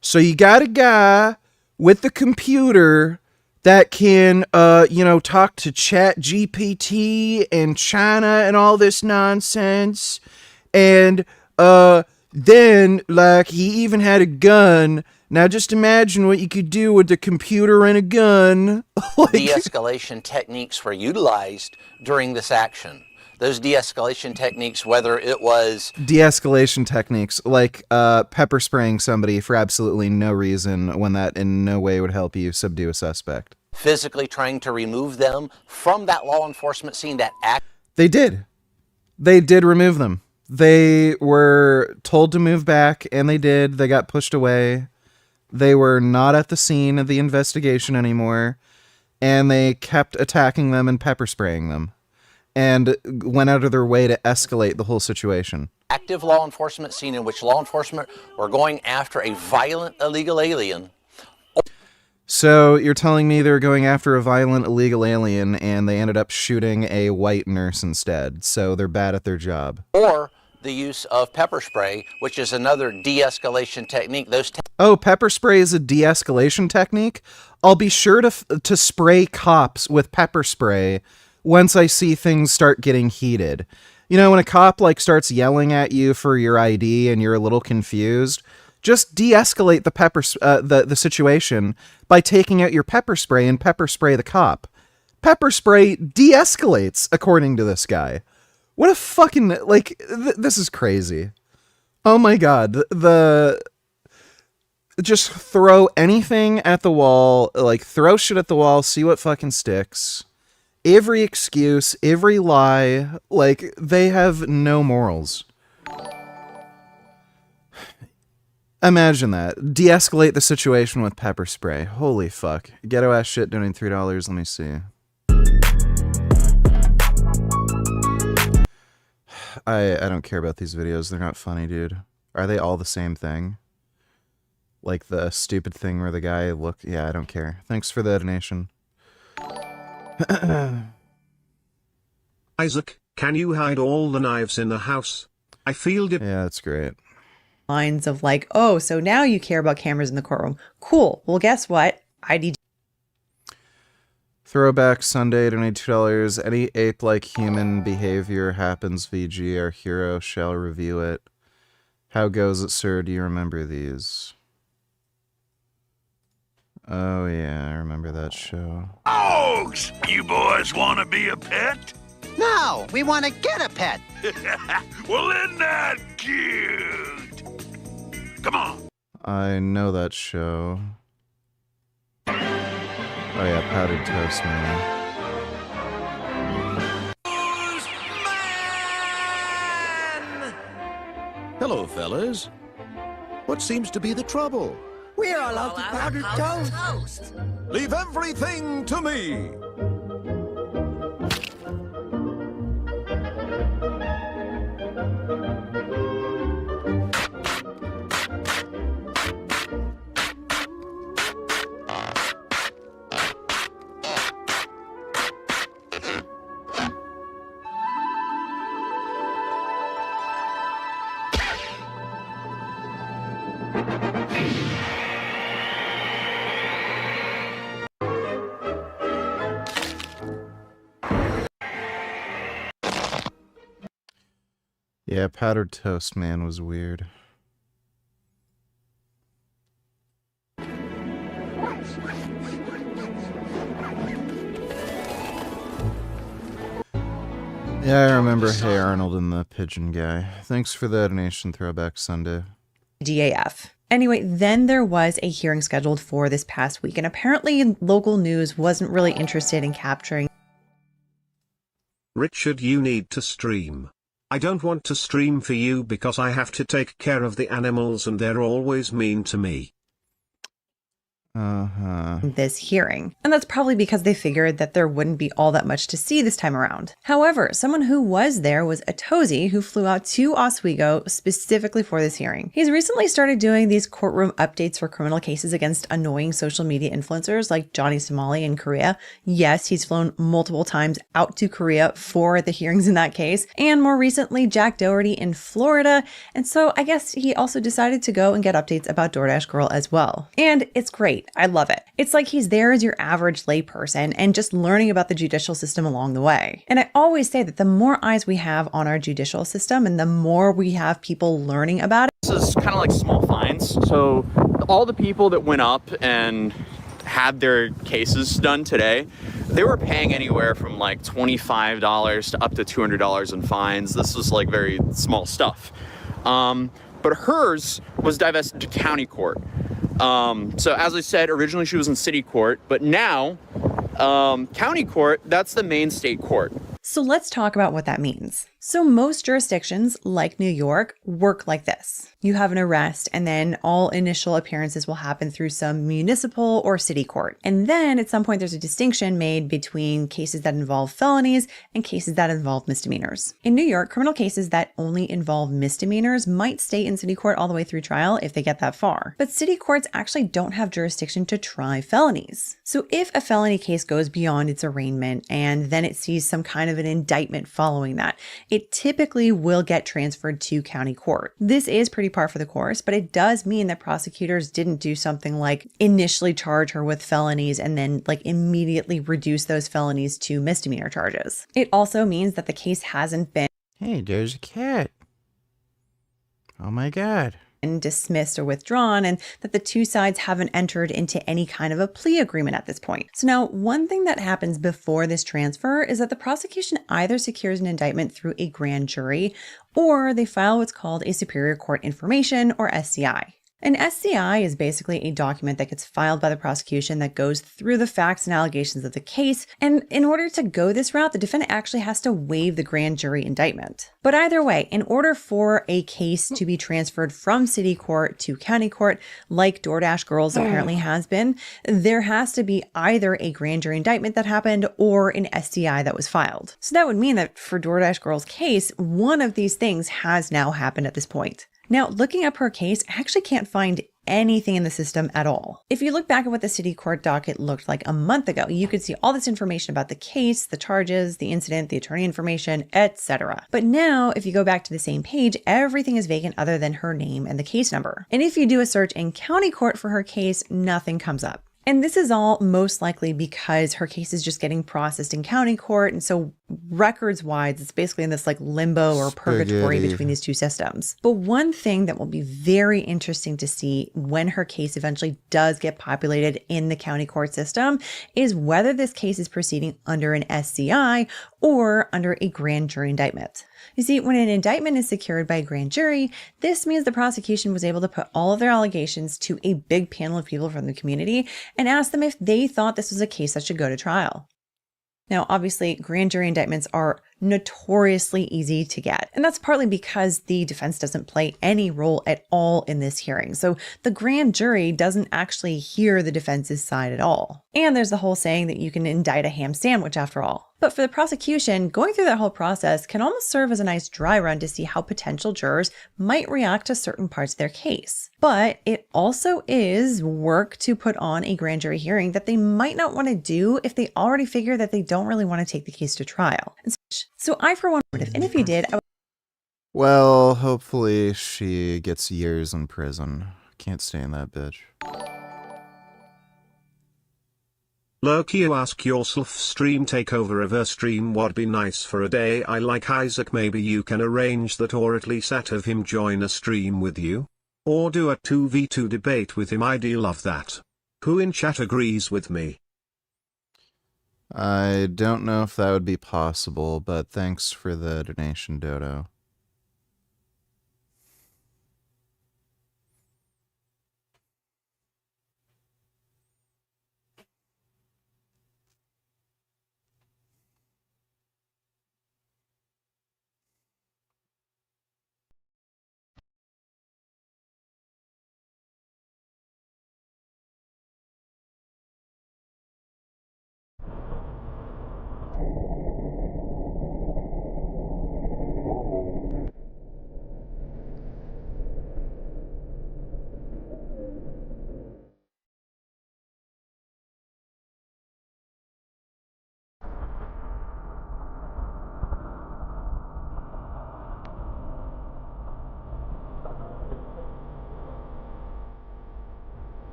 So you got a guy with the computer that can, you know, talk to Chat GPT and China and all this nonsense. And then, like, he even had a gun Now just imagine what you could do with a computer and a gun. De-escalation techniques were utilized during this action. Those de-escalation techniques, whether it was De-escalation techniques, like pepper spraying somebody for absolutely no reason when that in no way would help you subdue a suspect. physically trying to remove them from that law enforcement scene, that act. They did. They did remove them. They were told to move back, and they did. They got pushed away. They were not at the scene of the investigation anymore, and they kept attacking them and pepper spraying them, and went out of their way to escalate the whole situation. Active law enforcement scene in which law enforcement were going after a violent illegal alien. So you're telling me they're going after a violent illegal alien and they ended up shooting a white nurse instead, so they're bad at their job. Or the use of pepper spray, which is another de-escalation technique. Oh, pepper spray is a de-escalation technique? I'll be sure to spray cops with pepper spray once I see things start getting heated. You know, when a cop starts yelling at you for your ID and you're a little confused, just de-escalate the situation by taking out your pepper spray and pepper spray the cop. Pepper spray de-escalates, according to this guy. What a fucking, this is crazy. Oh my god, just throw anything at the wall, throw shit at the wall, see what fucking sticks. Every excuse, every lie, they have no morals. Imagine that. De-escalate the situation with pepper spray. Holy fuck. Ghetto ass shit donating $3. Let me see. I don't care about these videos. They're not funny, dude. Are they all the same thing? Like the stupid thing where the guy yeah, I don't care. Thanks for the donation. Isaac, can you hide all the knives in the house? I feel Yeah, that's great. Lines of oh, so now you care about cameras in the courtroom. Cool. Well, guess what? ID. Throwback Sunday, donate $2. Any ape-like human behavior happens, VG. Our hero shall review it. How goes it, sir? Do you remember these? Oh, yeah, I remember that show. Dogs! You boys want to be a pet? No, we want to get a pet. Well, isn't that cute? Come on. I know that show. Oh yeah, Powdered Toast Man. Hello, fellas. What seems to be the trouble? We're all out of powdered toast. Leave everything to me. Yeah, Powdered Toast Man was weird. Yeah, I remember Hey Arnold and the Pigeon Guy. Thanks for the donation, Throwback Sunday. DAF. Anyway, then there was a hearing scheduled for this past week, and apparently local news wasn't really interested in capturing. Richard, you need to stream. I don't want to stream for you because I have to take care of the animals and they're always mean to me. This hearing. And that's probably because they figured that there wouldn't be all that much to see this time around. However, someone who was there was Atozi, who flew out to Oswego specifically for this hearing. He's recently started doing these courtroom updates for criminal cases against annoying social media influencers like Johnny Somali in Korea. Yes, he's flown multiple times out to Korea for the hearings in that case, and more recently Jack Doherty in Florida. And so I guess he also decided to go and get updates about DoorDash Girl as well. And it's great. I love it. It's like he's there as your average layperson and just learning about the judicial system along the way. And I always say that the more eyes we have on our judicial system and the more we have people learning about it. This is kind of like small fines. So all the people that went up and had their cases done today, they were paying anywhere from like $25 to up to $200 in fines. This was like very small stuff. But hers was divested to county court. So as I said, originally she was in city court, but now county court, that's the main state court. So let's talk about what that means. So most jurisdictions, like New York, work like this. You have an arrest, and then all initial appearances will happen through some municipal or city court. And then at some point, there's a distinction made between cases that involve felonies and cases that involve misdemeanors. In New York, criminal cases that only involve misdemeanors might stay in city court all the way through trial if they get that far. But city courts actually don't have jurisdiction to try felonies. So if a felony case goes beyond its arraignment and then it sees some kind of an indictment following that, it typically will get transferred to county court. This is pretty par for the course, but it does mean that prosecutors didn't do something like initially charge her with felonies and then like immediately reduce those felonies to misdemeanor charges. It also means that the case hasn't been Hey, there's a cat. Oh my god. dismissed or withdrawn, and that the two sides haven't entered into any kind of a plea agreement at this point. So now, one thing that happens before this transfer is that the prosecution either secures an indictment through a grand jury, or they file what's called a Superior Court Information, or SCI. An SCI is basically a document that gets filed by the prosecution that goes through the facts and allegations of the case, and in order to go this route, the defendant actually has to waive the grand jury indictment. But either way, in order for a case to be transferred from city court to county court, like DoorDash Girls apparently has been, there has to be either a grand jury indictment that happened or an SCI that was filed. So that would mean that for DoorDash Girls' case, one of these things has now happened at this point. Now, looking up her case, I actually can't find anything in the system at all. If you look back at what the city court docket looked like a month ago, you could see all this information about the case, the charges, the incident, the attorney information, etc. But now, if you go back to the same page, everything is vacant other than her name and the case number. And if you do a search in county court for her case, nothing comes up. And this is all most likely because her case is just getting processed in county court. And so records-wise, it's basically in this like limbo or purgatory between these two systems. But one thing that will be very interesting to see when her case eventually does get populated in the county court system is whether this case is proceeding under an SCI or under a grand jury indictment. You see, when an indictment is secured by a grand jury, this means the prosecution was able to put all of their allegations to a big panel of people from the community and ask them if they thought this was a case that should go to trial. Now, obviously, grand jury indictments are notoriously easy to get, and that's partly because the defense doesn't play any role at all in this hearing. So the grand jury doesn't actually hear the defense's side at all. And there's the whole saying that you can indict a ham sandwich after all. But for the prosecution, going through that whole process can almost serve as a nice dry run to see how potential jurors might react to certain parts of their case. But it also is work to put on a grand jury hearing that they might not want to do if they already figure that they don't really want to take the case to trial. So I, for one, would have, and if you did, I would. Well, hopefully she gets years in prison. Can't stand that bitch. Loki, you ask yourself, stream takeover of a stream would be nice for a day. I like Isaac, maybe you can arrange that, or at least have him join a stream with you. Or do a 2v2 debate with him, I'd love that. Who in chat agrees with me? I don't know if that would be possible, but thanks for the donation, Dodo.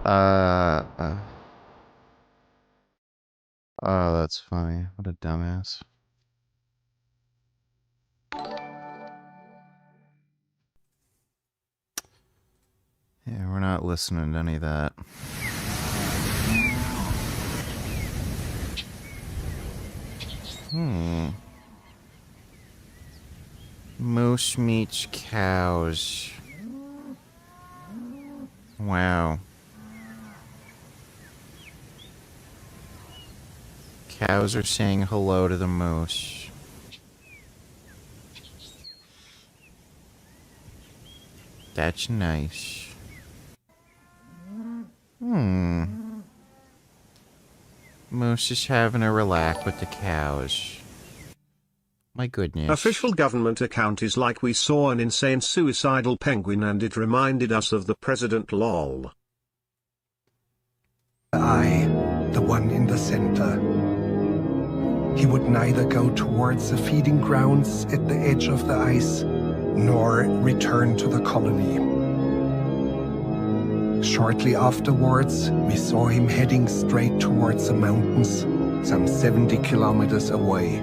Uh, oh, that's funny. What a dumbass. Yeah, we're not listening to any of that. Moose meets cows. Wow. Cows are saying hello to the moose. That's nice. Moose is having a relax with the cows. My goodness. Official government account is like we saw an insane suicidal penguin and it reminded us of the president lol. I, the one in the center. He would neither go towards the feeding grounds at the edge of the ice, nor return to the colony. Shortly afterwards, we saw him heading straight towards the mountains, some 70 kilometers away.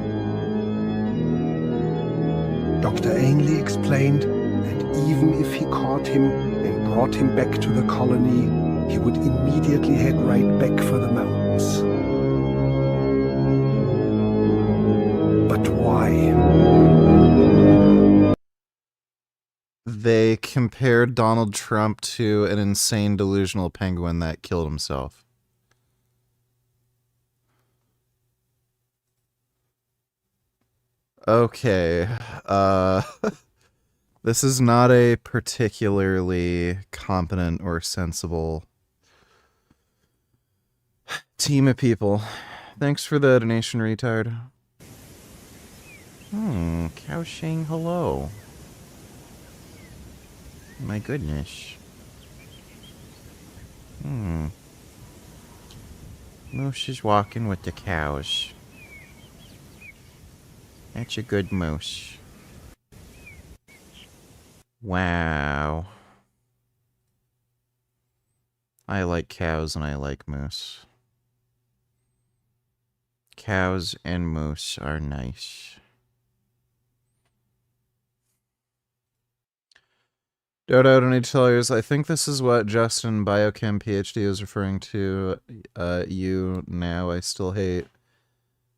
Dr. Ainley explained that even if he caught him and brought him back to the colony, he would immediately head right back for the mountains. But why? They compared Donald Trump to an insane delusional penguin that killed himself. Okay. This is not a particularly competent or sensible team of people. Thanks for the donation, retard. Cow saying hello. My goodness. Moose is walking with the cows. That's a good moose. Wow. I like cows and I like moose. Cows and moose are nice. Dodo, don't need to tell you, I think this is what Justin Biochem PhD is referring to you now. I still hate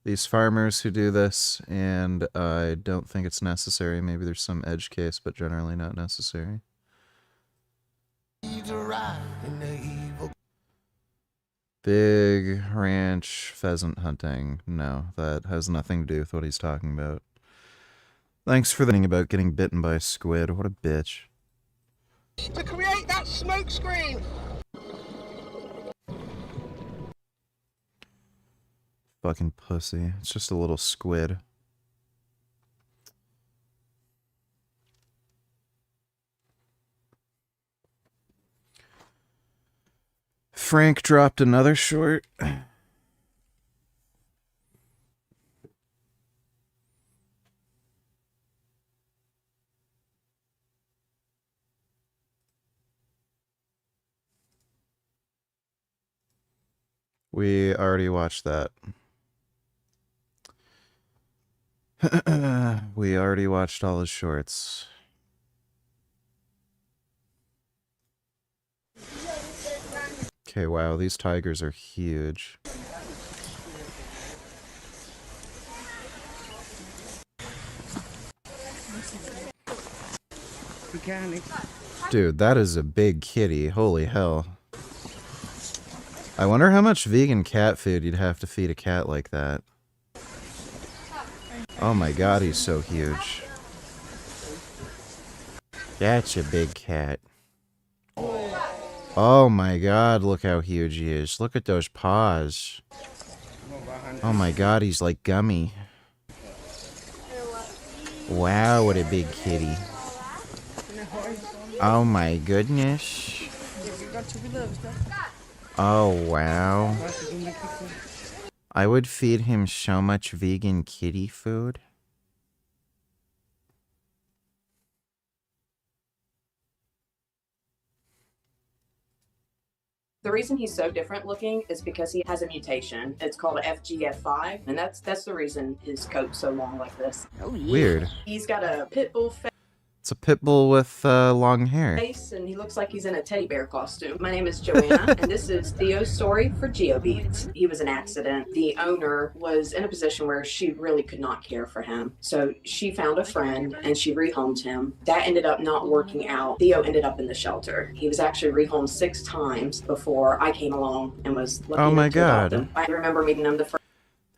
these farmers who do this, and I don't think it's necessary. Maybe there's some edge case, but generally not necessary. Big ranch pheasant hunting. No, that has nothing to do with what he's talking about. Thanks for the thing about getting bitten by a squid. What a bitch. To create that smoke screen. Fucking pussy. It's just a little squid. Frank dropped another short. We already watched that. We already watched all his shorts. Okay, wow, these tigers are huge. Dude, that is a big kitty. Holy hell. I wonder how much vegan cat food you'd have to feed a cat like that. Oh my god, he's so huge. That's a big cat. Oh my god, look how huge he is. Look at those paws. Oh my god, he's like gummy. Wow, what a big kitty. Oh my goodness. Oh wow. I would feed him so much vegan kitty food. The reason he's so different looking is because he has a mutation. It's called FGF5, and that's the reason his coat's so long like this. Oh, yeah. Weird. He's got a pit bull It's a pit bull with long hair. face, and he looks like he's in a teddy bear costume. My name is Joanna, and this is Theo's story for GeoBeats. He was an accident. The owner was in a position where she really could not care for him. So she found a friend, and she rehomed him. That ended up not working out. Theo ended up in the shelter. He was actually rehomed 6 times before I came along and was lucky Oh my enough to adopt God. him. I remember meeting him the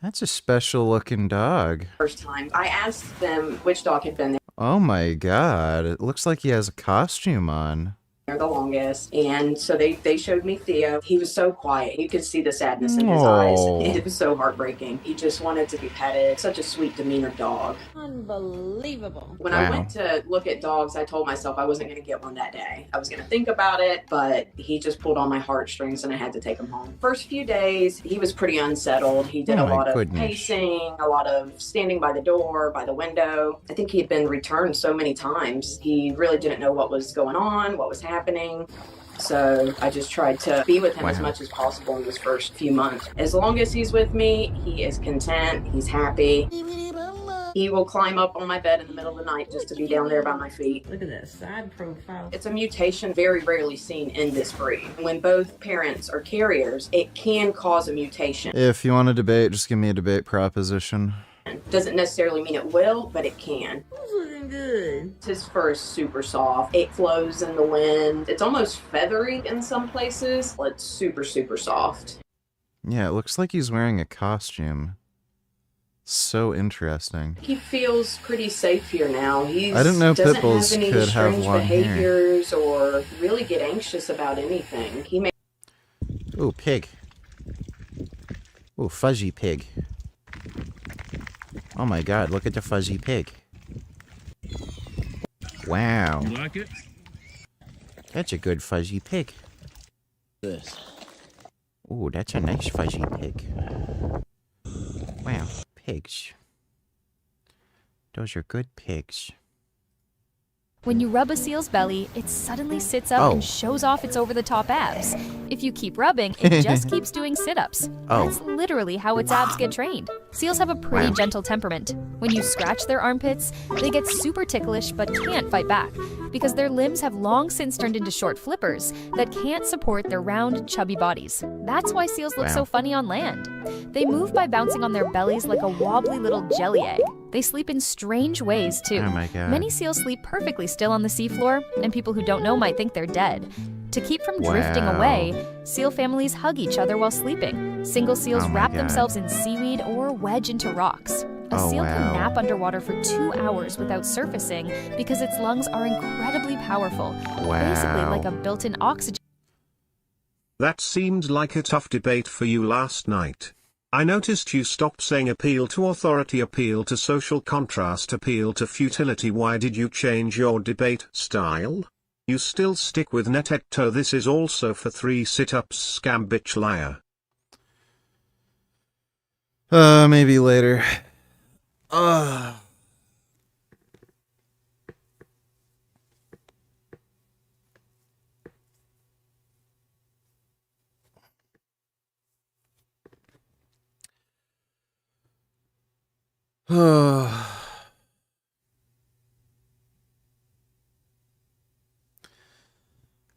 That's a special looking dog. first time. I asked them which dog had been Oh my God. It looks like he has a costume on. there the longest, and so they showed me Theo. He was so quiet. You could see the sadness in his eyes. Aw. It was so heartbreaking. He just wanted to be petted. Such a sweet demeanor dog. Unbelievable. When I Wow. went to look at dogs, I told myself I wasn't going to get one that day. I was going to think about it, but he just pulled on my heartstrings and I had to take him home. First few days, he was pretty unsettled. He did Oh a my lot of goodness. pacing, a lot of standing by the door, by the window. I think he had been returned so many times. He really didn't know what was going on, what was happening. So I just tried to be with him as Wow. much as possible in those first few months. As long as he's with me, he is content, he's happy. He will climb up on my bed in the middle of the night just to be down there by my feet. Look at that side profile. It's a mutation very rarely seen in this breed. When both parents are carriers, it can cause a mutation. If you want to debate, just give me a debate proposition. Doesn't necessarily mean it will, but it can. It's looking good. His fur is super soft. It flows in the wind. It's almost feathery in some places. It's super, super soft. Yeah, it looks like he's wearing a costume. So interesting. He feels pretty safe here now. He I didn't know doesn't pit bulls have any could have strange long hair. behaviors or really get anxious about anything. He may Ooh, pig. Ooh, fuzzy pig. Oh my God, look at the fuzzy pig. Wow. You like it? That's a good fuzzy pig. This. Ooh, that's a nice fuzzy pig. Wow, pigs. Those are good pigs. When you rub a seal's belly, it suddenly sits up Oh. and shows off its over-the-top abs. If you keep rubbing, it just keeps doing sit-ups. Oh. That's literally how its abs get trained. Seals have a pretty Wow. gentle temperament. When you scratch their armpits, they get super ticklish but can't fight back because their limbs have long since turned into short flippers that can't support their round, chubby bodies. That's why seals look Wow. so funny on land. They move by bouncing on their bellies like a wobbly little jelly egg. They sleep in strange ways, too. Oh my God. Many seals sleep perfectly still on the seafloor, and people who don't know might think they're dead. To keep from drifting Wow. away, seal families hug each other while sleeping. Single seals Oh my wrap God. themselves in seaweed or wedge into rocks. A Oh, seal wow. can nap underwater for 2 hours without surfacing because its lungs are incredibly powerful. Basically Wow. like a built-in oxygen. That seemed like a tough debate for you last night. I noticed you stopped saying appeal to authority, appeal to social contrast, appeal to futility. Why did you change your debate style? You still stick with netetto. This is also for 3 sit-ups, scam bitch liar. Maybe later.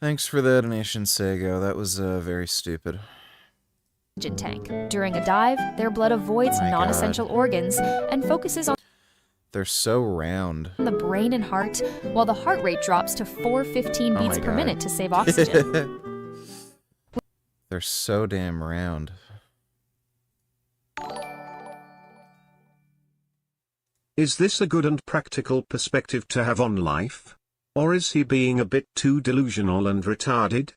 Thanks for the donation, Sago. That was very stupid. tank. During a dive, their blood avoids My non-essential organs and focuses on They're so round. the brain and heart, while the heart rate drops to 415 Oh beats my per God. minute to save oxygen. They're so damn round. Is this a good and practical perspective to have on life? Or is he being a bit too delusional and retarded?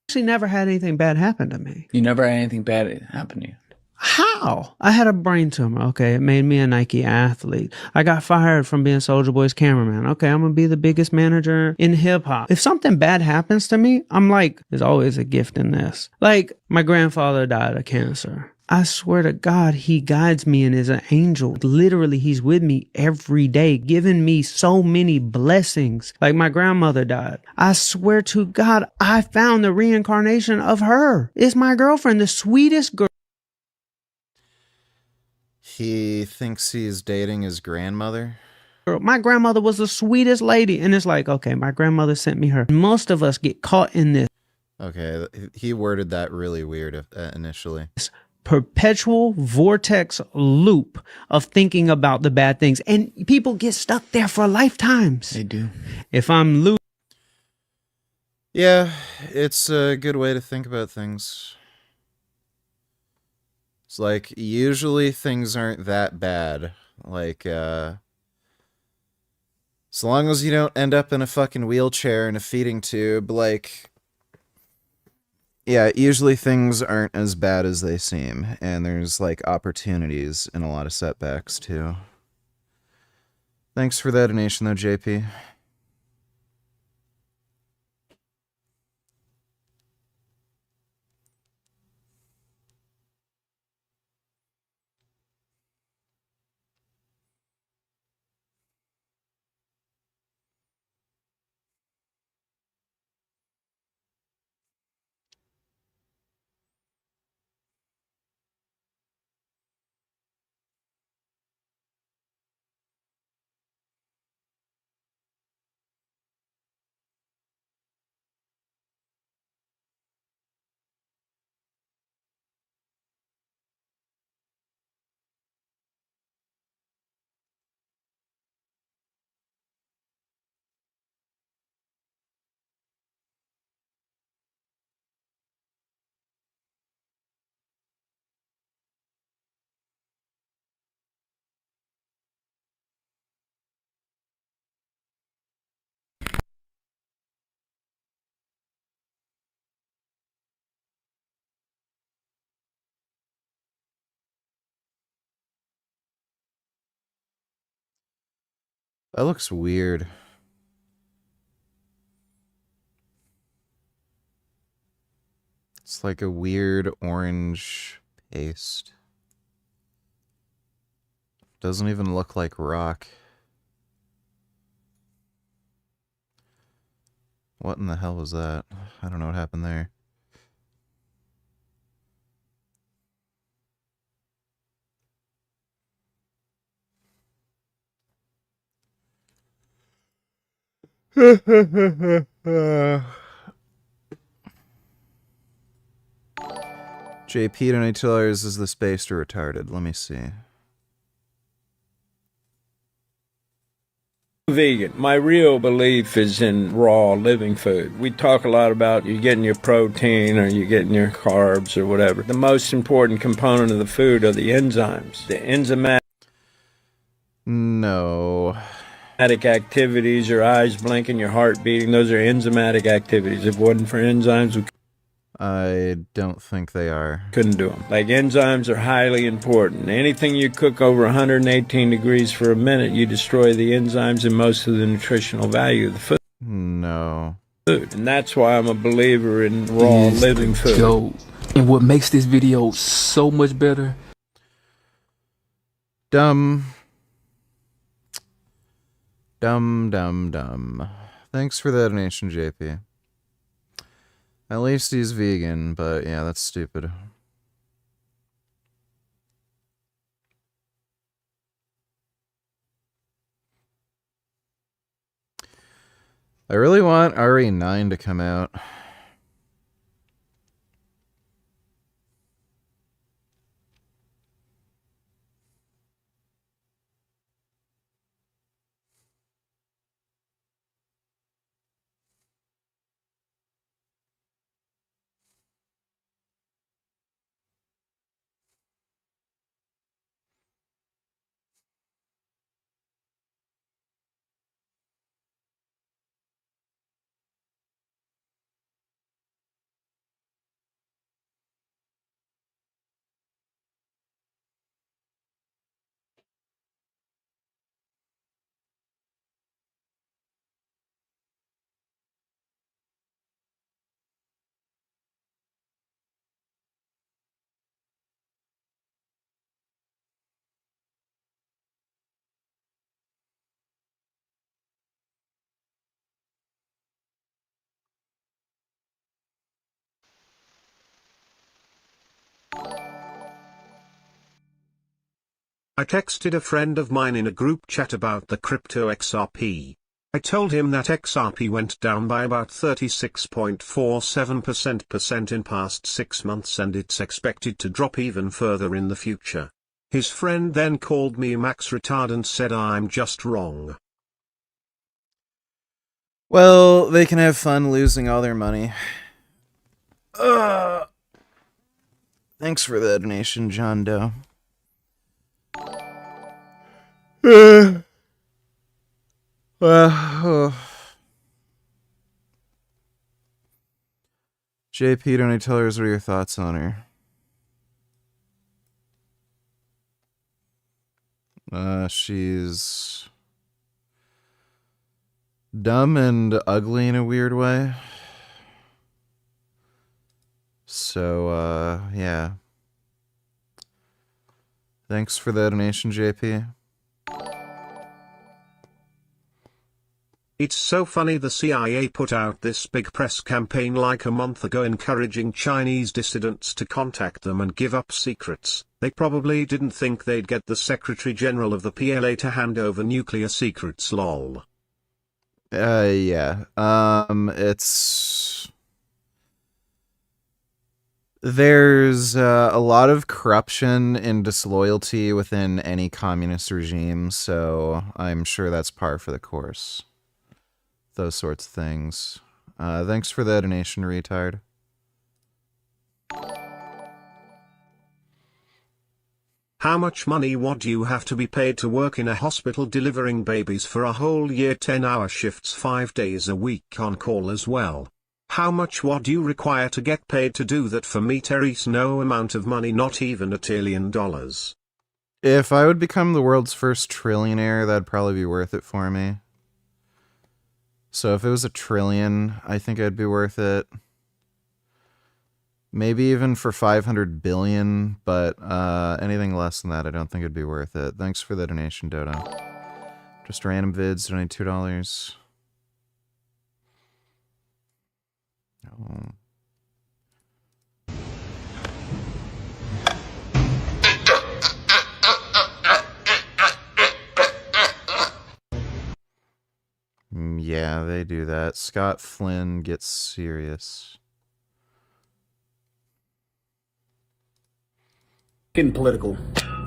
Actually never had anything bad happen to me. You never had anything bad happen to you? How? I had a brain tumor. Okay, it made me a Nike athlete. I got fired from being Soulja Boy's cameraman. Okay, I'm gonna be the biggest manager in hip hop. If something bad happens to me, I'm like, there's always a gift in this. Like, my grandfather died of cancer. I swear to God, he guides me and is an angel. Literally, he's with me every day, giving me so many blessings. Like my grandmother died. I swear to God, I found the reincarnation of her. It's my girlfriend, the sweetest girl. He thinks he's dating his grandmother. My grandmother was the sweetest lady. And it's like, okay, my grandmother sent me her. Most of us get caught in this. Okay, he worded that really weird initially. Perpetual vortex loop of thinking about the bad things. And people get stuck there for lifetimes. They do. If I'm losing. Yeah, it's a good way to think about things. It's like, usually things aren't that bad. Like, as long as you don't end up in a fucking wheelchair and a feeding tube, like, yeah, usually things aren't as bad as they seem. And there's, like, opportunities and a lot of setbacks, too. Thanks for that donation, though, JP. That looks weird. It's like a weird orange paste. Doesn't even look like rock. What in the hell was that? I don't know what happened there. JP $22 is this based or retarded? Let me see. Vegan. My real belief is in raw living food. We talk a lot about you getting your protein or you getting your carbs or whatever. The most important component of the food are the enzymes. The enzymatic No. activities, your eyes blinking, your heart beating, those are enzymatic activities. If it wasn't for enzymes, we I don't think they are. couldn't do them. Like enzymes are highly important. Anything you cook over 118 degrees for a minute, you destroy the enzymes and most of the nutritional value of the food. No. And that's why I'm a believer in raw living food. Yo, and what makes this video so much better? Dumb. Thanks for the donation, JP. At least he's vegan, but yeah, that's stupid. I really want RE9 to come out. I texted a friend of mine in a group chat about the crypto XRP. I told him that XRP went down by about 36.47% in past 6 months and it's expected to drop even further in the future. His friend then called me max retard and said I'm just wrong. Well, they can have fun losing all their money. Thanks for the donation, John Doe. JP, don't I tell her what are your thoughts on her? She's dumb and ugly in a weird way. So, yeah. Thanks for the donation, JP. It's so funny the CIA put out this big press campaign like a month ago encouraging Chinese dissidents to contact them and give up secrets. They probably didn't think they'd get the Secretary General of the PLA to hand over nuclear secrets, lol. Yeah. There's a lot of corruption and disloyalty within any communist regime, so I'm sure that's par for the course. Those sorts of things. Thanks for the donation, retard. How much money would you have to be paid to work in a hospital delivering babies for a whole year, 10-hour shifts 5 days a week on call as well? How much would you require to get paid to do that? For me, Therese, no amount of money, not even $1 trillion. If I would become the world's first trillionaire, that'd probably be worth it for me. So if it was $1 trillion, I think I'd be worth it. Maybe even for 500 billion, but anything less than that, I don't think it'd be worth it. Thanks for the donation, Dodo. Just random vids, donate $2. Oh. Yeah, they do that. Scott Flynn gets serious. Getting political.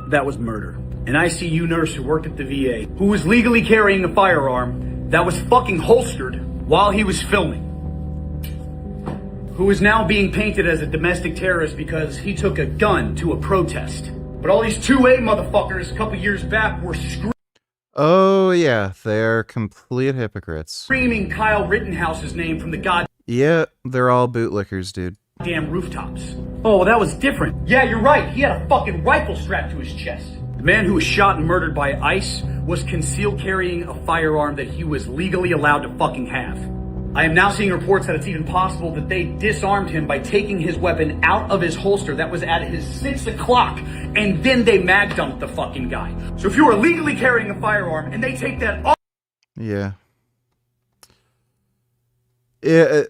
That was murder. An ICU nurse who worked at the VA, who was legally carrying a firearm that was fucking holstered while he was filming, who is now being painted as a domestic terrorist because he took a gun to a protest. But all these 2A motherfuckers a couple years back were Oh, yeah, they're complete hypocrites. screaming Kyle Rittenhouse's name from the goddamn Yeah, they're all bootlickers, dude. rooftops. Oh, that was different. Yeah, you're right. He had a fucking rifle strapped to his chest. The man who was shot and murdered by ICE was concealed carrying a firearm that he was legally allowed to fucking have. I am now seeing reports that it's even possible that they disarmed him by taking his weapon out of his holster that was at his 6 o'clock, and then they mag dumped the fucking guy. So if you are legally carrying a firearm and they take that off... Yeah.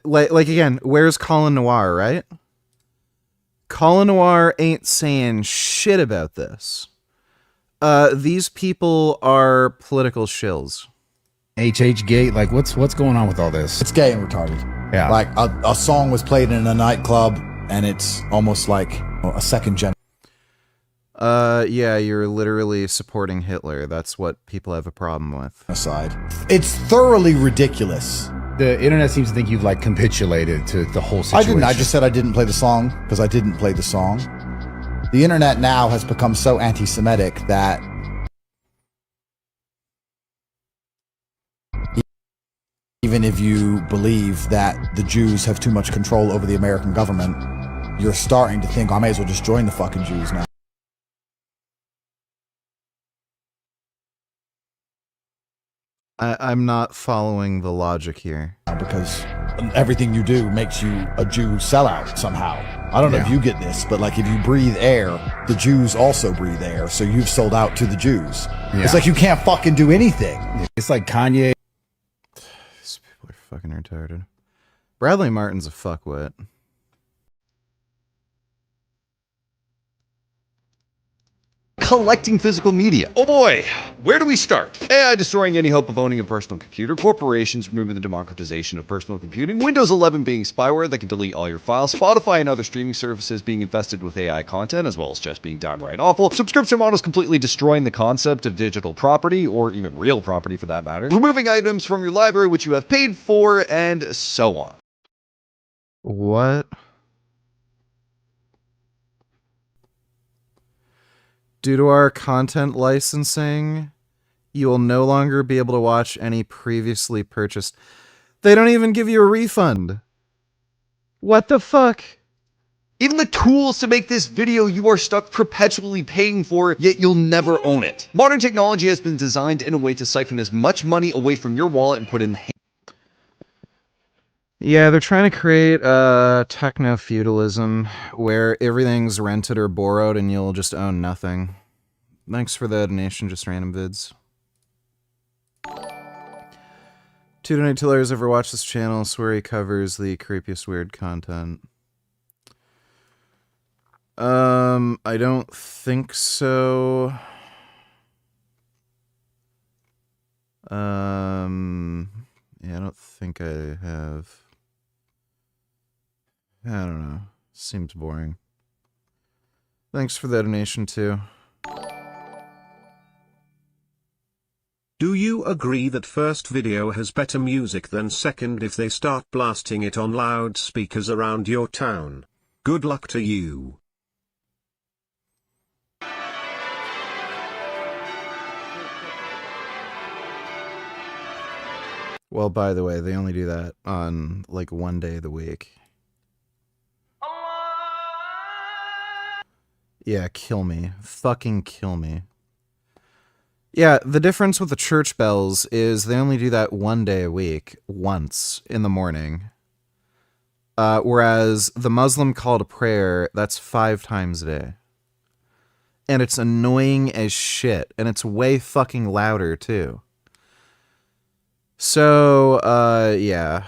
Like again, where's Colin Noir, right? Colin Noir ain't saying shit about this. These people are political shills. HH Gate, like what's going on with all this? It's gay and retarded. Yeah. Like a song was played in a nightclub and it's almost like a second gen. Yeah, you're literally supporting Hitler. That's what people have a problem with. Aside. It's thoroughly ridiculous. The internet seems to think you've like capitulated to the whole situation. I didn't. I just said I didn't play the song because I didn't play the song. The internet now has become so anti-Semitic that even if you believe that the Jews have too much control over the American government, you're starting to think, I may as well just join the fucking Jews now. I'm not following the logic here. Because everything you do makes you a Jew sellout somehow. I don't know if you get this, but like if you breathe air, the Jews also breathe air, so you've sold out to the Jews. Yeah. It's like you can't fucking do anything. It's like Kanye. These people are fucking retarded. Bradley Martin's a fuckwit. collecting physical media. Oh boy, where do we start? AI destroying any hope of owning a personal computer, corporations removing the democratization of personal computing, Windows 11 being spyware that can delete all your files, Spotify and other streaming services being infested with AI content, as well as just being downright awful, subscription models completely destroying the concept of digital property, or even real property for that matter, removing items from your library which you have paid for, and so on. What? Due to our content licensing, you will no longer be able to watch any previously purchased. They don't even give you a refund. What the fuck? Even the tools to make this video you are stuck perpetually paying for, yet you'll never own it. Modern technology has been designed in a way to siphon as much money away from your wallet and put it in the hands. Yeah, they're trying to create techno-feudalism where everything's rented or borrowed and you'll just own nothing. Thanks for the donation, just random vids. 2 donate ever watched this channel, swear he covers the creepiest weird content. I don't think so. Yeah, I don't think I have. I don't know. Seems boring. Thanks for the donation, too. Do you agree that first video has better music than second if they start blasting it on loudspeakers around your town? Good luck to you. Well, by the way, they only do that on, like, one day of the week. Yeah, kill me. Fucking kill me. Yeah, the difference with the church bells is they only do that one day a week, once, in the morning. Whereas the Muslim call to prayer, that's 5 times a day. And it's annoying as shit, and it's way fucking louder, too. So, yeah.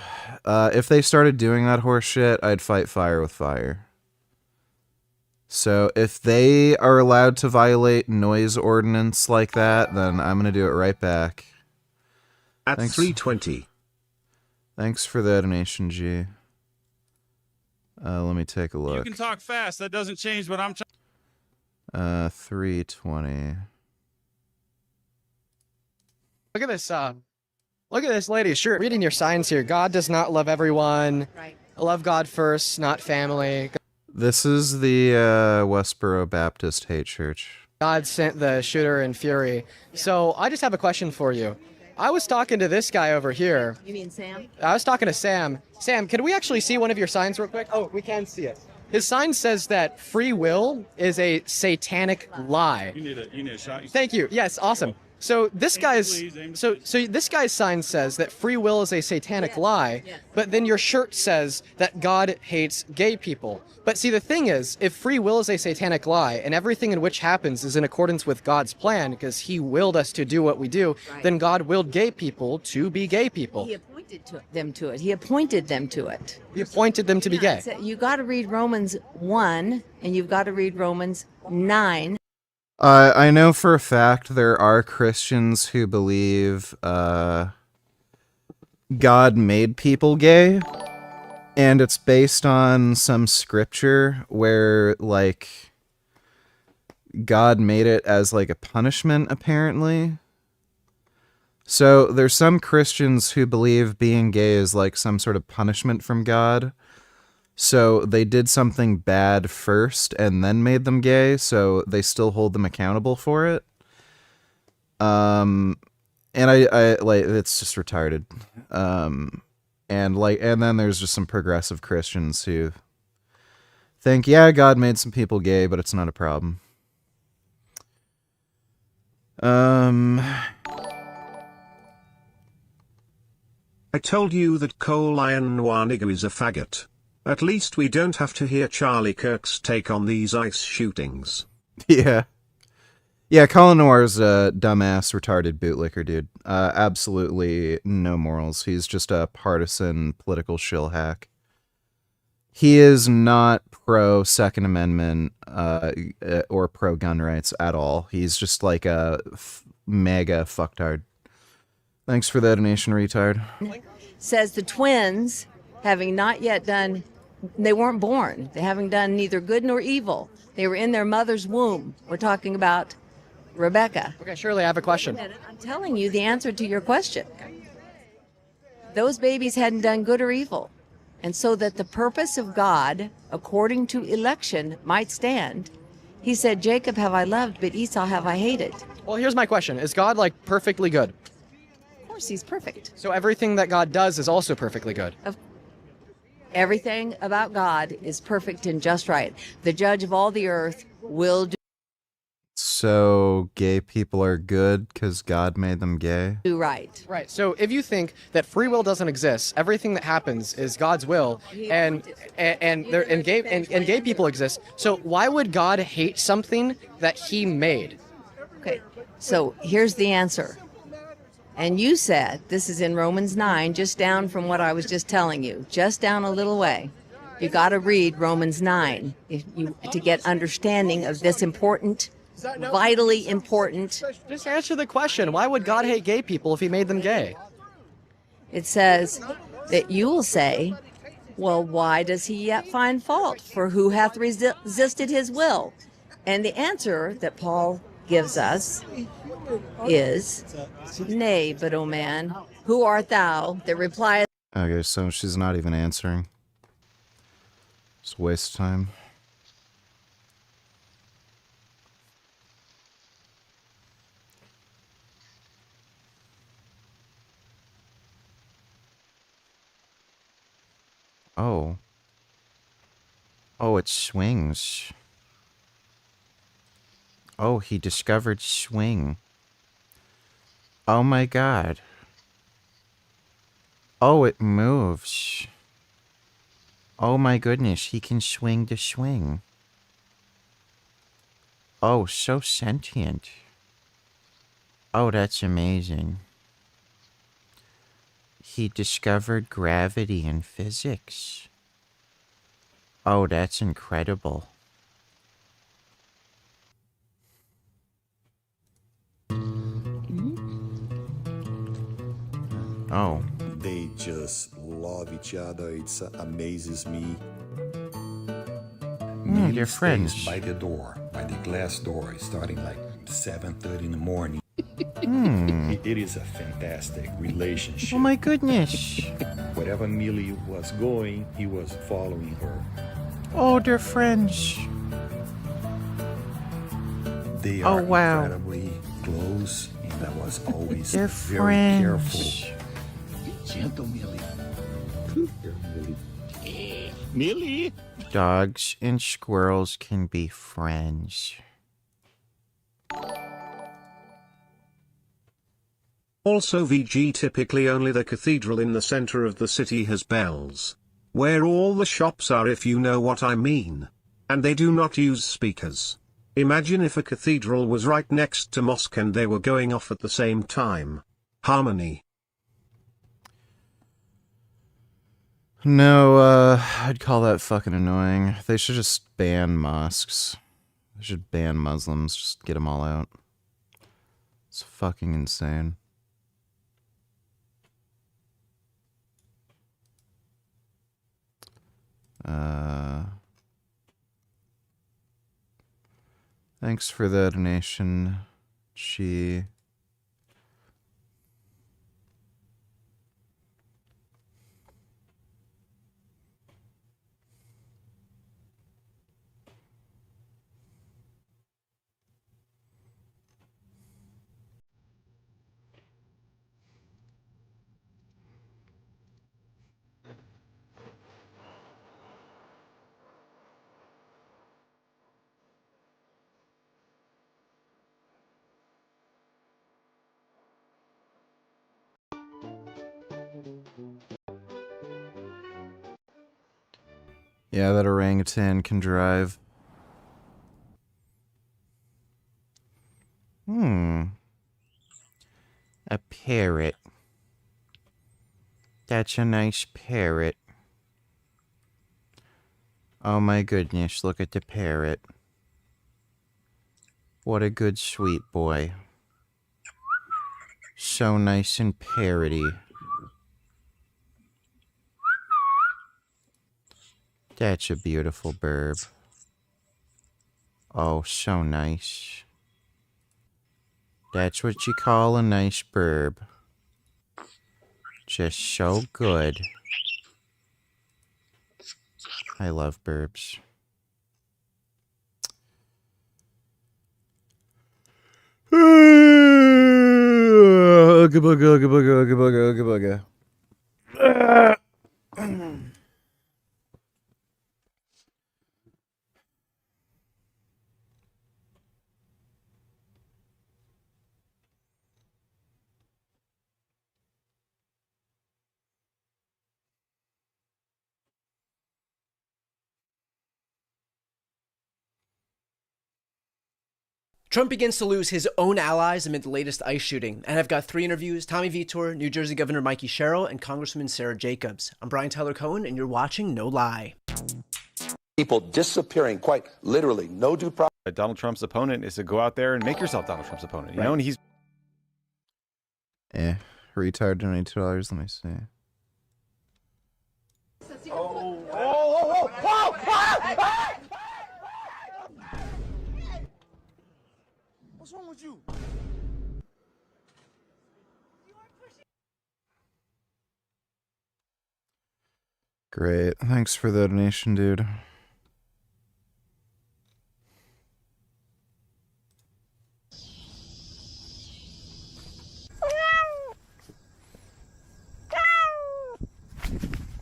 If they started doing that horse shit, I'd fight fire with fire. So if they are allowed to violate noise ordinance like that, then I'm going to do it right back. At 3:20. Thanks for the donation, G. Let me take a look. You can talk fast. That doesn't change what I'm trying. 3:20. Look at this. Look at this lady. Sure. Reading your signs here. God does not love everyone. Right. Love God first, not family. This is the Westboro Baptist Hate Church. God sent the shooter in fury. Yeah. So I just have a question for you. I was talking to this guy over here. You mean Sam? I was talking to Sam. Sam, can we actually see one of your signs real quick? Oh, we can see it. His sign says that free will is a satanic lie. You need a shot. Thank you. Yes, awesome. So this guy's so this guy's sign says that free will is a satanic lie, but then your shirt says that God hates gay people. But see, the thing is, if free will is a satanic lie and everything in which happens is in accordance with God's plan because he willed us to do what we do, then God willed gay people to be gay people. He appointed them to it. He appointed them to it. He appointed them to be gay. So you got to read Romans 1 and you've got to read Romans 9. I know for a fact there are Christians who believe God made people gay, and it's based on some scripture where, like, God made it as, like, a punishment, apparently. So there's some Christians who believe being gay is, like, some sort of punishment from God. So they did something bad first and then made them gay, so they still hold them accountable for it. And I like, it's just retarded. And then there's just some progressive Christians who think, yeah, God made some people gay, but it's not a problem. I told you that Cole Iron Nwaniga is a faggot. At least we don't have to hear Charlie Kirk's take on these ICE shootings. Yeah. Yeah, Colin Noir's a dumbass, retarded bootlicker, dude. Absolutely no morals. He's just a partisan political shill hack. He is not pro Second Amendment or pro gun rights at all. He's just like a mega fucktard. Thanks for that donation, retard. Says the twins, having not yet done, they weren't born. They having done neither good nor evil. They were in their mother's womb. We're talking about Rebecca. Okay, Shirley, I have a question. I'm telling you the answer to your question. Those babies hadn't done good or evil. And so that the purpose of God, according to election, might stand, he said, Jacob have I loved, but Esau have I hated. Well, here's my question. Is God, like, perfectly good? Of course, he's perfect. So everything that God does is also perfectly good? Everything about God is perfect and just right. The judge of all the earth will So gay people are good because God made them gay? do right. Right. So if you think that free will doesn't exist, everything that happens is God's will, and gay people exist. So why would God hate something that He made? Okay. So here's the answer. And you said, this is in Romans 9, just down from what I was just telling you, just down a little way. You got to read Romans 9 to get understanding of this important, vitally important. Just answer the question. Why would God hate gay people if He made them gay? It says that you will say, well, why does He yet find fault? For who hath resisted His will? And the answer that Paul gives us is, nay, but O man, who art thou that replieth? Okay, so she's not even answering. Just waste time. Oh. Oh, it swings. Oh, he discovered swing. Oh my god. Oh, it moves. Oh my goodness, he can swing the swing. Oh, so sentient. Oh, that's amazing. He discovered gravity and physics. Oh, that's incredible. Oh. They just love each other. It amazes me. They're friends. By the door, by the glass door, starting like 7:30 in the morning. It is a fantastic relationship. Oh my goodness. Wherever Millie was going, he was following her. Oh, they're friends. They Oh, are wow. incredibly close, and I was always They're very friends. careful. Be gentle, Millie. Millie? Dogs and squirrels can be friends. Also VG, typically only the cathedral in the center of the city has bells. Where all the shops are, if you know what I mean. And they do not use speakers. Imagine if a cathedral was right next to mosque and they were going off at the same time. Harmony. No, I'd call that fucking annoying. They should just ban mosques. They should ban Muslims. Just get them all out. It's fucking insane. Thanks for the donation, Chi. Yeah, that orangutan can drive. A parrot. That's a nice parrot. Oh my goodness, look at the parrot. What a good sweet boy. So nice and parroty. That's a beautiful burb. Oh, so nice. That's what you call a nice burb. Just so good. I love burbs. Ooga booga, ooga booga, ooga booga, ooga booga. Trump begins to lose his own allies amid the latest ICE shooting. And I've got 3 interviews: Tommy Vitor, New Jersey Governor Mikey Sherrill, and Congresswoman Sarah Jacobs. I'm Brian Tyler Cohen, and you're watching No Lie. People disappearing, quite literally, no due process. Donald Trump's opponent is to go out there and make yourself Donald Trump's opponent, you know, and he's... Retard donate $2, let me see. What's wrong with you? Great. Thanks for the donation, dude.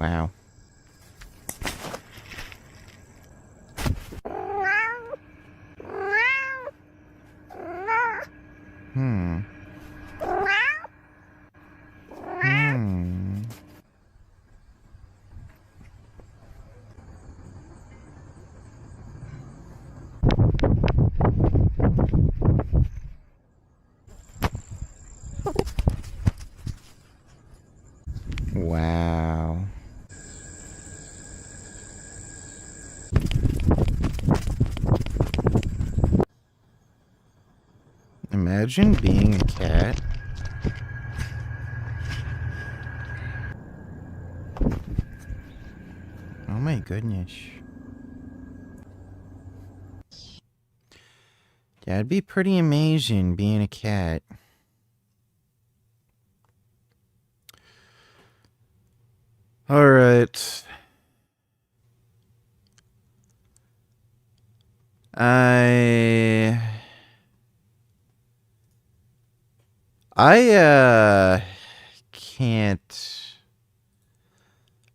Wow. Hmm. Wow. Imagine being a cat. Oh my goodness. That'd be pretty amazing being a cat. All right. I can't.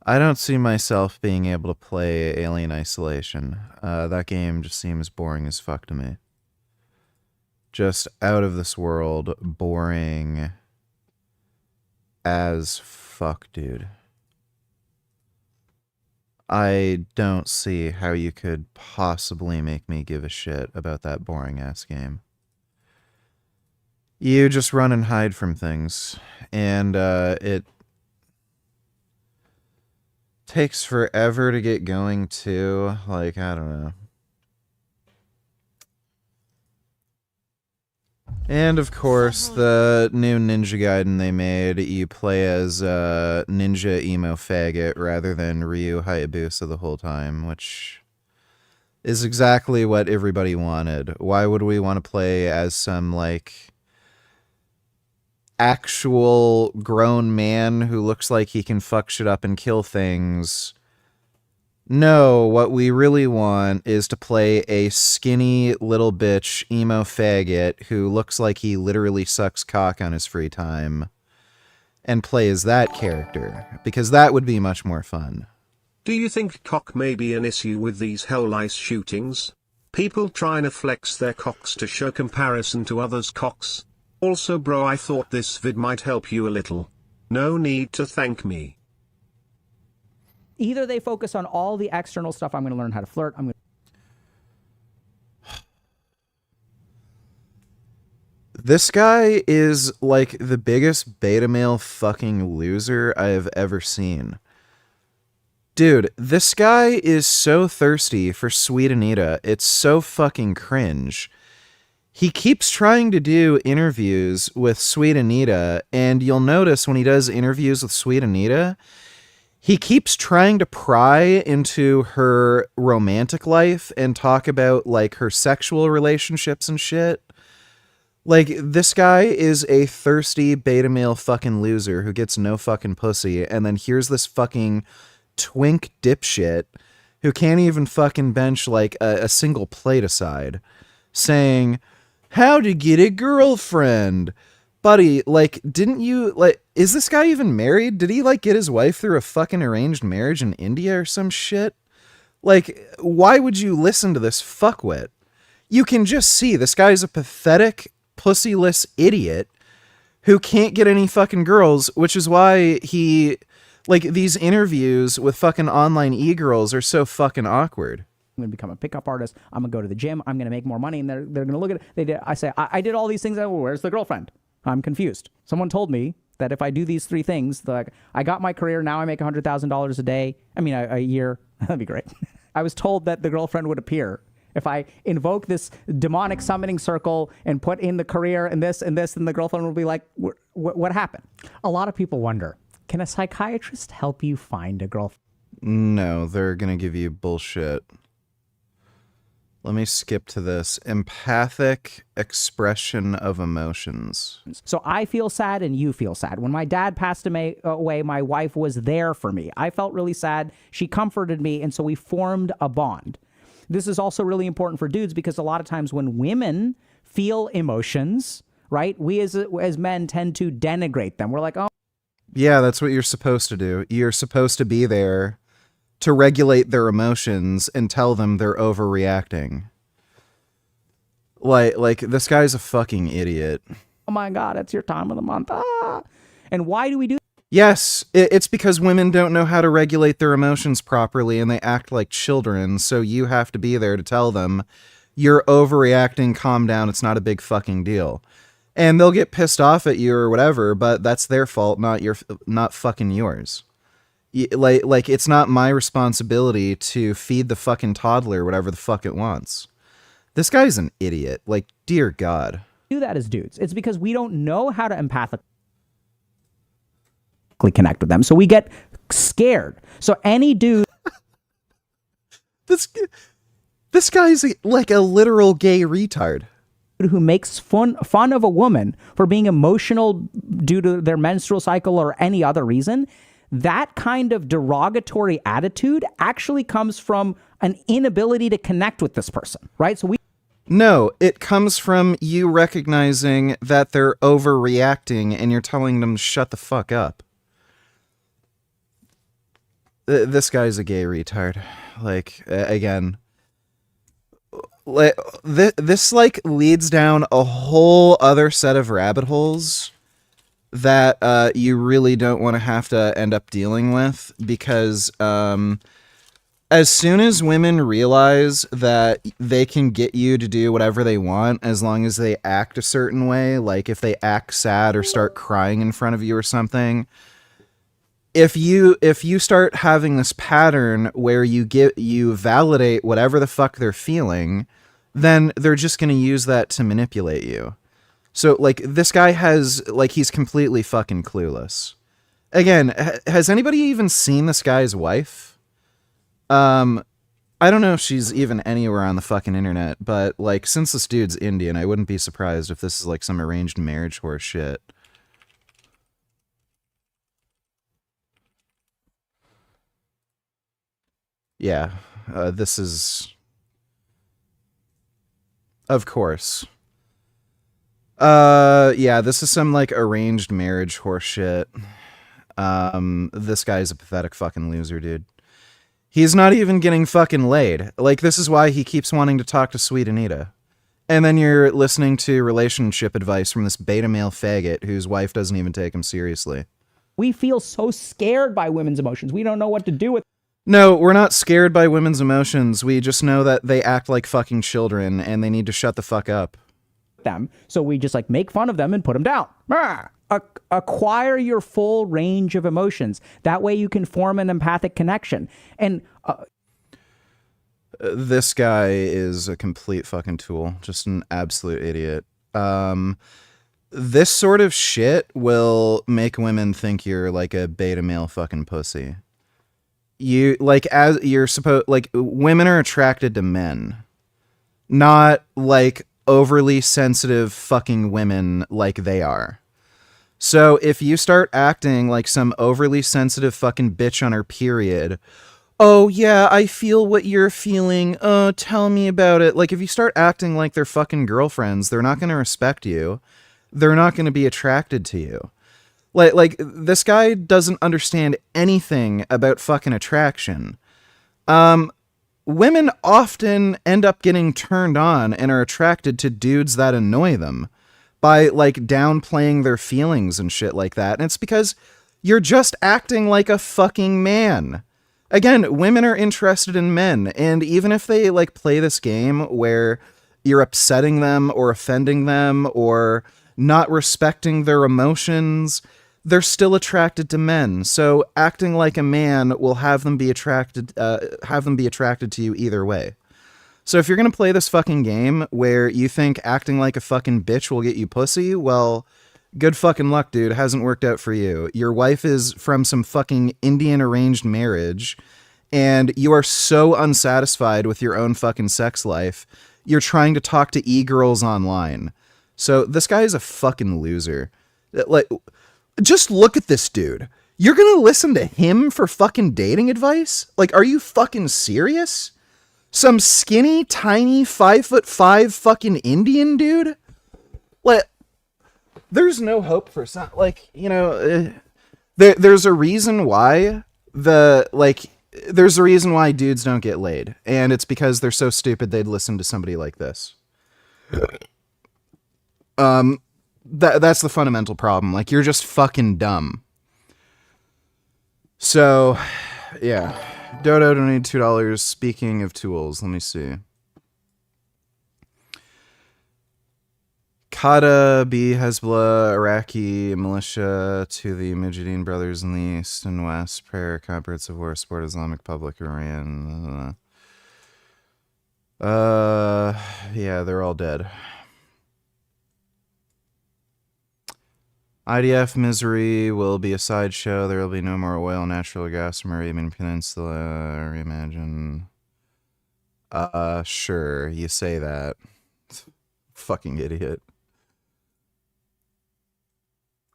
I don't see myself being able to play Alien Isolation. That game just seems boring as fuck to me. Just out of this world, boring as fuck, dude. I don't see how you could possibly make me give a shit about that boring ass game. You just run and hide from things, and it takes forever to get going too. Like, I don't know. And of course, the new Ninja Gaiden they made, you play as Ninja Emo Faggot rather than Ryu Hayabusa the whole time, which is exactly what everybody wanted. Why would we want to play as some, like, actual grown man who looks like he can fuck shit up and kill things? No, what we really want is to play a skinny little bitch emo faggot who looks like he literally sucks cock on his free time and play as that character, because that would be much more fun. Do you think cock may be an issue with these Hell Ice shootings? People trying to flex their cocks to show comparison to others' cocks? Also bro, I thought this vid might help you a little. No need to thank me. Either they focus on all the external stuff, I'm going to learn how to flirt, This guy is like the biggest beta male fucking loser I have ever seen. Dude, this guy is so thirsty for Sweet Anita. It's so fucking cringe. He keeps trying to do interviews with Sweet Anita, and you'll notice when he does interviews with Sweet Anita, he keeps trying to pry into her romantic life and talk about, like, her sexual relationships and shit. Like, this guy is a thirsty beta male fucking loser who gets no fucking pussy, and then here's this fucking twink dipshit who can't even fucking bench, like, a single plate aside, saying, how to get a girlfriend. Buddy, like, didn't you, like, is this guy even married? Did he, like, get his wife through a fucking arranged marriage in India or some shit? Like, why would you listen to this fuckwit? You can just see this guy's a pathetic, pussyless idiot who can't get any fucking girls, which is why he, like, these interviews with fucking online e-girls are so fucking awkward. I'm going to become a pickup artist. I'm going to go to the gym. I'm going to make more money. And they're going to look at it. I say, I did all these things. Well, where's the girlfriend? I'm confused. Someone told me that if I do these 3 things, like, I got my career. Now I make $100,000 a day. I mean, a year. That'd be great. I was told that the girlfriend would appear if I invoke this demonic summoning circle and put in the career and this, and the girlfriend will be like, what happened? A lot of people wonder, can a psychiatrist help you find a girlfriend? No, they're going to give you bullshit. Let me skip to this. Empathic expression of emotions. So I feel sad and you feel sad. When my dad passed away, my wife was there for me. I felt really sad. She comforted me, and so we formed a bond. This is also really important for dudes because a lot of times when women feel emotions, right, we as men tend to denigrate them. We're like, oh. Yeah, that's what you're supposed to do. You're supposed to be there to regulate their emotions and tell them they're overreacting. Like this guy's a fucking idiot. Oh my God, it's your time of the month. Ah. And why do we do? Yes, it's because women don't know how to regulate their emotions properly and they act like children, so you have to be there to tell them, you're overreacting, calm down, it's not a big fucking deal. And they'll get pissed off at you or whatever, but that's their fault, not fucking yours. Like it's not my responsibility to feed the fucking toddler whatever the fuck it wants. This guy's an idiot. Like, dear God. Do that as dudes. It's because we don't know how to empathically connect with them. So we get scared. So any dude. This guy's like a literal gay retard who makes fun of a woman for being emotional due to their menstrual cycle or any other reason. That kind of derogatory attitude actually comes from an inability to connect with this person, right? So No, it comes from you recognizing that they're overreacting and you're telling them to shut the fuck up. This guy's a gay retard. Like, again, this like leads down a whole other set of rabbit holes that you really don't want to have to end up dealing with, because as soon as women realize that they can get you to do whatever they want as long as they act a certain way, like if they act sad or start crying in front of you or something, if you start having this pattern where you validate whatever the fuck they're feeling, then they're just going to use that to manipulate you. So, like, this guy he's completely fucking clueless. Again, has anybody even seen this guy's wife? I don't know if she's even anywhere on the fucking internet, but, like, since this dude's Indian, I wouldn't be surprised if this is, like, some arranged marriage horse shit. Yeah, this is... Of course. Yeah, this is some, like, arranged marriage horse shit. This guy's a pathetic fucking loser, dude. He's not even getting fucking laid. Like, this is why he keeps wanting to talk to Sweet Anita. And then you're listening to relationship advice from this beta male faggot whose wife doesn't even take him seriously. We feel so scared by women's emotions. We don't know what to do with. No, we're not scared by women's emotions. We just know that they act like fucking children and they need to shut the fuck up. Them, so we just like make fun of them and put them down. acquire your full range of emotions. That way you can form an empathic connection. And this guy is a complete fucking tool, just an absolute idiot. This sort of shit will make women think you're like a beta male fucking pussy. You like, as you're supposed, like, women are attracted to men, not like overly sensitive fucking women like they are. So if you start acting like some overly sensitive fucking bitch on her period, oh yeah, I feel what you're feeling, tell me about it. Like, if you start acting like they're fucking girlfriends, they're not going to respect you. They're not going to be attracted to you. Like this guy doesn't understand anything about fucking attraction. Women often end up getting turned on and are attracted to dudes that annoy them by like downplaying their feelings and shit like that. And it's because you're just acting like a fucking man. Again, women are interested in men, and even if they like play this game where you're upsetting them or offending them or not respecting their emotions, they're still attracted to men. So acting like a man will have them be attracted to you either way. So if you're going to play this fucking game where you think acting like a fucking bitch will get you pussy, well, good fucking luck, dude. It hasn't worked out for you. Your wife is from some fucking Indian arranged marriage, and you are so unsatisfied with your own fucking sex life, you're trying to talk to e-girls online. So this guy is a fucking loser. Like, just look at this dude. You're gonna listen to him for fucking dating advice? Like, are you fucking serious? Some skinny, tiny, 5'5" fucking Indian dude? Like, there's no hope for some, like, you know, there's a reason why there's a reason why dudes don't get laid. And it's because they're so stupid they'd listen to somebody like this. That's the fundamental problem. Like, you're just fucking dumb. So, yeah. Dodo donated $2. Speaking of tools, let me see. Qaeda, B, Hezbollah, Iraqi militia to the Mujahideen brothers in the East and West. Prayer, Comprehensive War, Sport, Islamic Republic, Iran. Yeah, they're all dead. IDF misery will be a sideshow. There will be no more oil, natural gas from Arabian Peninsula. Reimagine. Sure, you say that. Fucking idiot.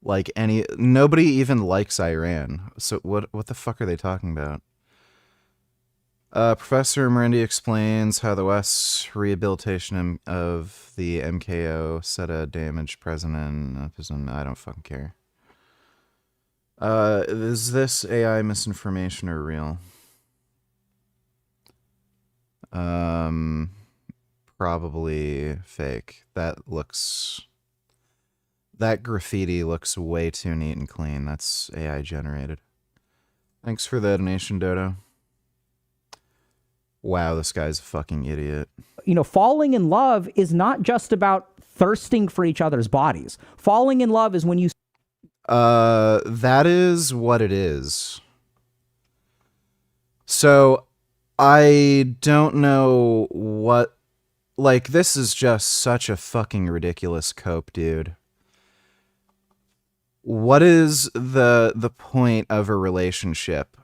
Like, nobody even likes Iran. So what the fuck are they talking about? Professor Morandi explains how the West's rehabilitation of the MKO set a damaged president. I don't fucking care. Is this AI misinformation or real? Probably fake. That graffiti looks way too neat and clean. That's AI generated. Thanks for the donation, Dodo. Wow, this guy's a fucking idiot. You know, falling in love is not just about thirsting for each other's bodies. Falling in love is when you... That is what it is. So, I don't know what... Like, this is just such a fucking ridiculous cope, dude. What is the point of a relationship?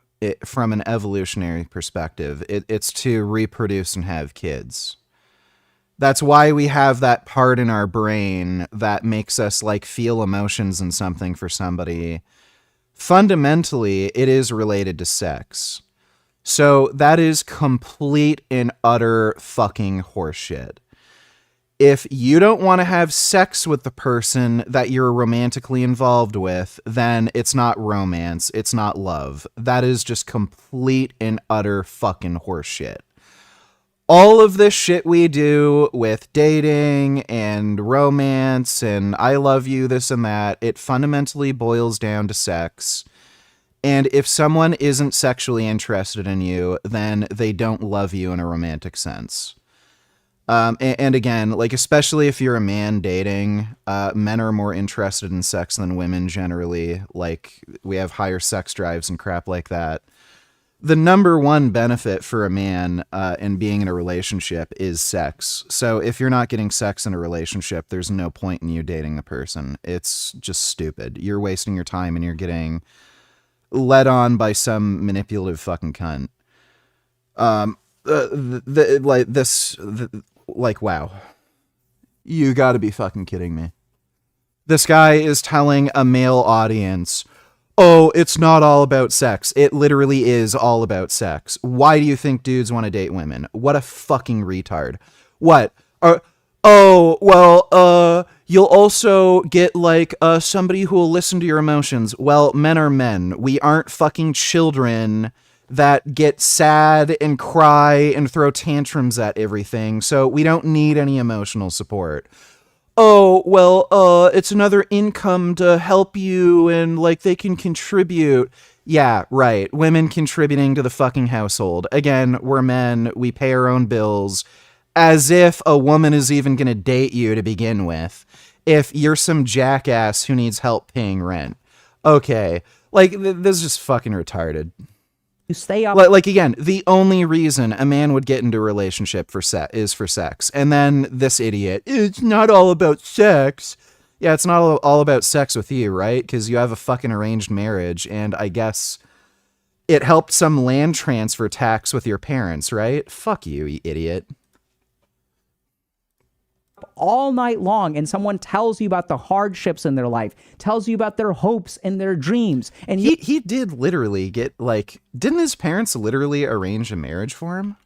From an evolutionary perspective, it's to reproduce and have kids. That's why we have that part in our brain that makes us like feel emotions and something for somebody. Fundamentally, it is related to sex. So that is complete and utter fucking horseshit. If you don't want to have sex with the person that you're romantically involved with, then it's not romance, it's not love. That is just complete and utter fucking horseshit. All of this shit we do with dating and romance and I love you, this and that, it fundamentally boils down to sex. And if someone isn't sexually interested in you, then they don't love you in a romantic sense. And again, like, especially if you're a man dating, men are more interested in sex than women generally. Like, we have higher sex drives and crap like that. The number one benefit for a man in being in a relationship is sex. So if you're not getting sex in a relationship, there's no point in you dating the person. It's just stupid. You're wasting your time and you're getting led on by some manipulative fucking cunt. Wow. You gotta be fucking kidding me. This guy is telling a male audience, oh, it's not all about sex. It literally is all about sex. Why do you think dudes want to date women? What a fucking retard. What? You'll also get, like, somebody who will listen to your emotions. Well, men are men. We aren't fucking children that get sad and cry and throw tantrums at everything, so we don't need any emotional support. It's another income to help you and, like, they can contribute. Yeah, right. Women contributing to the fucking household. Again, we're men. We pay our own bills. As if a woman is even going to date you to begin with. If you're some jackass who needs help paying rent. Okay. Like, this is just fucking retarded. You stay up. Like, again, the only reason a man would get into a relationship is for sex. And then this idiot, it's not all about sex. Yeah, it's not all about sex with you, right? Because you have a fucking arranged marriage, and I guess it helped some land transfer tax with your parents, right? Fuck you, you idiot. All night long, and someone tells you about the hardships in their life, tells you about their hopes and their dreams, and he did literally get, like, didn't his parents literally arrange a marriage for him?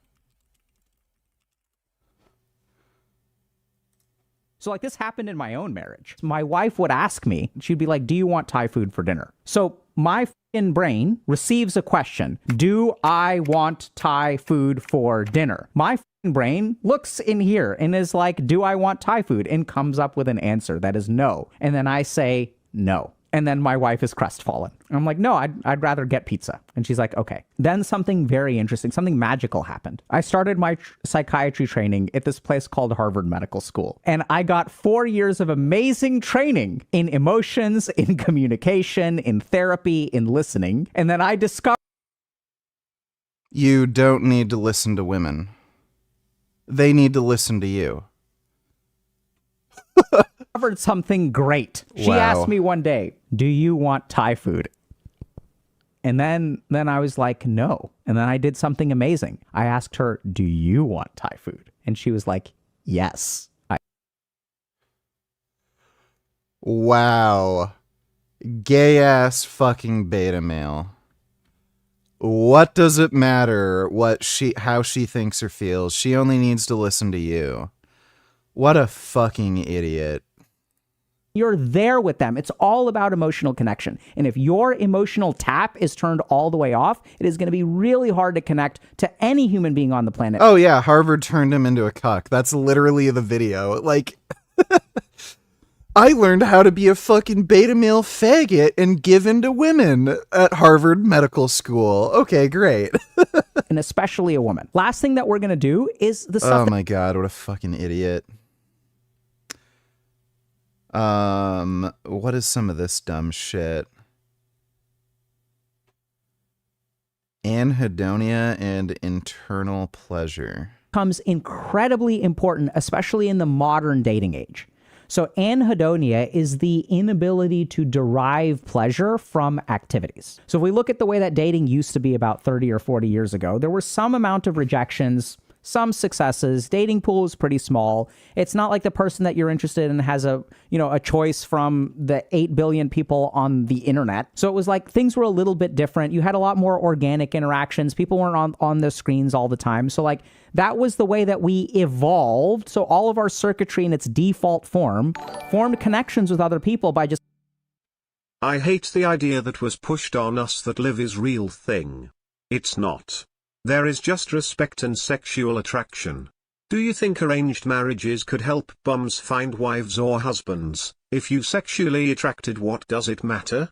So, like, this happened in my own marriage. My wife would ask me, she'd be like, do you want Thai food for dinner? So my f***ing brain receives a question. Do I want Thai food for dinner? My f***ing brain looks in here and is like, do I want Thai food? And comes up with an answer that is no. And then I say no. And then my wife is crestfallen. I'm like, no, I'd rather get pizza. And she's like, okay. Then something very interesting, something magical happened. I started my psychiatry training at this place called Harvard Medical School. And I got 4 years of amazing training in emotions, in communication, in therapy, in listening. And then I discovered you don't need to listen to women. They need to listen to you. Something great. She Wow. asked me one day, do you want Thai food? And then I was like, no. And then I did something amazing. I asked her, do you want Thai food? And she was like, yes. Wow. Gay ass fucking beta male. What does it matter how she thinks or feels? She only needs to listen to you. What a fucking idiot. You're there with them. It's all about emotional connection. And if your emotional tap is turned all the way off, it is going to be really hard to connect to any human being on the planet. Oh yeah, Harvard turned him into a cuck. That's literally the video. Like, I learned how to be a fucking beta male faggot and give in to women at Harvard Medical School. Okay, great. And especially a woman. Last thing that we're going to do is the stuff. Oh my god, what a fucking idiot. What is some of this dumb shit? Anhedonia and internal pleasure. Becomes incredibly important, especially in the modern dating age. So anhedonia is the inability to derive pleasure from activities. So if we look at the way that dating used to be about 30 or 40 years ago, there were some amount of rejections, some successes. Dating pool is pretty small. It's not like the person that you're interested in has a choice from the 8 billion people on the internet. So it was like things were a little bit different. You had a lot more organic interactions. People weren't on the screens all the time. So like that was the way that we evolved. So all of our circuitry in its default form formed connections with other people by just. I hate the idea that was pushed on us that live is real thing. It's not. There is just respect and sexual attraction. Do you think arranged marriages could help bums find wives or husbands? If you sexually attracted, what does it matter?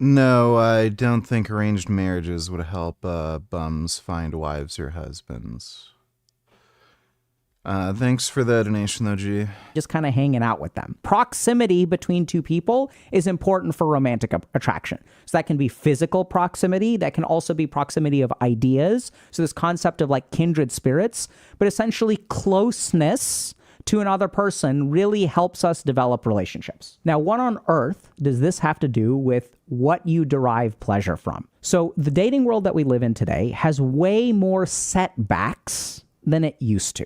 No, I don't think arranged marriages would help bums find wives or husbands. Thanks for the donation, though, G. Just kind of hanging out with them. Proximity between two people is important for romantic attraction. So that can be physical proximity. That can also be proximity of ideas. So this concept of like kindred spirits, but essentially closeness to another person really helps us develop relationships. Now, what on earth does this have to do with what you derive pleasure from? So the dating world that we live in today has way more setbacks than it used to.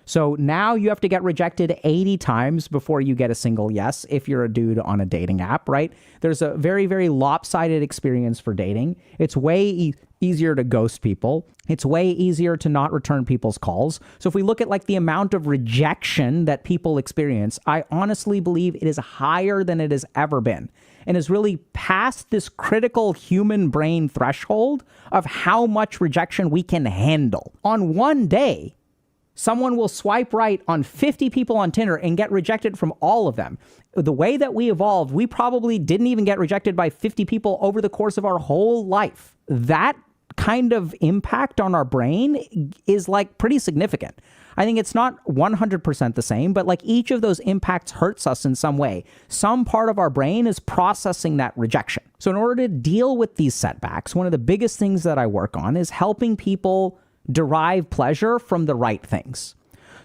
So now you have to get rejected 80 times before you get a single yes if you're a dude on a dating app, right? There's a very, very lopsided experience for dating. It's way easier to ghost people. It's way easier to not return people's calls. So if we look at like the amount of rejection that people experience, I honestly believe it is higher than it has ever been and is really past this critical human brain threshold of how much rejection we can handle. On one day, someone will swipe right on 50 people on Tinder and get rejected from all of them. The way that we evolved, we probably didn't even get rejected by 50 people over the course of our whole life. That kind of impact on our brain is like pretty significant. I think it's not 100% the same, but like each of those impacts hurts us in some way. Some part of our brain is processing that rejection. So in order to deal with these setbacks, one of the biggest things that I work on is helping people derive pleasure from the right things.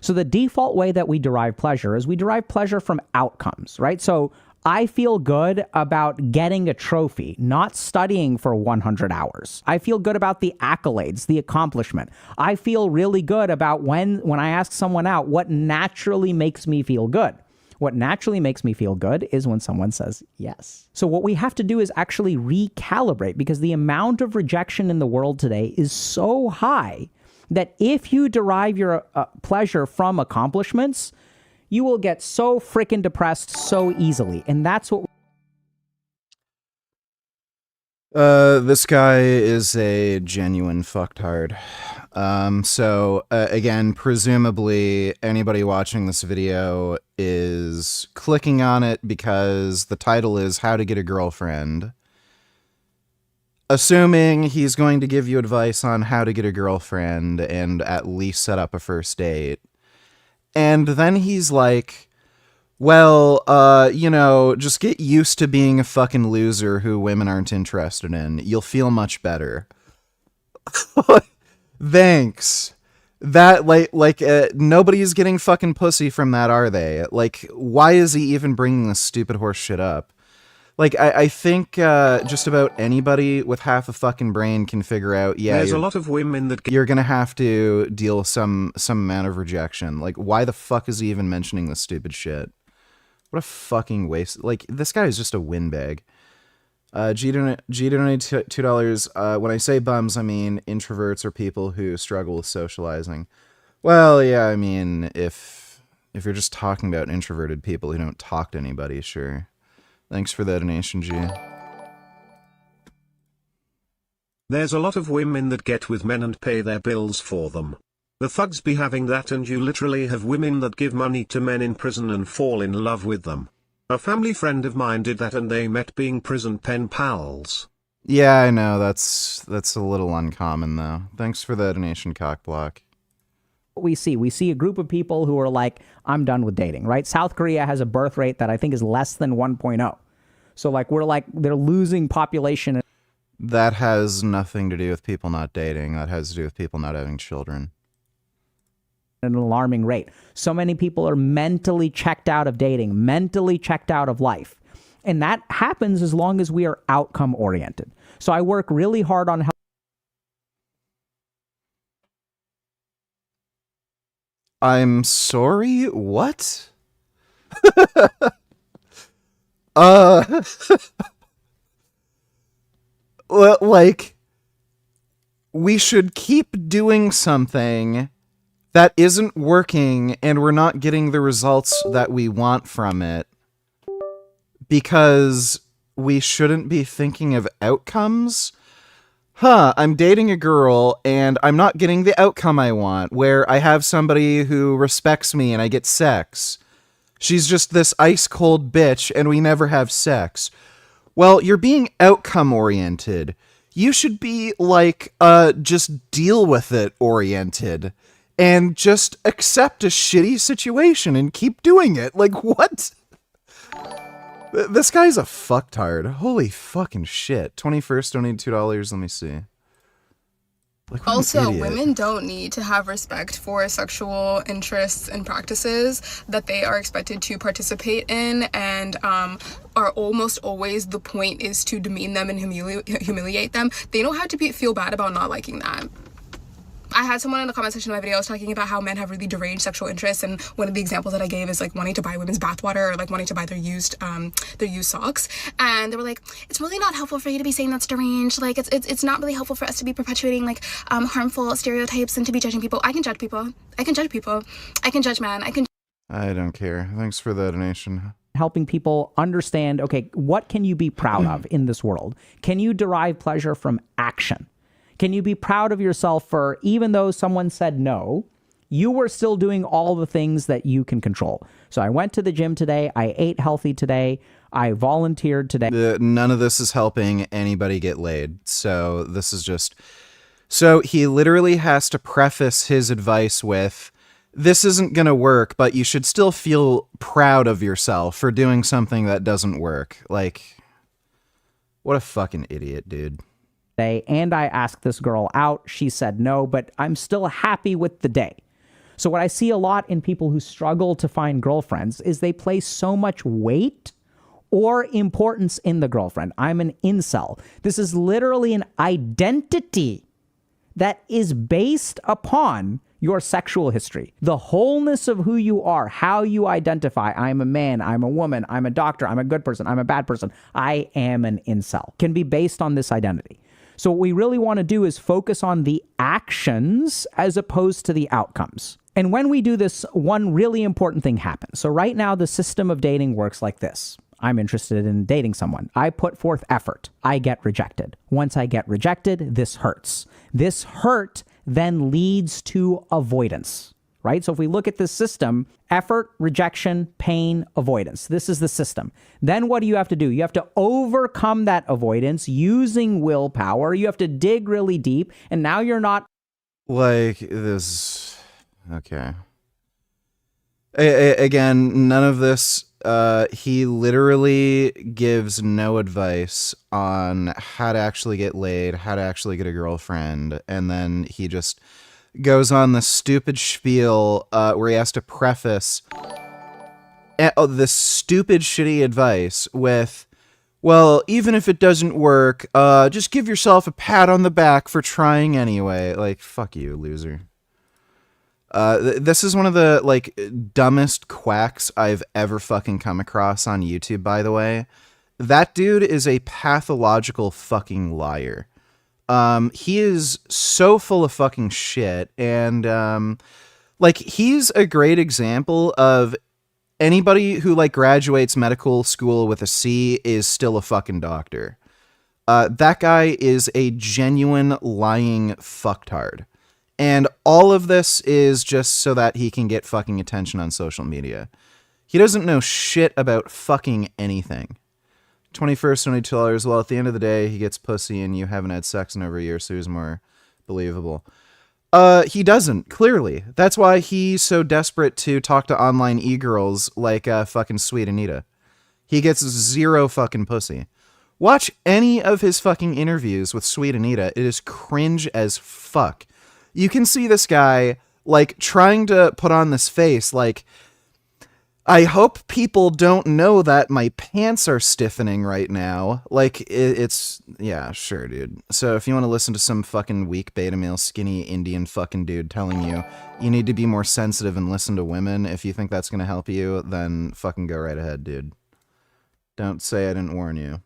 So the default way that we derive pleasure is we derive pleasure from outcomes, right? So I feel good about getting a trophy, not studying for 100 hours. I feel good about the accolades, the accomplishment. I feel really good about when I ask someone out, what naturally makes me feel good. What naturally makes me feel good is when someone says yes. So what we have to do is actually recalibrate, because the amount of rejection in the world today is so high that if you derive your pleasure from accomplishments, you will get so freaking depressed so easily. And that's what... This guy is a genuine fucktard. Again, presumably anybody watching this video is clicking on it because the title is How to Get a Girlfriend. Assuming he's going to give you advice on how to get a girlfriend and at least set up a first date. And then he's like, well, just get used to being a fucking loser who women aren't interested in. You'll feel much better. Thanks. That, nobody's getting fucking pussy from that, are they? Like, why is he even bringing this stupid horse shit up? Like, I think just about anybody with half a fucking brain can figure out, yeah, there's a lot of women that you're gonna have to deal with some amount of rejection. Like, why the fuck is he even mentioning this stupid shit? What a fucking waste. Like, this guy is just a windbag. G donated $2. When I say bums, I mean introverts or people who struggle with socializing. Well, yeah, I mean, if you're just talking about introverted people who don't talk to anybody, sure. Thanks for the donation, G. There's a lot of women that get with men and pay their bills for them. The thugs be having that, and you literally have women that give money to men in prison and fall in love with them. A family friend of mine did that and they met being prison pen pals. Yeah, I know, that's a little uncommon though. Thanks for the donation, Cockblock. We see a group of people who are like, I'm done with dating, right? South Korea has a birth rate that I think is less than 1.0. So like, they're losing population. That has nothing to do with people not dating. That has to do with people not having children. At an alarming rate. So many people are mentally checked out of dating, mentally checked out of life. And that happens as long as we are outcome oriented. So I work really hard on I'm sorry, what? Well, like, we should keep doing something that isn't working and we're not getting the results that we want from it because we shouldn't be thinking of outcomes. I'm dating a girl and I'm not getting the outcome I want, where I have somebody who respects me and I get sex. She's just this ice cold bitch and we never have sex. Well, you're being outcome oriented. You should be like, just deal with it oriented and just accept a shitty situation and keep doing it. Like, what? This guy's a fucktard. Holy fucking shit. 21st donated $2. Let me see. Like, what an Also, idiot. women don't need to have respect for sexual interests and practices that they are expected to participate in, and are almost always the point is to demean them and humiliate them. They don't have to feel bad about not liking that. I had someone in the comment section of my video talking about how men have really deranged sexual interests, and one of the examples that I gave is like wanting to buy women's bathwater or like wanting to buy their used socks, and they were like, it's really not helpful for you to be saying that's deranged. Like it's not really helpful for us to be perpetuating like harmful stereotypes and to be judging people. I can judge people. I can judge people. I can judge men. I don't care. Thanks for the donation. Helping people understand, okay, what can you be proud of in this world? Can you derive pleasure from action? Can you be proud of yourself for, even though someone said no, you were still doing all the things that you can control? So I went to the gym today. I ate healthy today. I volunteered today. None of this is helping anybody get laid. So this is just... So he literally has to preface his advice with, this isn't going to work, but you should still feel proud of yourself for doing something that doesn't work. Like, what a fucking idiot, dude. And I asked this girl out. She said no, but I'm still happy with the day. So what I see a lot in people who struggle to find girlfriends is they place so much weight or importance in the girlfriend. I'm an incel. This is literally an identity that is based upon your sexual history. The wholeness of who you are, how you identify. I'm a man, I'm a woman, I'm a doctor, I'm a good person, I'm a bad person. I am an incel. Can be based on this identity. So what we really want to do is focus on the actions as opposed to the outcomes. And when we do this, one really important thing happens. So right now, the system of dating works like this. I'm interested in dating someone. I put forth effort. I get rejected. Once I get rejected, this hurts. This hurt then leads to avoidance, right? So if we look at this system, effort, rejection, pain, avoidance. This is the system. Then what do you have to do? You have to overcome that avoidance using willpower. You have to dig really deep. And now you're not like this. Okay. Again, none of this. He literally gives no advice on how to actually get laid, how to actually get a girlfriend. And then he just goes on this stupid spiel where he has to preface this stupid, shitty advice with, well, even if it doesn't work, just give yourself a pat on the back for trying anyway. Like, fuck you, loser. This is one of the, like, dumbest quacks I've ever fucking come across on YouTube, by the way. That dude is a pathological fucking liar. He is so full of fucking shit, and, like, he's a great example of anybody who, like, graduates medical school with a C is still a fucking doctor. That guy is a genuine lying fucktard. And all of this is just so that he can get fucking attention on social media. He doesn't know shit about fucking anything. 21st, only $2. Well, at the end of the day, he gets pussy and you haven't had sex in over a year, so he's more believable. He doesn't, clearly. That's why he's so desperate to talk to online e-girls like fucking Sweet Anita. He gets zero fucking pussy. Watch any of his fucking interviews with Sweet Anita. It is cringe as fuck. You can see this guy, like, trying to put on this face, like, I hope people don't know that my pants are stiffening right now. Like, it's, yeah, sure, dude. So if you want to listen to some fucking weak beta male skinny Indian fucking dude telling you you need to be more sensitive and listen to women, if you think that's going to help you, then fucking go right ahead, dude. Don't say I didn't warn you.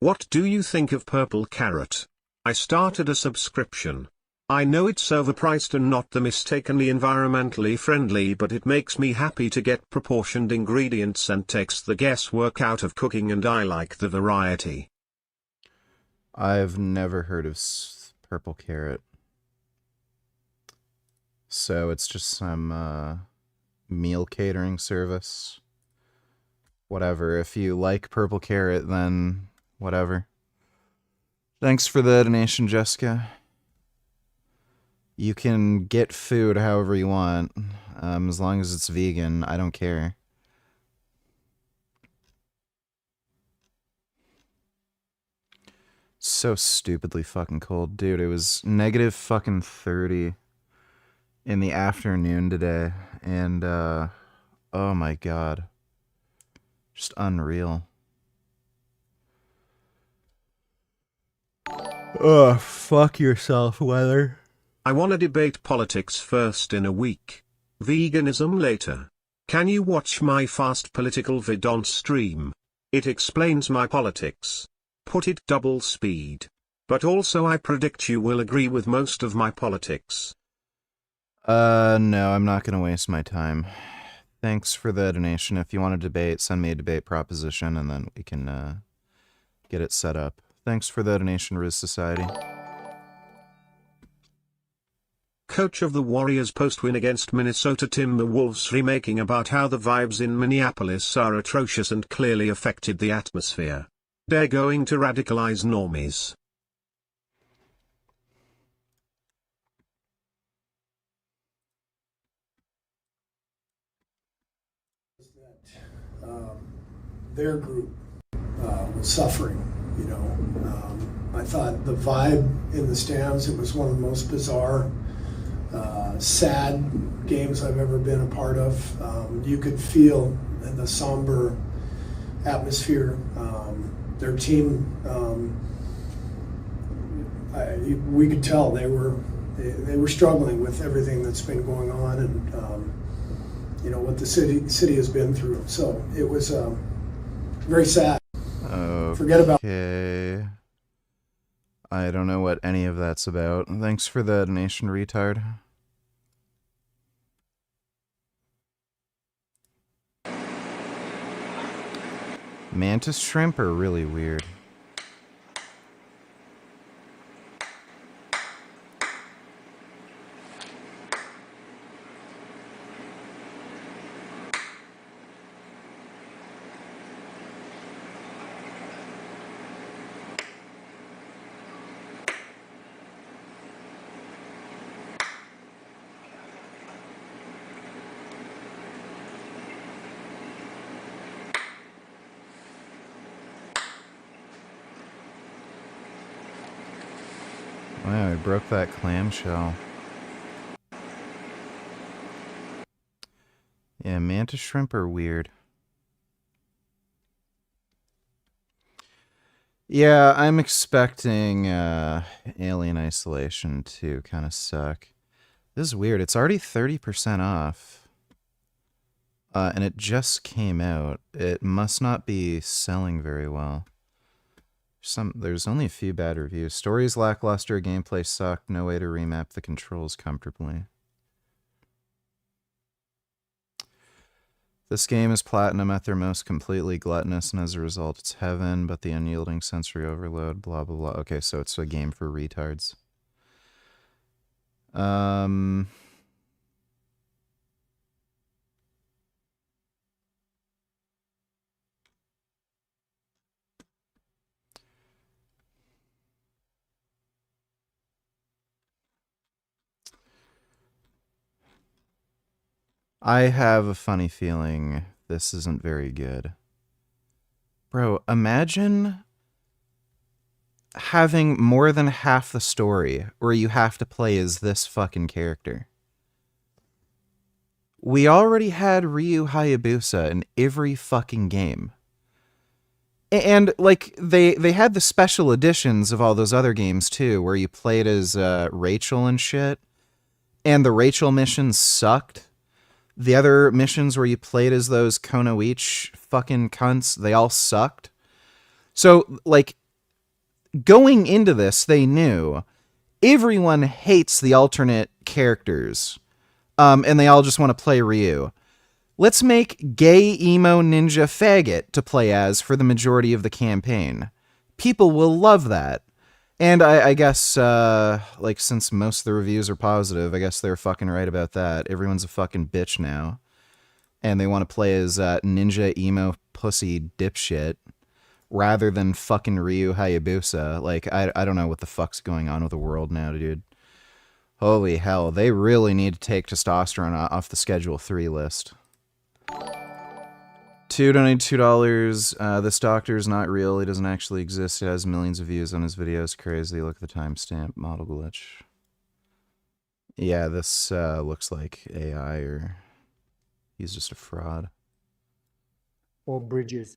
What do you think of Purple Carrot? I started a subscription. I know it's overpriced and not the mistakenly environmentally friendly, but it makes me happy to get proportioned ingredients and takes the guesswork out of cooking, and I like the variety. I've never heard of Purple Carrot. So it's just some meal catering service. Whatever. If you like Purple Carrot, then whatever. Thanks for the donation, Jessica. You can get food however you want. As long as it's vegan, I don't care. So stupidly fucking cold. Dude, it was negative fucking 30 in the afternoon today. And, oh my god. Just unreal. Ugh, fuck yourself, weather. I wanna debate politics first in a week. Veganism later. Can you watch my fast political vid on stream? It explains my politics. Put it double speed. But also I predict you will agree with most of my politics. No, I'm not gonna waste my time. Thanks for the donation. If you want to debate, send me a debate proposition and then we can get it set up. Thanks for the donation, Riz Society. Coach of the Warriors post-win against Minnesota Timberwolves remaking about how the vibes in Minneapolis are atrocious and clearly affected the atmosphere. They're going to radicalize normies. Their group was suffering, you know. I thought the vibe in the stands, it was one of the most bizarre, sad games I've ever been a part of. You could feel in the somber atmosphere. Their team, we could tell they were struggling with everything that's been going on and you know what the city has been through. So it was very sad. Forget about. Okay. I don't know what any of that's about. Thanks for the donation, retard. Mantis shrimp are really weird. Wow, I broke that clamshell. Yeah, mantis shrimp are weird. Yeah, I'm expecting Alien Isolation to kind of suck. This is weird. It's already 30% off. And it just came out. It must not be selling very well. There's only a few bad reviews. Story's lackluster, gameplay sucked, no way to remap the controls comfortably. This game is platinum at their most completely gluttonous, and as a result it's heaven, but the unyielding sensory overload, blah blah blah. Okay, so it's a game for retards. I have a funny feeling this isn't very good. Bro, imagine having more than half the story where you have to play as this fucking character. We already had Ryu Hayabusa in every fucking game. And, like, they had the special editions of all those other games, too, where you played as Rachel and shit. And the Rachel missions sucked. The other missions where you played as those Konoichi fucking cunts, they all sucked. So, like, going into this, they knew everyone hates the alternate characters. And they all just want to play Ryu. Let's make gay emo ninja faggot to play as for the majority of the campaign. People will love that. And I guess, like, since most of the reviews are positive, I guess they're fucking right about that. Everyone's a fucking bitch now. And they want to play as ninja emo pussy dipshit rather than fucking Ryu Hayabusa. Like, I don't know what the fuck's going on with the world now, dude. Holy hell, they really need to take testosterone off the Schedule 3 list. Donate $2. This doctor is not real. He doesn't actually exist. He has millions of views on his videos. Crazy. Look at the timestamp. Model glitch. Yeah, this looks like AI, or he's just a fraud. Or bridges.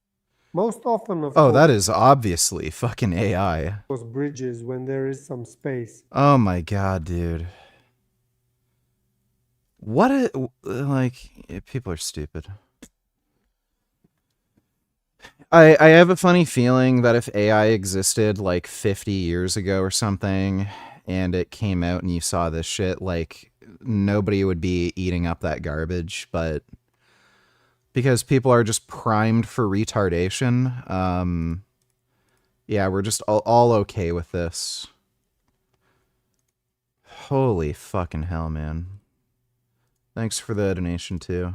Most often, of Oh, course, that is obviously fucking AI. those bridges when there is some space. Oh my god, dude. What like, people are stupid. I have a funny feeling that if AI existed like 50 years ago or something, and it came out and you saw this shit, like, nobody would be eating up that garbage, but because people are just primed for retardation, yeah, we're just all okay with this. Holy fucking hell, man. Thanks for the donation, too.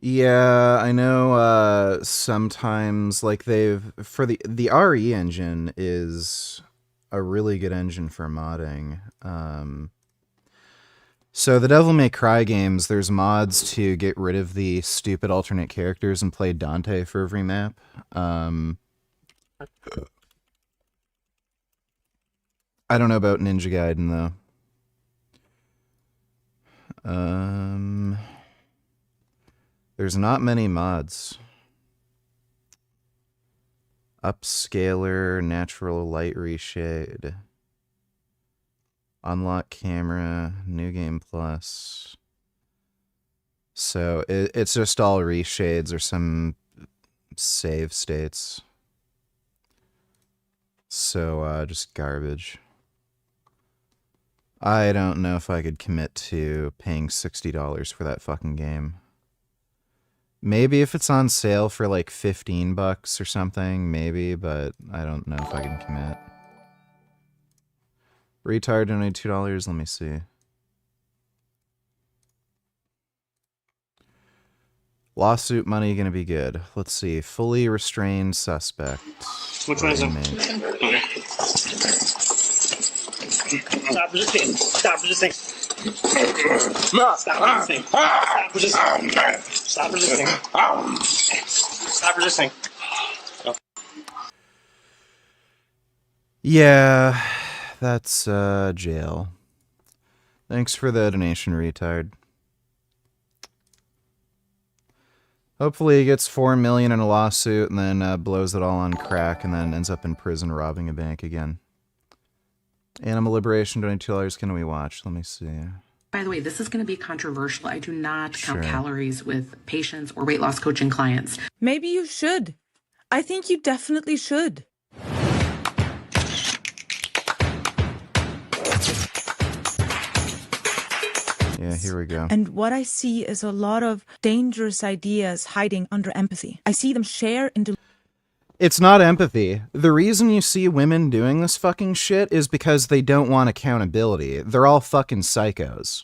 Yeah, I know, sometimes, like, for the RE engine is a really good engine for modding. So the Devil May Cry games, there's mods to get rid of the stupid alternate characters and play Dante for every map. I don't know about Ninja Gaiden, though. There's not many mods. Upscaler, natural light reshade. Unlock camera, new game plus. So it's just all reshades or some save states. So just garbage. I don't know if I could commit to paying $60 for that fucking game. Maybe if it's on sale for like $15 or something, maybe, but I don't know if I can commit. Retard donated $2, let me see. Lawsuit money gonna be good. Let's see. Fully restrained suspect. Which one is it? Okay. Stop resisting. Stop resisting. No, stop resisting. Stop resisting. Stop resisting. Stop resisting. Yeah, that's jail. Thanks for the donation, retard. Hopefully he gets $4 million in a lawsuit and then blows it all on crack and then ends up in prison robbing a bank again. Animal Liberation, $22. Can we watch? Let me see. By the way, this is going to be controversial. I do not count Sure. calories with patients or weight loss coaching clients. Maybe you should. I think you definitely should. Yeah, here we go. And what I see is a lot of dangerous ideas hiding under empathy. I see them share into... It's not empathy. The reason you see women doing this fucking shit is because they don't want accountability. They're all fucking psychos.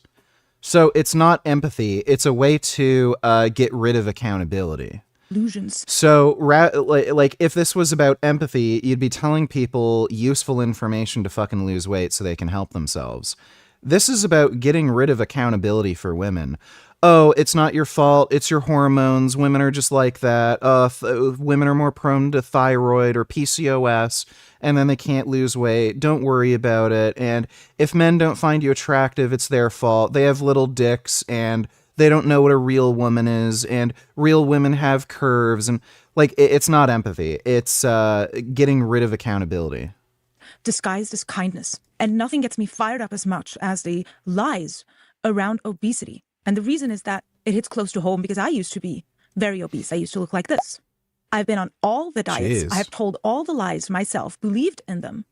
So it's not empathy. It's a way to get rid of accountability. Illusions. So, like, if this was about empathy, you'd be telling people useful information to fucking lose weight so they can help themselves. This is about getting rid of accountability for women. Oh, it's not your fault. It's your hormones. Women are just like that. Women are more prone to thyroid or PCOS, and then they can't lose weight. Don't worry about it. And if men don't find you attractive, it's their fault. They have little dicks, and they don't know what a real woman is, and real women have curves. And, like, it's not empathy. It's getting rid of accountability. Disguised as kindness. And nothing gets me fired up as much as the lies around obesity. And the reason is that it hits close to home because I used to be very obese. I used to look like this. I've been on all the diets. Jeez. I have told all the lies myself, believed in them.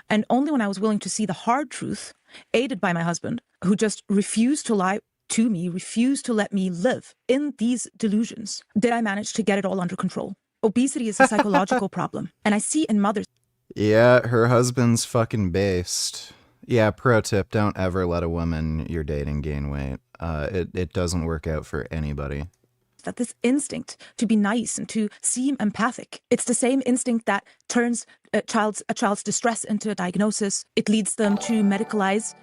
And only when I was willing to see the hard truth aided by my husband, who just refused to lie to me, refused to let me live in these delusions, did I manage to get it all under control. Obesity is a psychological problem, and I see in mothers. Yeah, her husband's fucking based. Yeah, pro tip, don't ever let a woman you're dating gain weight. It doesn't work out for anybody. That this instinct to be nice and to seem empathic, it's the same instinct that turns a child's distress into a diagnosis. It leads them to medicalize.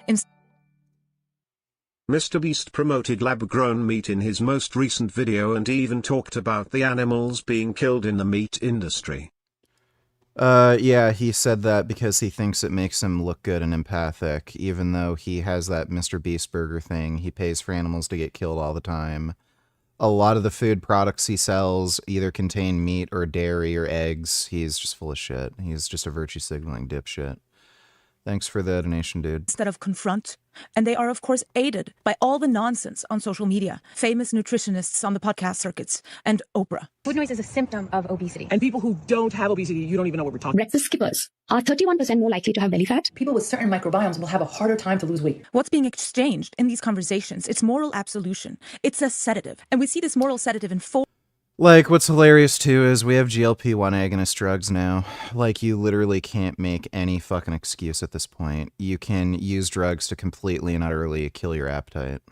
Mr. Beast promoted lab-grown meat in his most recent video and even talked about the animals being killed in the meat industry. Yeah, he said that because he thinks it makes him look good and empathic, even though he has that Mr. Beast burger thing. He pays for animals to get killed all the time. A lot of the food products he sells either contain meat or dairy or eggs. He's just full of shit. He's just a virtue signaling dipshit. Thanks for the donation, dude. Instead of confront. And they are, of course, aided by all the nonsense on social media, famous nutritionists on the podcast circuits, and Oprah. Food noise is a symptom of obesity. And people who don't have obesity, you don't even know what we're talking about. Breakfast skippers are 31% more likely to have belly fat. People with certain microbiomes will have a harder time to lose weight. What's being exchanged in these conversations? It's moral absolution. It's a sedative. And we see this moral sedative in four. Like, what's hilarious, too, is we have GLP-1 agonist drugs now. Like, you literally can't make any fucking excuse at this point. You can use drugs to completely and utterly kill your appetite.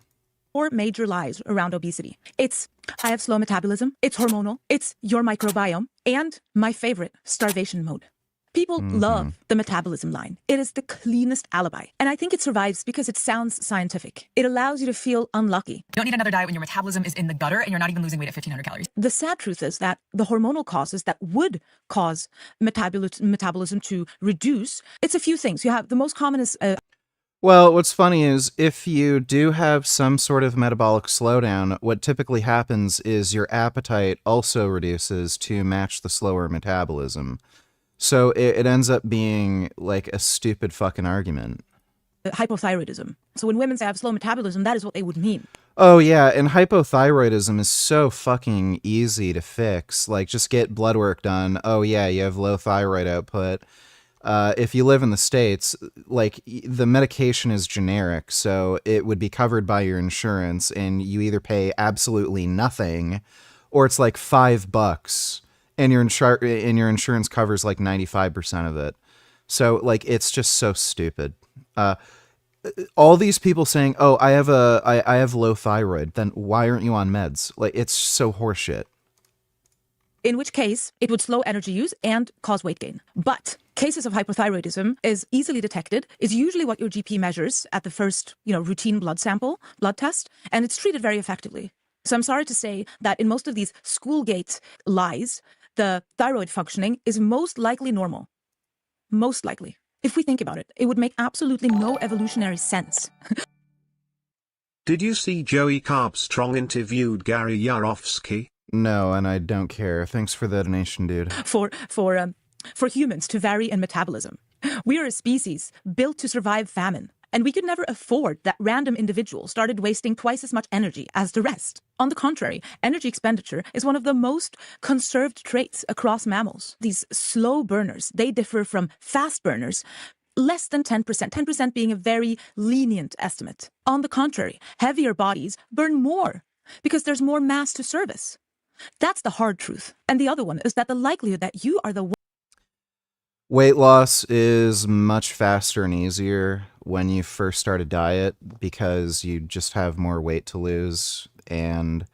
4 major lies around obesity. It's, I have slow metabolism. It's hormonal. It's your microbiome. And my favorite, starvation mode. People love the metabolism line. It is the cleanest alibi. And I think it survives because it sounds scientific. It allows you to feel unlucky. You don't need another diet when your metabolism is in the gutter and you're not even losing weight at 1,500 calories. The sad truth is that the hormonal causes that would cause metabolism to reduce, it's a few things. You have the most common is... Well, what's funny is if you do have some sort of metabolic slowdown, what typically happens is your appetite also reduces to match the slower metabolism. So it ends up being like a stupid fucking argument. Hypothyroidism. So when women say I have slow metabolism, that is what they would mean. Oh yeah, and hypothyroidism is so fucking easy to fix. Like, just get blood work done. Oh yeah, you have low thyroid output. If you live in the States, like, the medication is generic, so it would be covered by your insurance, and you either pay absolutely nothing, or it's like $5. And your insurance covers like 95% of it. So, like, it's just so stupid. All these people saying, "Oh, I have low thyroid," then why aren't you on meds? Like, it's so horseshit. In which case, it would slow energy use and cause weight gain. But cases of hypothyroidism is easily detected, is usually what your GP measures at the first, routine blood test, and it's treated very effectively. So I'm sorry to say that in most of these schoolgate lies, the thyroid functioning is most likely normal. Most likely. If we think about it, it would make absolutely no evolutionary sense. Did you see Joey Carbstrong interviewed Gary Yarovsky? No, and I don't care. Thanks for the donation, dude. For humans to vary in metabolism. We are a species built to survive famine. And we could never afford that random individual started wasting twice as much energy as the rest. On the contrary, energy expenditure is one of the most conserved traits across mammals. These slow burners, they differ from fast burners less than 10%, 10% being a very lenient estimate. On the contrary, heavier bodies burn more because there's more mass to service. That's the hard truth. And the other one is that the likelihood that you are the one. Weight loss is much faster and easier when you first start a diet because you just have more weight to lose and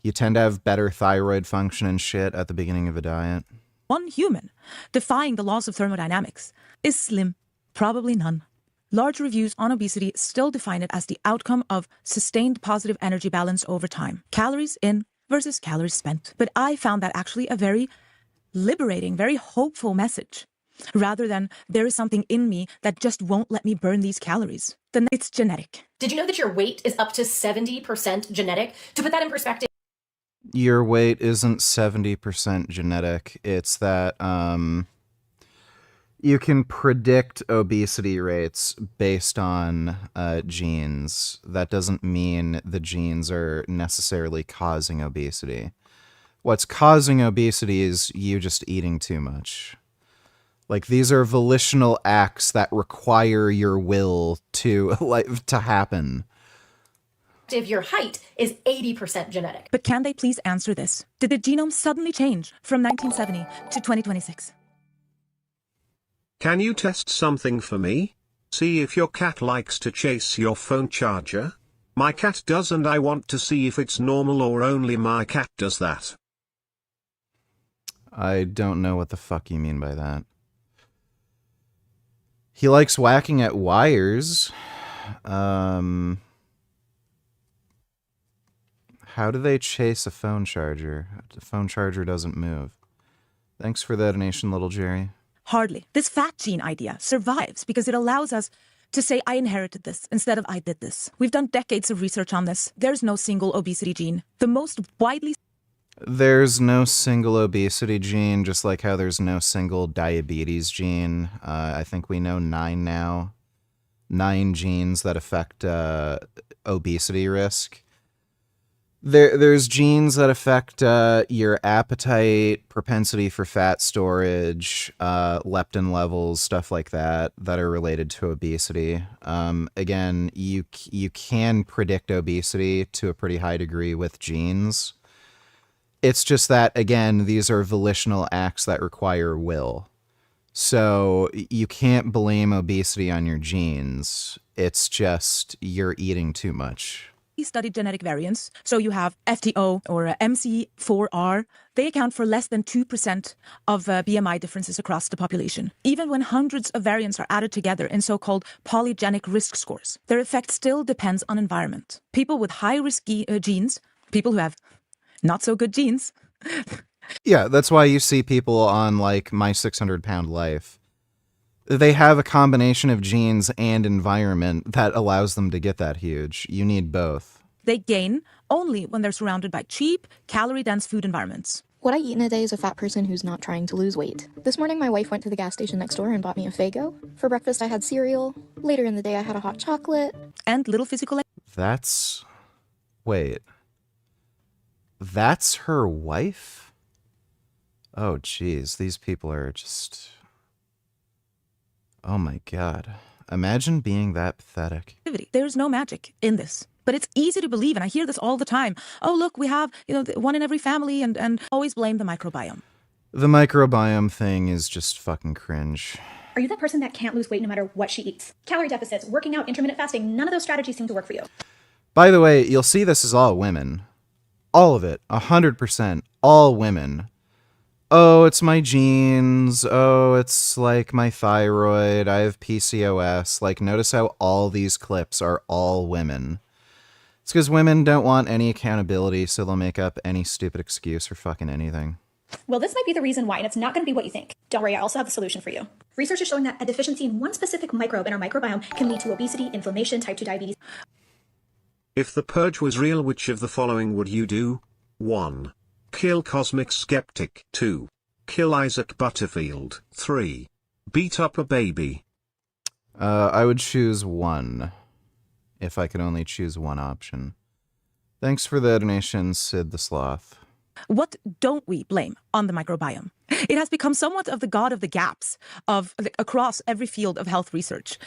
you tend to have better thyroid function and shit at the beginning of a diet. One human defying the laws of thermodynamics is slim, probably none. Large reviews on obesity still define it as the outcome of sustained positive energy balance over time. Calories in versus calories spent. But I found that actually a very liberating, very hopeful message. Rather than there is something in me that just won't let me burn these calories. Then it's genetic. Did you know that your weight is up to 70% genetic? To put that in perspective, Your weight isn't 70% genetic. It's that you can predict obesity rates based on genes. That doesn't mean the genes are necessarily causing obesity. What's causing obesity is you just eating too much. Like, these are volitional acts that require your will to to happen. If your height is 80% genetic. But can they please answer this? Did the genome suddenly change from 1970 to 2026? Can you test something for me? See if your cat likes to chase your phone charger? My cat does, and I want to see if it's normal or only my cat does that. I don't know what the fuck you mean by that. He likes whacking at wires. How do they chase a phone charger? The phone charger doesn't move. Thanks for that donation, little Jerry. Hardly. This fat gene idea survives because it allows us to say, I inherited this instead of I did this. We've done decades of research on this. There's no single obesity gene. The most widely... There's no single obesity gene, just like how there's no single diabetes gene. I think we know 9 now. 9 genes that affect obesity risk. There's genes that affect your appetite, propensity for fat storage, leptin levels, stuff like that are related to obesity. Again, you can predict obesity to a pretty high degree with genes. It's just that, again, these are volitional acts that require will. So you can't blame obesity on your genes. It's just you're eating too much. Studied genetic variants. So you have FTO or MC4R. They account for less than 2% of BMI differences across the population. Even when hundreds of variants are added together in so-called polygenic risk scores, their effect still depends on environment. People with high-risk genes, people who have not so good genes. Yeah, that's why you see people on, like, My 600-Pound Life. They have a combination of genes and environment that allows them to get that huge. You need both. They gain only when they're surrounded by cheap, calorie-dense food environments. What I eat in a day is a fat person who's not trying to lose weight. This morning, my wife went to the gas station next door and bought me a Faygo. For breakfast, I had cereal. Later in the day, I had a hot chocolate. And little physical... That's... Wait. That's her wife? Oh, geez. These people are just... Oh my god. Imagine being that pathetic. There's no magic in this. But it's easy to believe, and I hear this all the time. Oh, look, we have, one in every family, and always blame the microbiome. The microbiome thing is just fucking cringe. Are you that person that can't lose weight no matter what she eats? Calorie deficits, working out, intermittent fasting, none of those strategies seem to work for you. By the way, you'll see this is all women. All of it. 100%. All women. Oh, it's my genes. Oh, it's like my thyroid. I have PCOS. Like, notice how all these clips are all women. It's because women don't want any accountability, so they'll make up any stupid excuse for fucking anything. Well, this might be the reason why, and it's not going to be what you think. Don't worry, I also have the solution for you. Research is showing that a deficiency in one specific microbe in our microbiome can lead to obesity, inflammation, type 2 diabetes. If the purge was real, which of the following would you do? 1. Kill Cosmic Skeptic. 2. Kill Isaac Butterfield. 3. Beat up a baby. I would choose 1. If I could only choose one option. Thanks for the donation, Sid the Sloth. What don't we blame on the microbiome? It has become somewhat of the god of the gaps across every field of health research.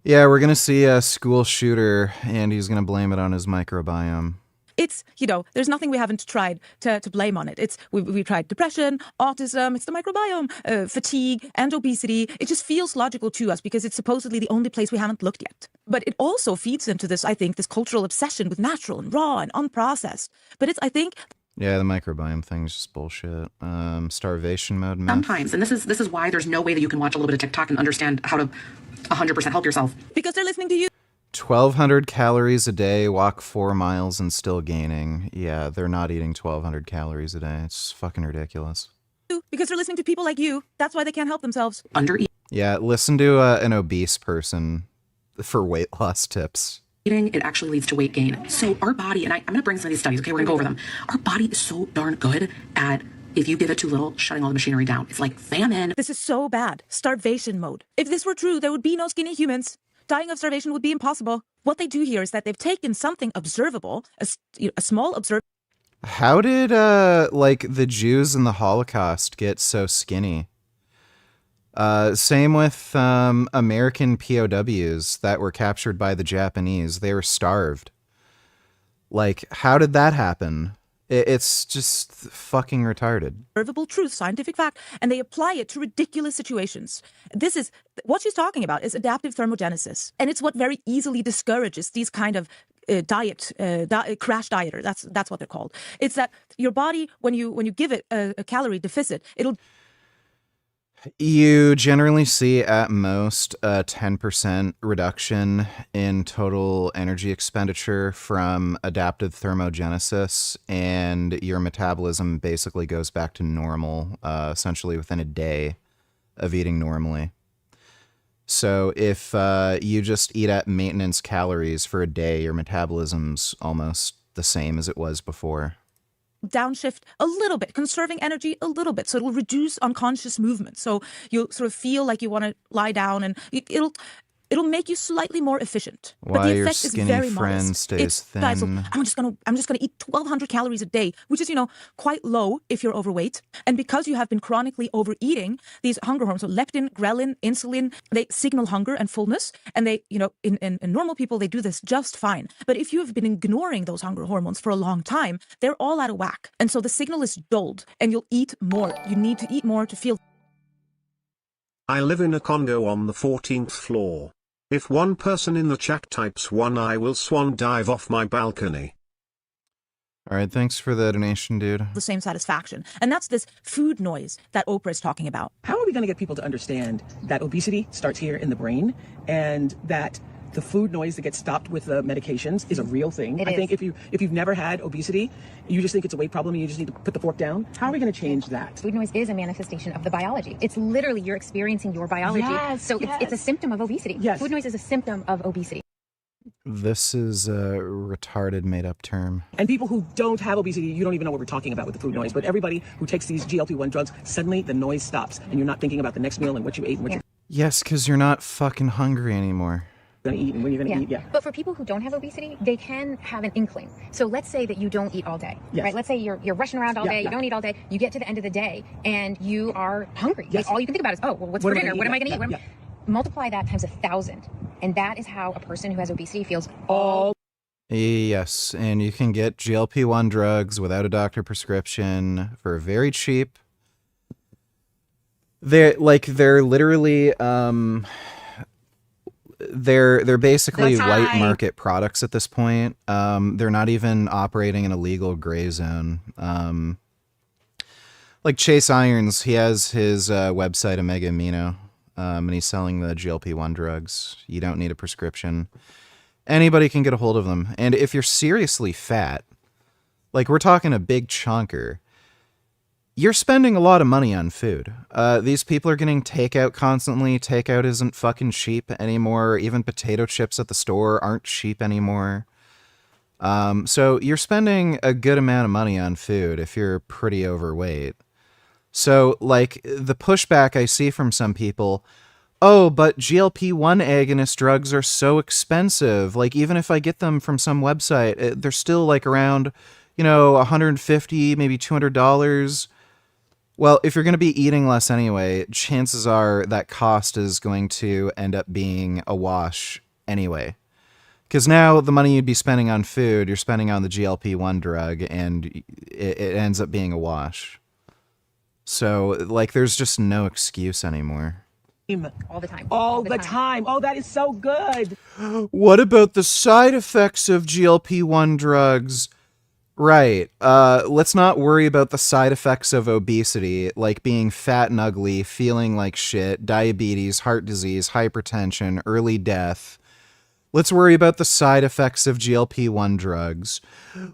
Yeah, we're going to see a school shooter, and he's going to blame it on his microbiome. It's, there's nothing we haven't tried to blame on it. We've tried depression, autism, it's the microbiome, fatigue, and obesity. It just feels logical to us because it's supposedly the only place we haven't looked yet. But it also feeds into this, I think, this cultural obsession with natural and raw and unprocessed. But it's, I think... Yeah, the microbiome thing's just bullshit. Starvation mode myth. Sometimes, and this is why there's no way that you can watch a little bit of TikTok and understand how to 100% help yourself. Because they're listening to you. 1,200 calories a day, walk 4 miles and still gaining. Yeah, they're not eating 1,200 calories a day. It's fucking ridiculous. Because they're listening to people like you. That's why they can't help themselves. Yeah, listen to an obese person for weight loss tips. It actually leads to weight gain. So our body, and I'm going to bring some of these studies, okay? We're going to go over them. Our body is so darn good at, if you give it too little, shutting all the machinery down. It's like famine. This is so bad. Starvation mode. If this were true, there would be no skinny humans. Dying of starvation would be impossible. What they do here is that they've taken something observable, a small observable. How did, the Jews in the Holocaust get so skinny? Same with American POWs that were captured by the Japanese. They were starved. Like, how did that happen? It's just fucking retarded. Observable truth, scientific fact, and they apply it to ridiculous situations. This is what she's talking about is adaptive thermogenesis, and it's what very easily discourages these kind of crash dieter. That's what they're called. It's that your body, when you give it a calorie deficit, it'll. You generally see at most a 10% reduction in total energy expenditure from adaptive thermogenesis, and your metabolism basically goes back to normal, essentially within a day of eating normally. So if you just eat at maintenance calories for a day, your metabolism's almost the same as it was before. Downshift a little bit, conserving energy a little bit, so it'll reduce unconscious movement. So you'll sort of feel like you want to lie down, and it'll make you slightly more efficient. Why but the your effect is skinny very friend modest. stays It's diet. So thin. I'm just gonna eat 1,200 calories a day, which is quite low if you're overweight. And because you have been chronically overeating, these hunger hormones, so leptin, ghrelin, insulin, they signal hunger and fullness. And they, in normal people, they do this just fine. But if you have been ignoring those hunger hormones for a long time, they're all out of whack. And so the signal is dulled, and you'll eat more. You need to eat more to feel. I live in a condo on the 14th floor. If one person in the chat types 1, I will swan dive off my balcony. All right, thanks for the donation, dude. The same satisfaction. And that's this food noise that Oprah is talking about. How are we going to get people to understand that obesity starts here in the brain, and that the food noise that gets stopped with the medications is a real thing? I think if you've never had obesity, you just think it's a weight problem and you just need to put the fork down. How are we going to change that? Food noise is a manifestation of the biology. It's literally you're experiencing your biology. It's a symptom of obesity. Yes. Food noise is a symptom of obesity. This is a retarded made-up term. And people who don't have obesity, you don't even know what we're talking about with the food noise. But everybody who takes these GLP-1 drugs, suddenly the noise stops and you're not thinking about the next meal and what you ate and what you're Yes, because you're not fucking hungry anymore. going to eat and when you're going to eat. Yeah. But for people who don't have obesity, they can have an inkling. So let's say that you don't eat all day, Yes. right? Let's say you're rushing around all day, you don't eat all day, you get to the end of the day and you are hungry. Yes. Like, all you can think about is, oh, well, what's What for am I dinner? gonna What am I eat? going to eat? Yeah, What am- Multiply that times 1,000. And that is how a person who has obesity feels all. Yes, and you can get GLP-1 drugs without a doctor prescription for very cheap. They're literally they're basically white market products at this point. They're not even operating in a legal gray zone. Like Chase Irons, he has his website Omega Amino, and he's selling the GLP-1 drugs. You don't need a prescription. Anybody can get a hold of them. And if you're seriously fat, like we're talking a big chunker, you're spending a lot of money on food. These people are getting takeout constantly. Takeout isn't fucking cheap anymore. Even potato chips at the store aren't cheap anymore. So you're spending a good amount of money on food if you're pretty overweight. So, like, the pushback I see from some people, oh, but GLP-1 agonist drugs are so expensive. Like, even if I get them from some website, they're still, like, around, $150, maybe $200. Well, if you're going to be eating less anyway, chances are that cost is going to end up being a wash anyway. Because now the money you'd be spending on food, you're spending on the GLP-1 drug, and it ends up being a wash. So, like, there's just no excuse anymore. all the time. All the time. Oh, that is so good. What about the side effects of GLP-1 drugs? Right. Let's not worry about the side effects of obesity, like being fat and ugly, feeling like shit, diabetes, heart disease, hypertension, early death. Let's worry about the side effects of GLP-1 drugs.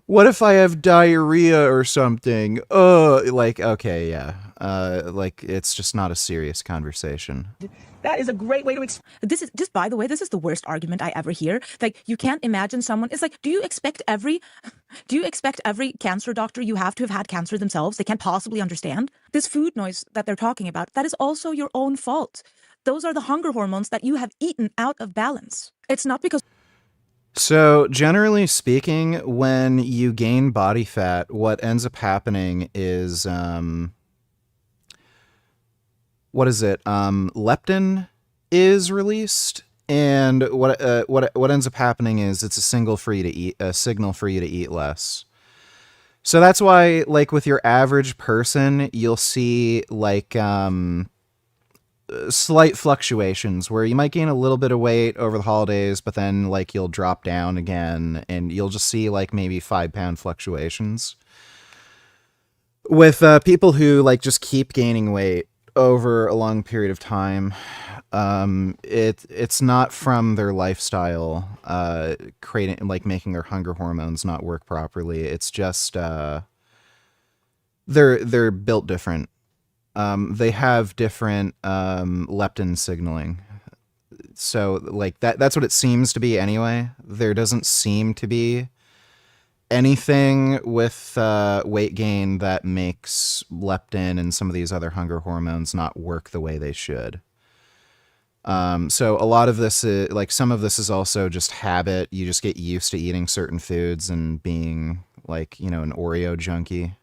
What if I have diarrhea or something? Okay, yeah. It's just not a serious conversation. That is a great way to explain. This is just, by the way, this is the worst argument I ever hear. Like, you can't imagine someone. It's like, do you expect every cancer doctor you have to have had cancer themselves? They can't possibly understand this food noise that they're talking about. That is also your own fault. Those are the hunger hormones that you have eaten out of balance. It's not because. So, generally speaking, when you gain body fat, what ends up happening is what is it? Leptin is released, and what ends up happening is it's a signal for you to eat less. So that's why, like, with your average person, you'll see like slight fluctuations where you might gain a little bit of weight over the holidays, but then like you'll drop down again, and you'll just see like maybe 5-pound fluctuations. With people who like just keep gaining weight over a long period of time, it's not from their lifestyle creating, like, making their hunger hormones not work properly. It's just they're built different. They have different leptin signaling. So like that's what it seems to be anyway. There doesn't seem to be anything with weight gain that makes leptin and some of these other hunger hormones not work the way they should. So a lot of this is, like, some of this is also just habit. You just get used to eating certain foods and being like, you know, an Oreo junkie.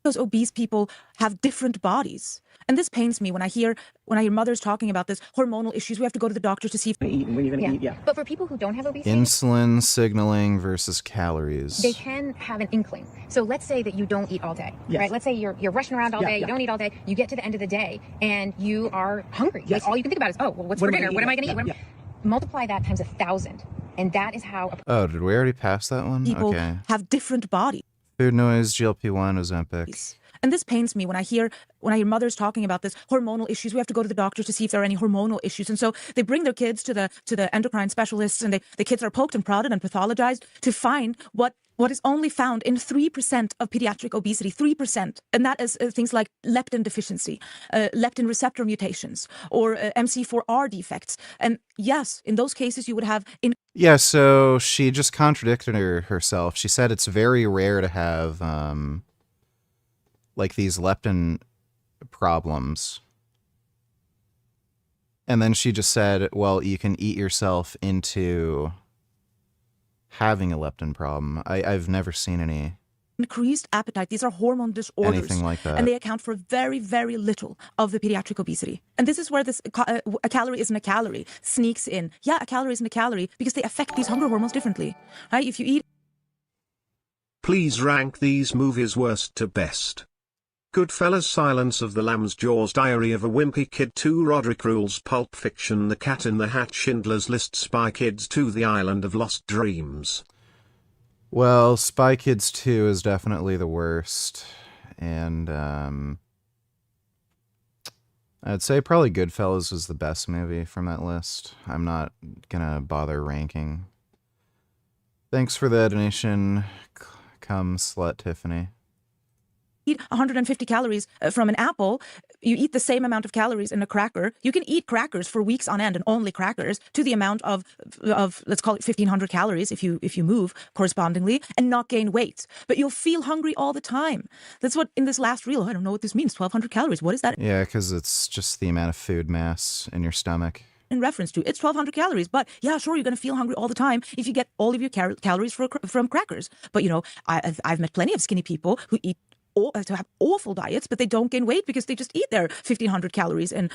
Those obese people have different bodies. And this pains me when I hear mothers talking about this hormonal issues. We have to go to the doctor to see if when you're going to eat. Yeah. But for people who don't have obesity, Insulin signaling versus calories. they can have an inkling. So let's say that you don't eat all day, right? Let's say you're rushing around all day, you don't eat all day, you get to the end of the day and you are hungry. Like, all you can think about is, oh, well, what's for dinner? What am I going to eat? Multiply that times 1,000. And that is how... Oh, did we already pass that one? People Okay. have different bodies. Food noise, GLP-1, Ozempic. And this pains me when I hear mothers talking about this hormonal issues. We have to go to the doctor to see if there are any hormonal issues. And so they bring their kids to the endocrine specialists, and the kids are poked and prodded and pathologized to find what is only found in 3% of pediatric obesity, 3%. And that is things like leptin deficiency, leptin receptor mutations, or MC4R defects. And yes, in those cases, you would have... Yeah, so she just contradicted herself. She said it's very rare to have... like these leptin problems. And then she just said, well, you can eat yourself into having a leptin problem. I've never seen any... increased appetite. These are hormone disorders. Anything like that. And they account for very, very little of the pediatric obesity. And this is where this a calorie isn't a calorie sneaks in. Yeah, a calorie isn't a calorie because they affect these hunger hormones differently. Right? If you eat... Please rank these movies worst to best. Goodfellas, Silence of the Lambs, Jaws, Diary of a Wimpy Kid 2, Roderick Rules, Pulp Fiction, The Cat in the Hat, Schindler's List, Spy Kids 2, The Island of Lost Dreams. Well, Spy Kids 2 is definitely the worst. And I'd say probably Goodfellas was the best movie from that list. I'm not gonna bother ranking. Thanks for the donation, come slut Tiffany. Eat 150 calories from an apple, you eat the same amount of calories in a cracker. You can eat crackers for weeks on end, and only crackers, to the amount of let's call it 1,500 calories if you move correspondingly, and not gain weight. But you'll feel hungry all the time. That's what in this last reel, I don't know what this means, 1,200 calories. What is that? Yeah, because it's just the amount of food mass in your stomach. In reference to, it's 1,200 calories, but yeah, sure, you're going to feel hungry all the time if you get all of your calories from crackers. But you know, I've met plenty of skinny people who eat to have awful diets, but they don't gain weight because they just eat their 1,500 calories and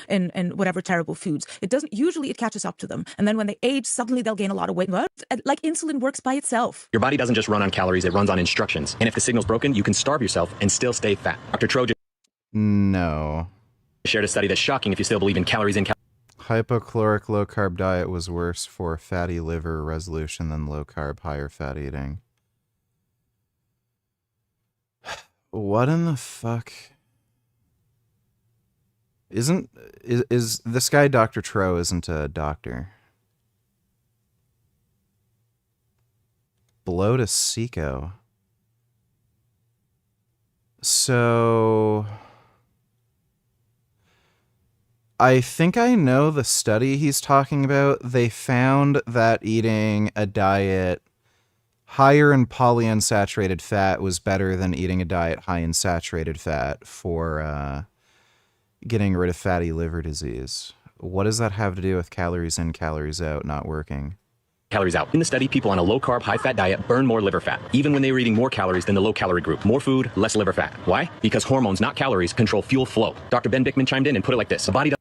whatever terrible foods. It catches up to them. And then when they age, suddenly they'll gain a lot of weight. Like insulin works by itself. Your body doesn't just run on calories, it runs on instructions. And if the signal's broken, you can starve yourself and still stay fat. Dr. Trojan shared a study that's shocking if you still believe in calories in Hypocaloric low-carb diet was worse for fatty liver resolution than low-carb, higher fat eating. What in the fuck? Is this guy Dr. Tro isn't a doctor? Below to Seco. So... I think I know the study he's talking about. They found that eating a diet higher in polyunsaturated fat was better than eating a diet high in saturated fat for getting rid of fatty liver disease. What does that have to do with calories in, calories out not working? calories out. In the study, people on a low-carb, high-fat diet burn more liver fat, even when they were eating more calories than the low-calorie group. More food, less liver fat. Why? Because hormones, not calories, control fuel flow. Dr. Ben Bickman chimed in and put it like this. The body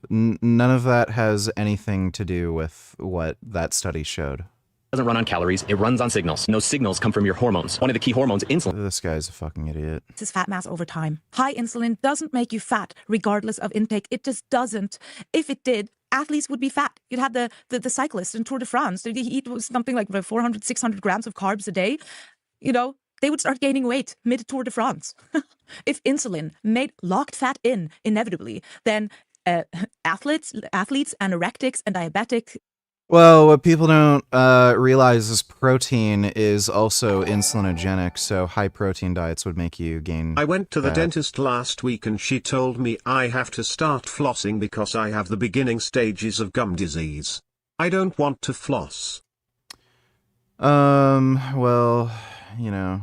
None of that has anything to do with what that study showed. doesn't run on calories, it runs on signals. And those signals come from your hormones. One of the key hormones, insulin. This guy's a fucking idiot. Is fat mass over time. High insulin doesn't make you fat regardless of intake. It just doesn't. If it did, athletes would be fat. You'd have the cyclists in Tour de France. They eat something like 400, 600 grams of carbs a day. You know, they would start gaining weight mid-Tour de France. If insulin made locked fat in inevitably, then athletes, anorectics, and diabetic. Well, what people don't realize is protein is also insulinogenic, so high protein diets would make you gain I went to the fat. dentist last week and she told me I have to start flossing because I have the beginning stages of gum disease. I don't want to floss. Well, you know,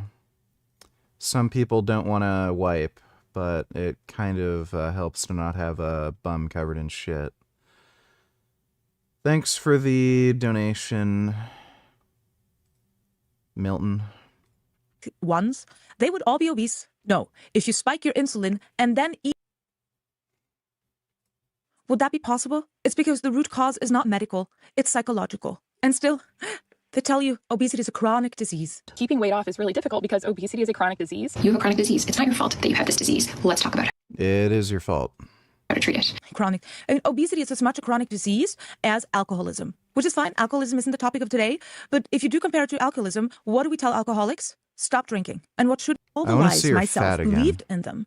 some people don't want to wipe, but it kind of helps to not have a bum covered in shit. Thanks for the donation, Milton. Ones, they would all be obese. No, if you spike your insulin and then eat. Would that be possible? It's because the root cause is not medical, it's psychological. And still, they tell you obesity is a chronic disease. Keeping weight off is really difficult because obesity is a chronic disease. You have a chronic disease. It's not your fault that you have this disease. Let's talk about It is your fault. how to treat it. Chronic. And obesity is as much a chronic disease as alcoholism, which is fine. Alcoholism isn't the topic of today. But if you do compare it to alcoholism, what do we tell alcoholics? Stop drinking. And what should all the I wanna lies see her myself fat again. believed in them.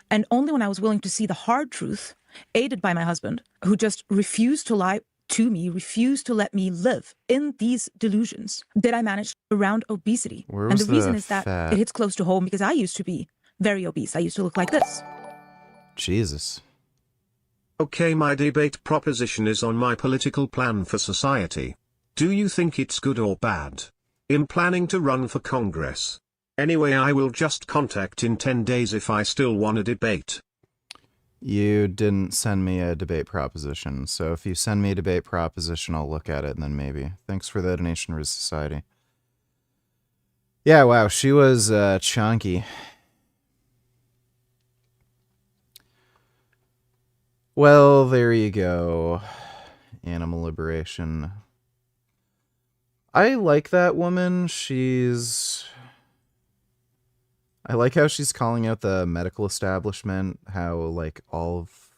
And only when I was willing to see the hard truth, aided by my husband, who just refused to lie to me, refused to let me live in these delusions, did I manage around obesity. Where And was the reason the is that fat? it hits close to home because I used to be very obese. I used to look like this. Jesus. Okay, my debate proposition is on my political plan for society. Do you think it's good or bad? I'm planning to run for Congress. Anyway, I will just contact in 10 days if I still want a debate. You didn't send me a debate proposition, so if you send me a debate proposition, I'll look at it and then maybe. Thanks for the donation to society. Yeah, wow, she was chunky. Well, there you go. Animal liberation. I like that woman. I like how she's calling out the medical establishment, how, like, all of...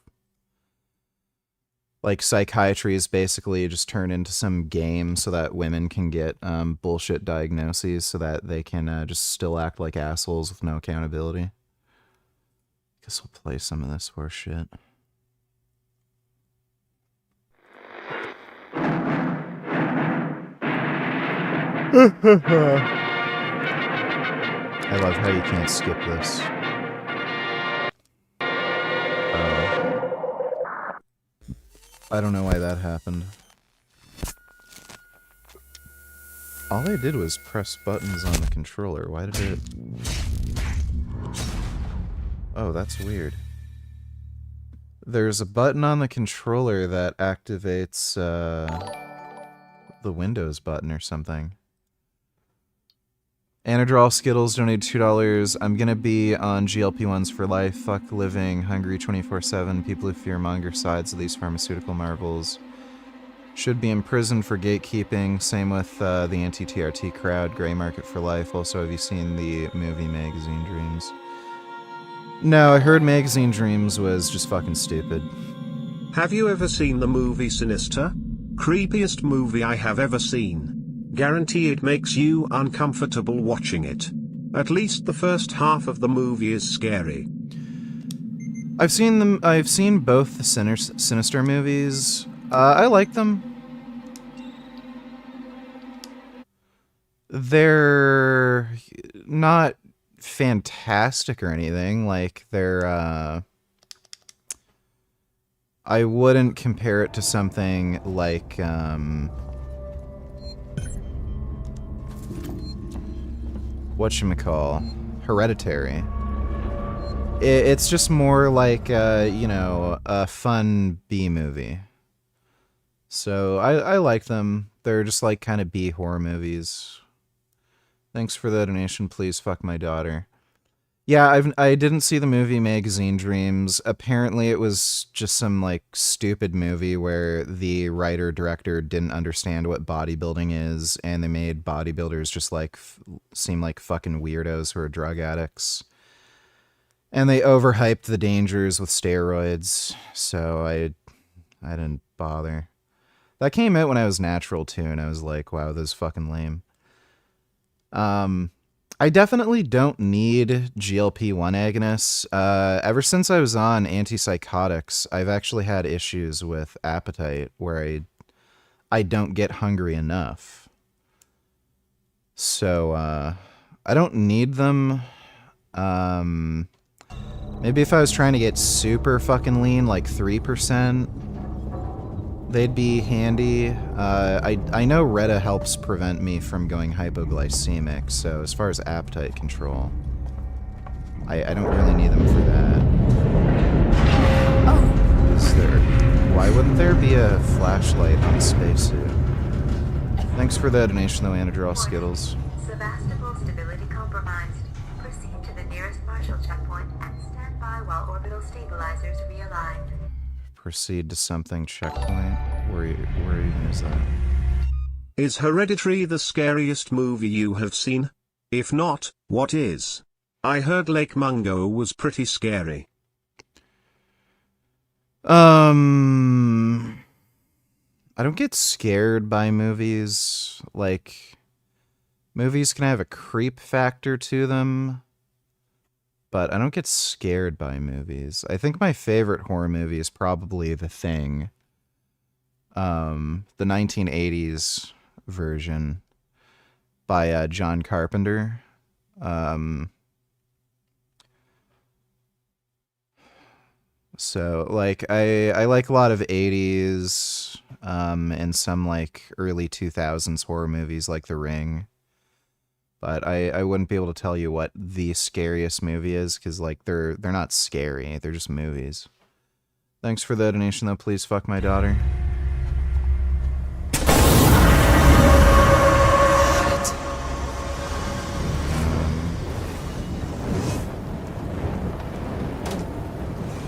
Like, psychiatry is basically just turned into some game so that women can get bullshit diagnoses so that they can just still act like assholes with no accountability. Guess we'll play some of this horse shit. I love how you can't skip this. I don't know why that happened. All I did was press buttons on the controller. Why did it... Oh, that's weird. There's a button on the controller that activates the Windows button or something. Anadrol Skittles donated $2. I'm gonna be on GLP-1s for life. Fuck living, hungry 24/7. People who fearmonger sides of these pharmaceutical marvels should be imprisoned for gatekeeping. Same with the anti-TRT crowd. Gray market for life. Also, have you seen the movie Magazine Dreams? No, I heard Magazine Dreams was just fucking stupid. Have you ever seen the movie Sinister? Creepiest movie I have ever seen. Guarantee it makes you uncomfortable watching it. At least the first half of the movie is scary. I've seen them. I've seen both the Sinister movies. I like them. They're not fantastic or anything. Like, they're I wouldn't compare it to something like whatchamacall, Hereditary. It's just more like you know, a fun B movie. So I like them. They're just like kind of B horror movies. Thanks for the donation. Please fuck my daughter. Yeah, I didn't see the movie Magazine Dreams. Apparently it was just some like stupid movie where the writer director didn't understand what bodybuilding is, and they made bodybuilders just like seem like fucking weirdos who are drug addicts. And they overhyped the dangers with steroids, so I didn't bother. That came out when I was natural too, and I was like, wow, this is fucking lame. I definitely don't need GLP-1 agonists. Ever since I was on antipsychotics, I've actually had issues with appetite where I don't get hungry enough. So, I don't need them. Maybe if I was trying to get super fucking lean, like 3%, they'd be handy. I know Retta helps prevent me from going hypoglycemic, so as far as appetite control, I don't really need them for that. Is there... Why wouldn't there be a flashlight on a spacesuit? Thanks for the donation, though, Anadrol Skittles. Sevastopol stability compromised. Proceed to the nearest Marshall checkpoint and stand by while orbital stabilizers realign. Proceed to something checkpoint. Where even is that? Is Hereditary the scariest movie you have seen? If not, what is? I heard Lake Mungo was pretty scary. I don't get scared by movies. Like, movies can have a creep factor to them, but I don't get scared by movies. I think my favorite horror movie is probably The Thing. The 1980s version by John Carpenter. So, like, I like a lot of 80s and some, like, early 2000s horror movies like The Ring. But I wouldn't be able to tell you what the scariest movie is, because, like, they're not scary. They're just movies. Thanks for the donation, though. Please fuck my daughter.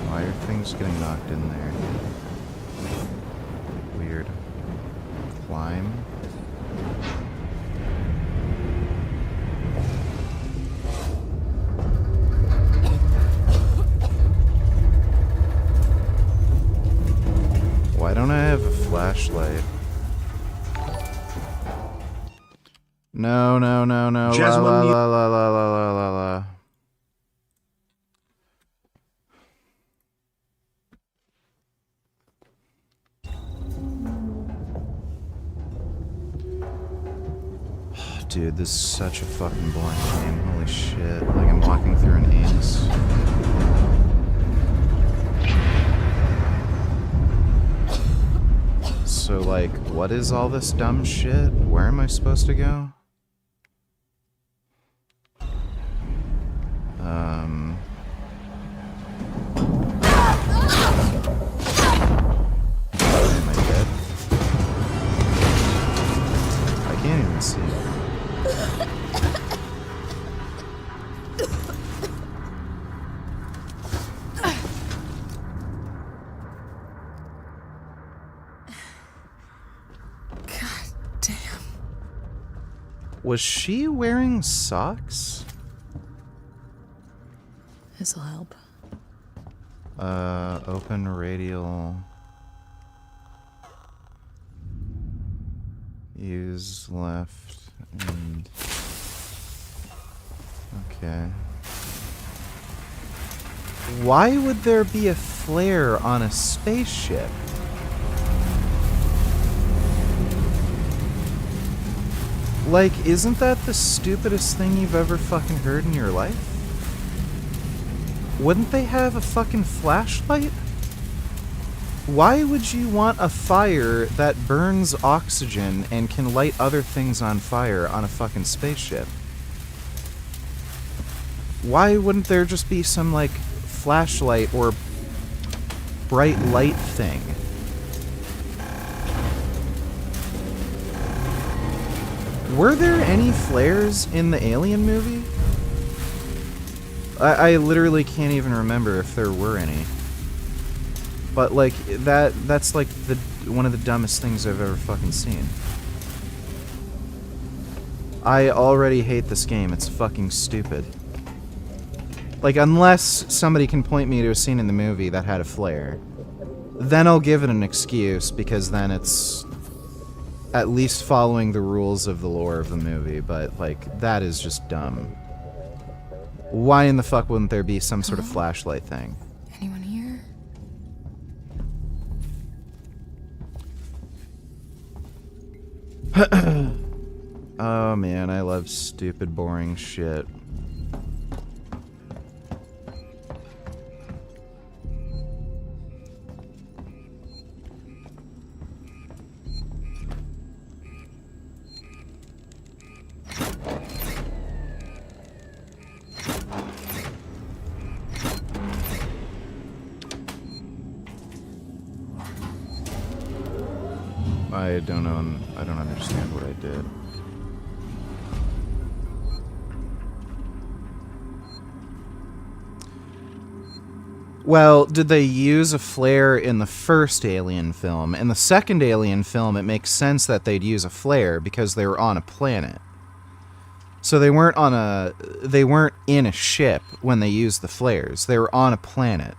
Why are things getting knocked in there? Weird. Climb. Why don't I have a flashlight? No. Jasmine, La. Dude, this is such a fucking boring game. Holy shit. Like I'm walking through an anus. So, like, what is all this dumb shit? Where am I supposed to go? Am I dead? I can't even see. Was she wearing socks? This'll help. Open radial. Use left and... Okay. Why would there be a flare on a spaceship? Like, isn't that the stupidest thing you've ever fucking heard in your life? Wouldn't they have a fucking flashlight? Why would you want a fire that burns oxygen and can light other things on fire on a fucking spaceship? Why wouldn't there just be some, like, flashlight or bright light thing? Were there any flares in the Alien movie? I literally can't even remember if there were any. But like that's like one of the dumbest things I've ever fucking seen. I already hate this game. It's fucking stupid. Like, unless somebody can point me to a scene in the movie that had a flare, then I'll give it an excuse, because then it's at least following the rules of the lore of the movie, but, like, that is just dumb. Why in the fuck wouldn't there be some sort of flashlight thing? Anyone here? Oh man, I love stupid, boring shit. I don't know. I don't understand what I did. Well, did they use a flare in the first Alien film? In the second Alien film, it makes sense that they'd use a flare because they were on a planet. So they weren't in a ship when they used the flares. They were on a planet.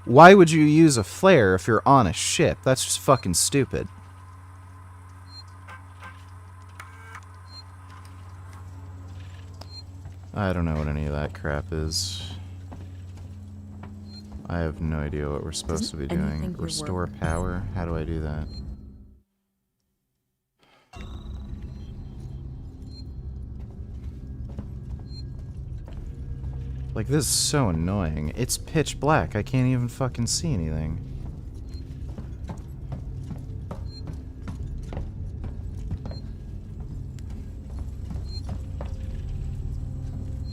Why would you use a flare if you're on a ship? That's just fucking stupid. I don't know what any of that crap is. I have no idea what we're supposed to be doing. Restore power? How do I do that? Like, this is so annoying. It's pitch black. I can't even fucking see anything.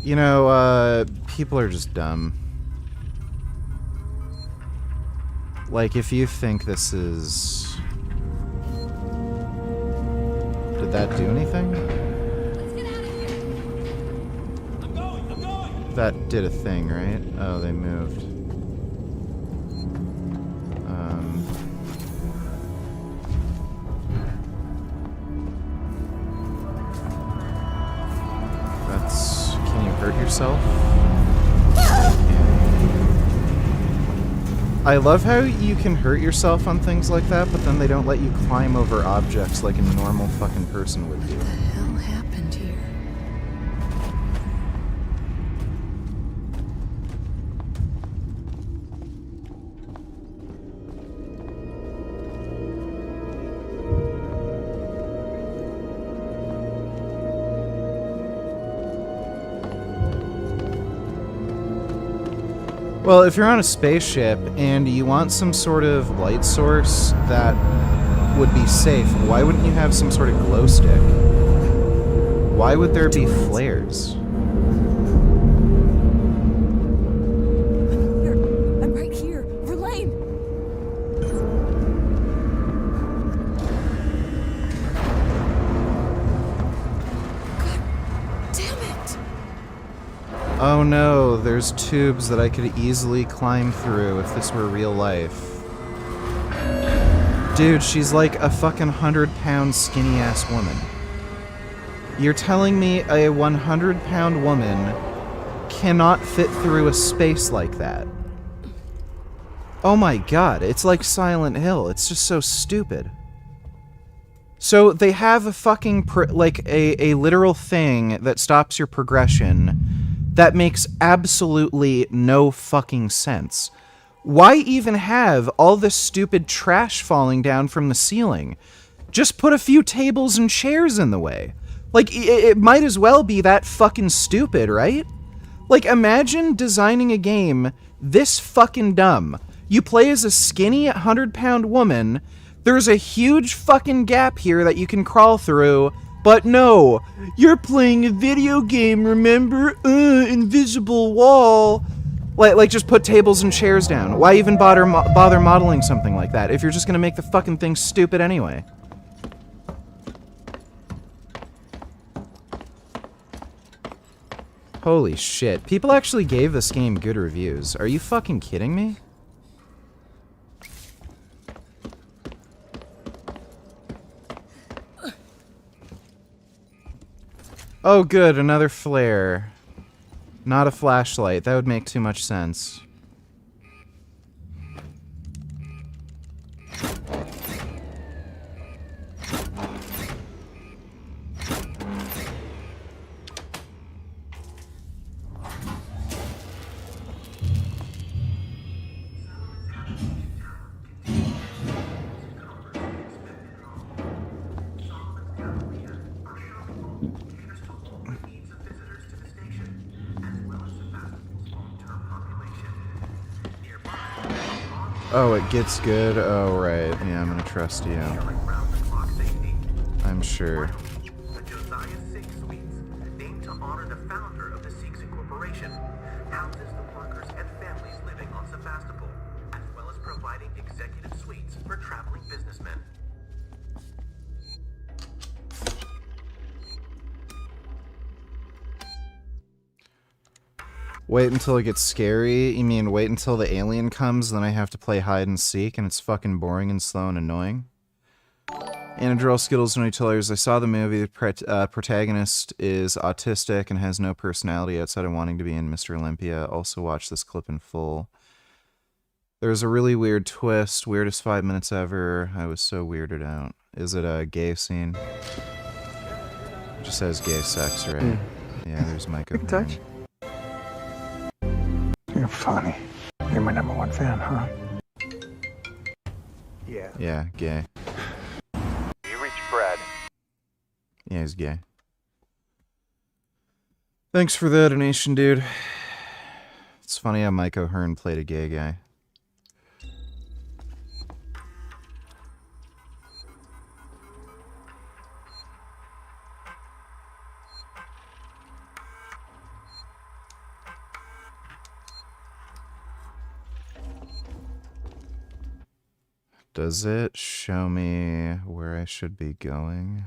You know, people are just dumb. Like, if you think this is... Did that do anything? That did a thing, right? Oh, they moved. That's... Can you hurt yourself? I love how you can hurt yourself on things like that, but then they don't let you climb over objects like a normal fucking person would do. What the hell happened here? Well, if you're on a spaceship and you want some sort of light source that would be safe, why wouldn't you have some sort of glow stick? Why would there be flares? I'm right here. Verlaine! God damn it! Oh no, there's tubes that I could easily climb through if this were real life. Dude, she's like a fucking 100-pound skinny-ass woman. You're telling me a 100-pound woman cannot fit through a space like that? Oh my god, it's like Silent Hill. It's just so stupid. So they have a fucking, a literal thing that stops your progression that makes absolutely no fucking sense. Why even have all this stupid trash falling down from the ceiling? Just put a few tables and chairs in the way. Like, it might as well be that fucking stupid, right? Like, imagine designing a game this fucking dumb. You play as a skinny 100-pound woman. There's a huge fucking gap here that you can crawl through. But no, you're playing a video game, remember? Invisible wall. Like, just put tables and chairs down. Why even bother modeling something like that if you're just gonna make the fucking thing stupid anyway? Holy shit. People actually gave this game good reviews. Are you fucking kidding me? Oh good, another flare. Not a flashlight. That would make too much sense. Oh, it gets good? Oh, right. Yeah, I'm gonna trust you. I'm sure. Named to honor the founder of the Sikhs Incorporation, houses the workers and families living on Sebastopol, as well as providing executive suites for traveling businessmen. Wait until it gets scary? You mean wait until the alien comes, then I have to play hide and seek, and it's fucking boring and slow and annoying? Anadrol, Skittles, and Tellers. I saw the movie. The protagonist is autistic and has no personality outside of wanting to be in Mr. Olympia. Also watched this clip in full. There's a really weird twist. Weirdest 5 minutes ever. I was so weirded out. Is it a gay scene? It just says gay sex, right? Yeah, there's Micah. Big touch. You're funny. You're my #1 fan, huh? Yeah. Yeah, gay. You reach Brad. Yeah, he's gay. Thanks for the donation, dude. It's funny how Mike O'Hearn played a gay guy. Does it show me where I should be going?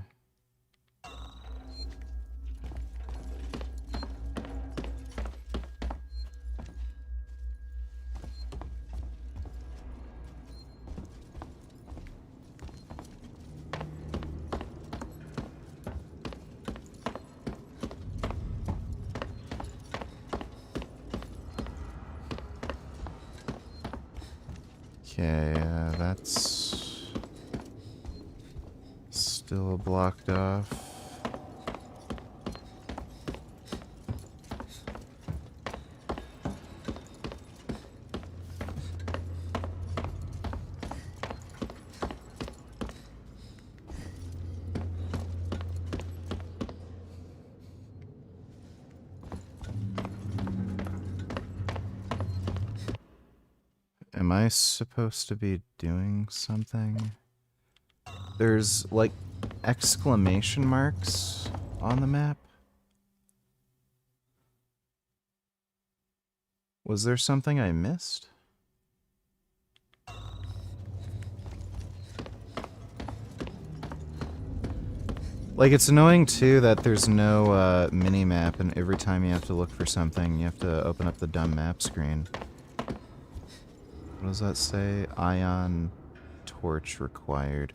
Okay, that's still blocked off. Am I supposed to be doing something? There's, like, exclamation marks on the map. Was there something I missed? Like, it's annoying, too, that there's no mini-map, and every time you have to look for something, you have to open up the dumb map screen. What does that say? Ion torch required.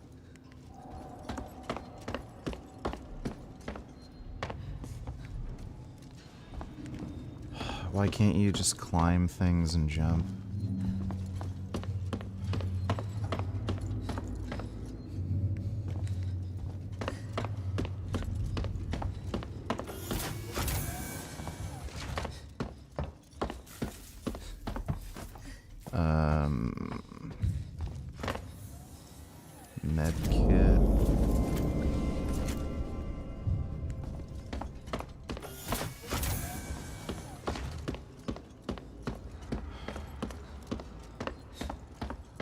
Why can't you just climb things and jump? Medkit.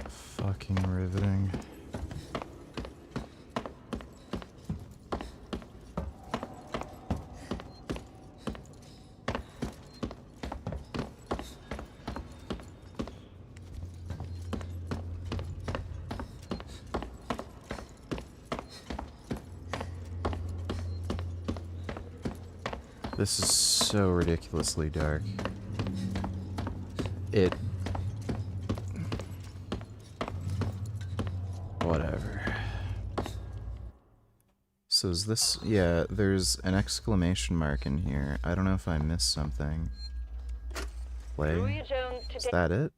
Fucking riveting. This is so ridiculously dark. Whatever. So is this... Yeah, there's an exclamation mark in here. I don't know if I missed something. Play? Is that it?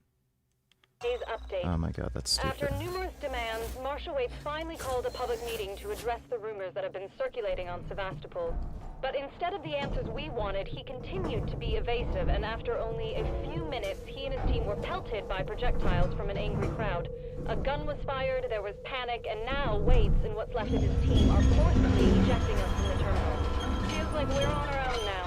Oh my god, that's stupid. After numerous demands, Marshal Waits finally called a public meeting to address the rumors that have been circulating on Sevastopol. But instead of the answers we wanted, he continued to be evasive, and after only a few minutes, he and his team were pelted by projectiles from an angry crowd. A gun was fired, there was panic, and now Waits and what's left of his team are forcibly ejecting us from the terminal. Feels like we're on our own now.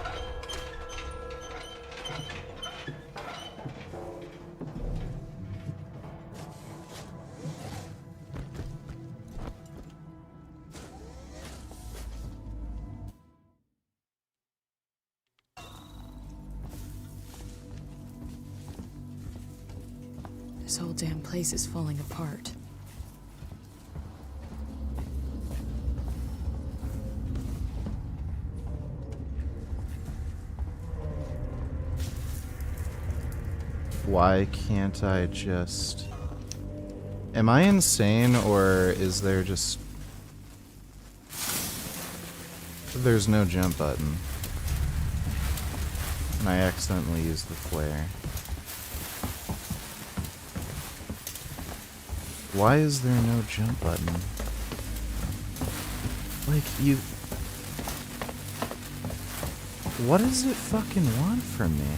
This whole damn place is falling apart. Why can't I just... Am I insane, or is there just... There's no jump button. And I accidentally used the flare. Why is there no jump button? Like, you... What does it fucking want from me?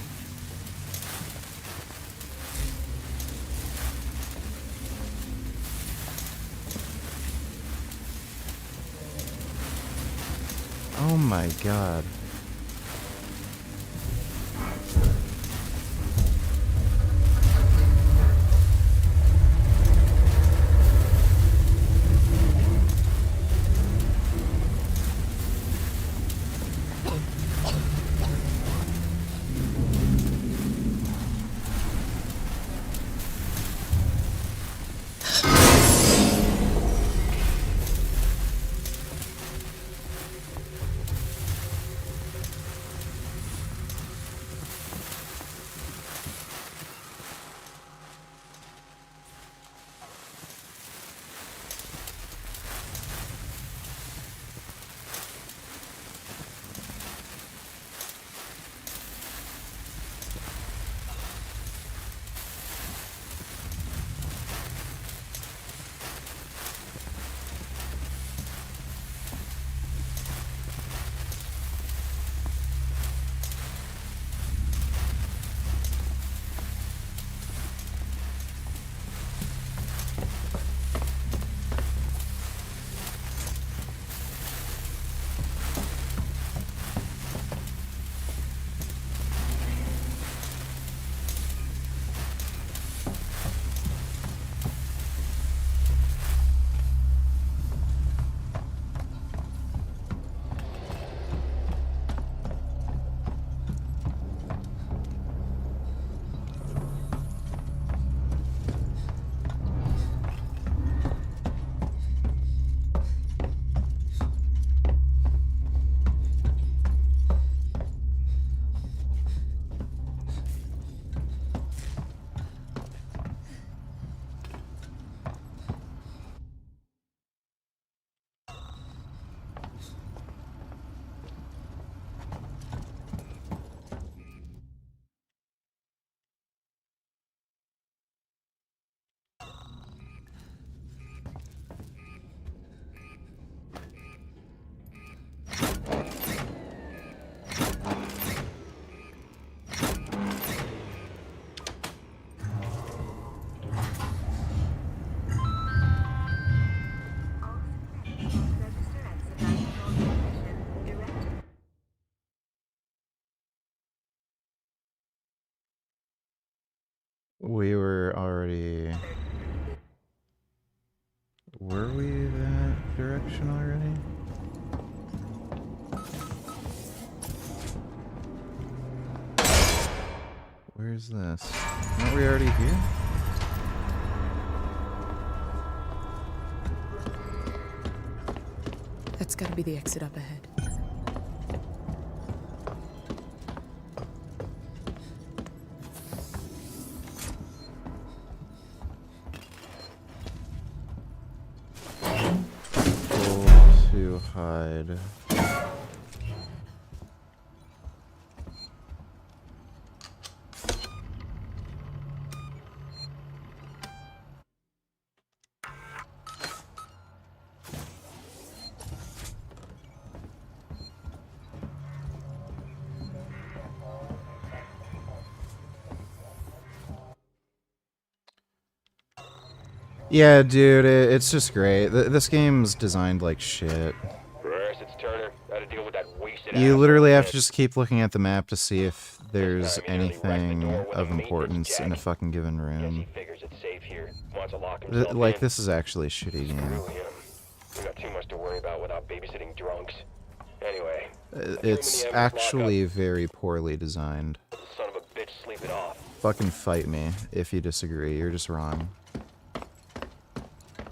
Oh my god. We were already... Were we that direction already? Where's this? Aren't we already here? That's gotta be the exit up ahead. hide. Yeah, dude, it's just great. This game's designed like shit. You literally have to just keep looking at the map to see if there's anything of importance in a fucking given room. Like, this is actually a shitty game. We got too much to worry about without babysitting drunks. Anyway. It's actually very poorly designed. Son of a bitch, sleep it off. Fucking fight me if you disagree. You're just wrong.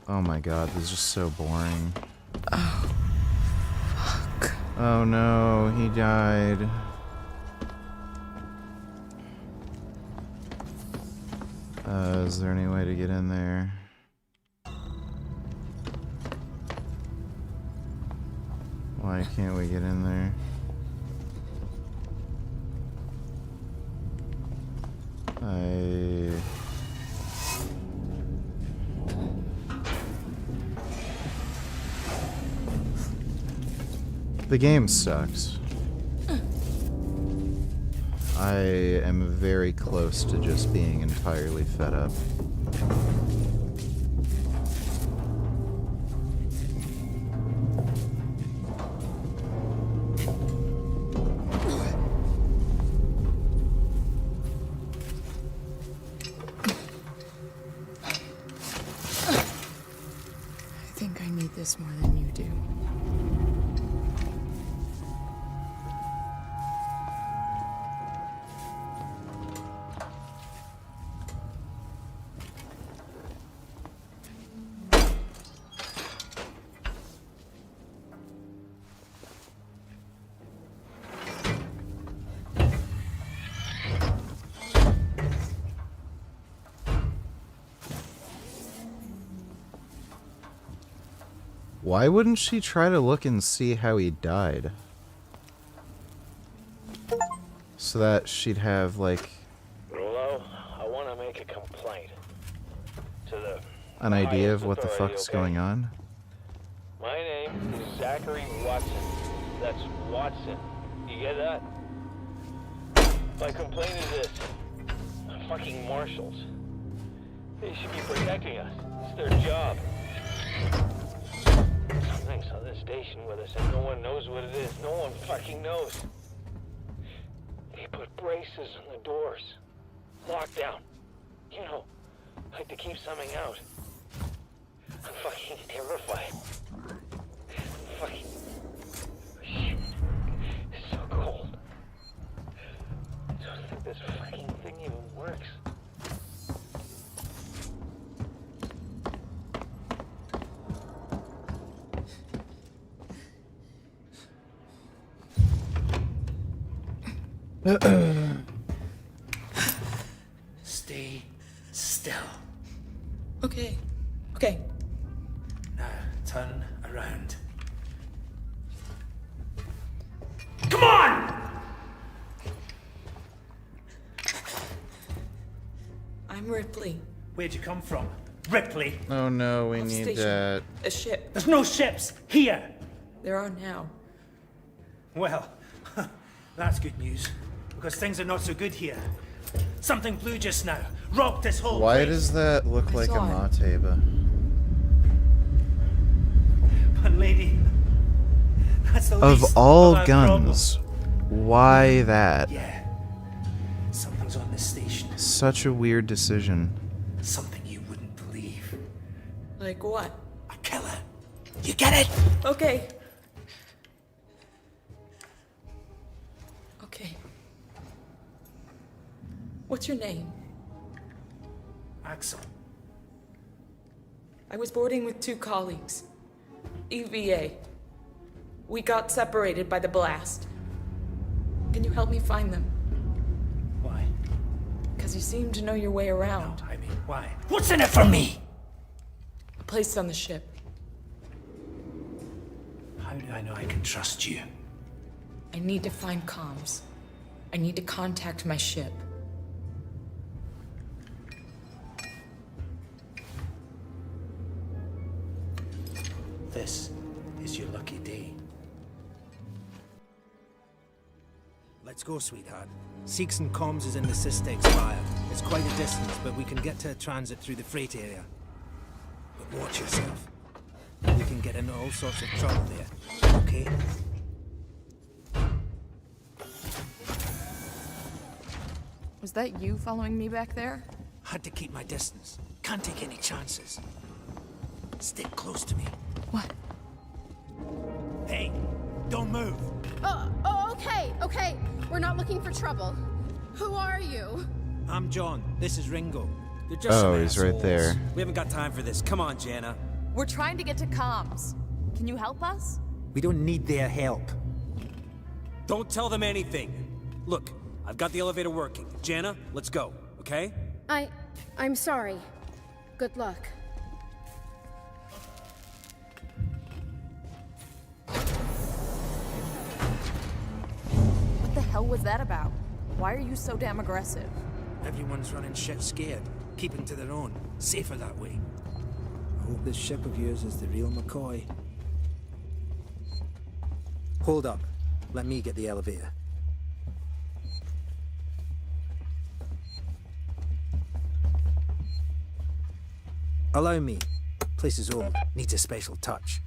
Oh my god, this is just so boring. Oh, fuck. Oh no, he died. Is there any way to get in there? Why can't we get in there? The game sucks. I am very close to just being entirely fed up. I think I need this more than you do. Why wouldn't she try to look and see how he died? So that she'd have, like... Rolo, I want to make a complaint. To the... an idea of what the fuck's going on? My name is Zachary Watson. That's Watson. You get that? My complaint is this. Fucking marshals. They should be protecting us. It's their job. Something's on this station with us and no one knows what it is. No one fucking knows. They put braces on the doors. Lockdown. You know, like to keep something out. I'm fucking terrified. I'm fucking... Shit. It's so cold. I don't think this fucking thing even works. Stay still. Okay. Okay. Now turn around. Come on! I'm Ripley. Where'd you come from? Ripley? Oh no, we Off need station. that. A ship. There's no ships here! There are now. Well, that's good news. Because things are not so good here. Something blue just now. Rocked this whole Why place. does that look like a saw it. Mateba? But lady, that's the Of least all of our guns, why that? problem. Yeah. Something's on this station. Such a weird decision. Something you wouldn't believe. Like what? A killer. You get it? Okay. Okay. What's your name? Axel. I was boarding with 2 colleagues. EVA. We got separated by the blast. Can you help me find them? Why? Because you seem to know your way around. I mean, why? What's in it for me? A place on the ship. How How do I know I can trust you? I need to find comms. I need to contact my ship. This is your lucky day. Let's go, sweetheart. Seeks and Comms is in the Systex Spire. It's quite a distance, but we can get to a transit through the freight area. But watch yourself. You can get into all sorts of trouble there, okay? Was that you following me back there? Had to keep my distance. Can't take any chances. Stick close to me. What? Hey, don't move. Okay. We're not looking for trouble. Who are you? I'm John. This is Ringo. They're just some he's right assholes. there. We haven't got time for this. Come on, Jana. We're trying to get to comms. Can you help us? We don't need their help. Don't tell them anything. Look, I've got the elevator working. Jana, let's go, okay? I'm sorry. Good luck. What the hell was that about? Why are you so damn aggressive? Everyone's running shit scared, keeping to their own. Safer that way. I hope this ship of yours is the real McCoy. Hold up. Let me get the elevator. Allow me. Place is old. Needs a special touch.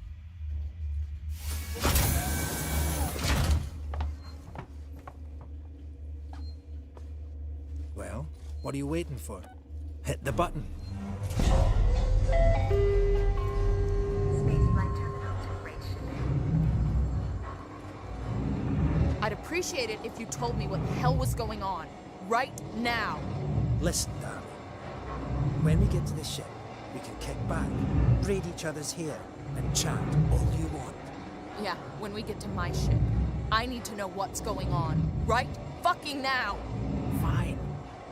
Well, what are you waiting for? Hit the button. I'd appreciate it if you told me what the hell was going on. Right now. Listen, darling. When we get to the ship, we can kick back, braid each other's hair, and chat all you want. Yeah, when we get to my ship. I need to know what's going on. Right fucking now. Fine.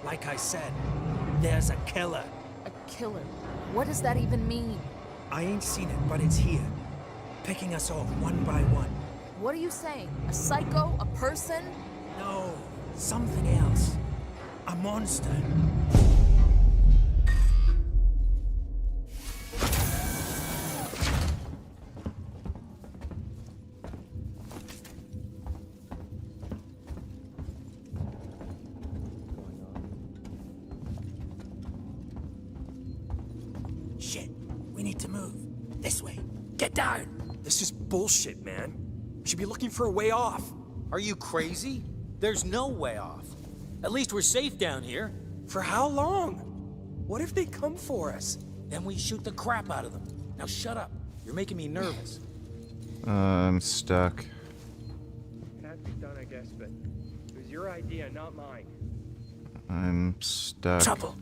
Like I said, there's a killer. A killer? What does that even mean? I ain't seen it, but it's here. Picking us off one by one. What are you saying? A psycho? A person? No, something else. A monster. Shit, we need to move. This way. Get down! This is bullshit, man. We should be looking for a way off. Are you crazy? There's no way off. At least we're safe down here. For how long? What if they come for us? Then we shoot the crap out of them. Now shut up. You're making me nervous. I'm stuck. It had to be done, I guess, but it was your idea, not mine. I'm stuck. Trouble.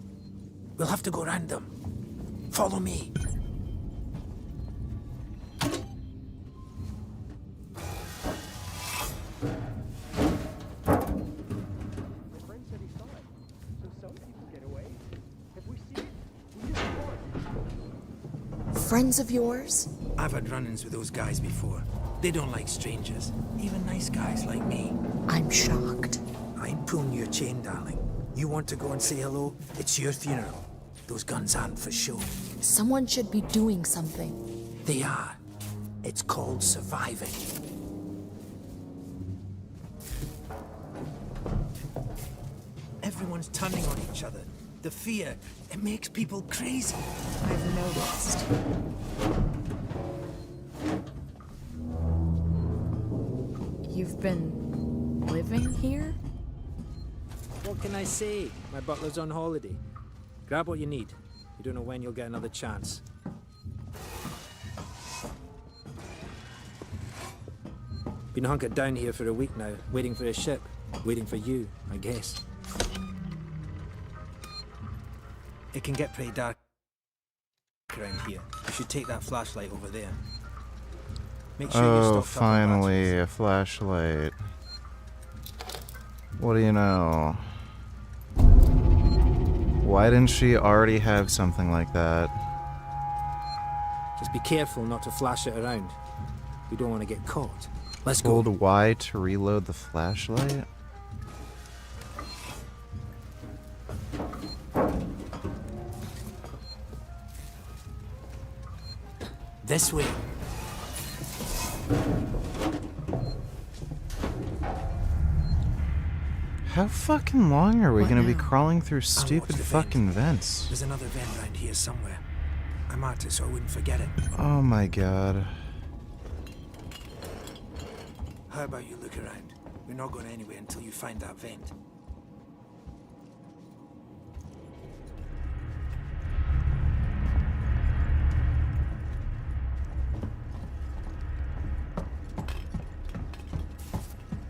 We'll have to go around them. Follow me. Friends of yours? I've had run-ins with those guys before. They don't like strangers, even nice guys like me. I'm shocked. I ain't pulling your chain, darling. You want to go and say hello? It's your funeral. Those guns aren't for show. Someone should be doing something. They are. It's called surviving. Everyone's turning on each other. The fear, it makes people crazy. I've noticed. You've been living here? What can I say? My butler's on holiday. Grab what you need. You don't know when you'll get another chance. Been hunkered down here for a week now, waiting for a ship. Waiting for you, I guess. It can get pretty dark around here. You should take that flashlight over there. Make sure you Oh, stop finally, a flashlight. What do you know? Why didn't she already have something like that? Just be careful not to flash it around. We don't want to get caught. Let's go. Hold Y to reload the flashlight. This way. How fucking long are we What gonna be now? crawling through I'll stupid watch the fucking vents? There's another vent around here somewhere. I marked it so I wouldn't forget it. Oh my god. How about you look around? We're not going anywhere until you find that vent.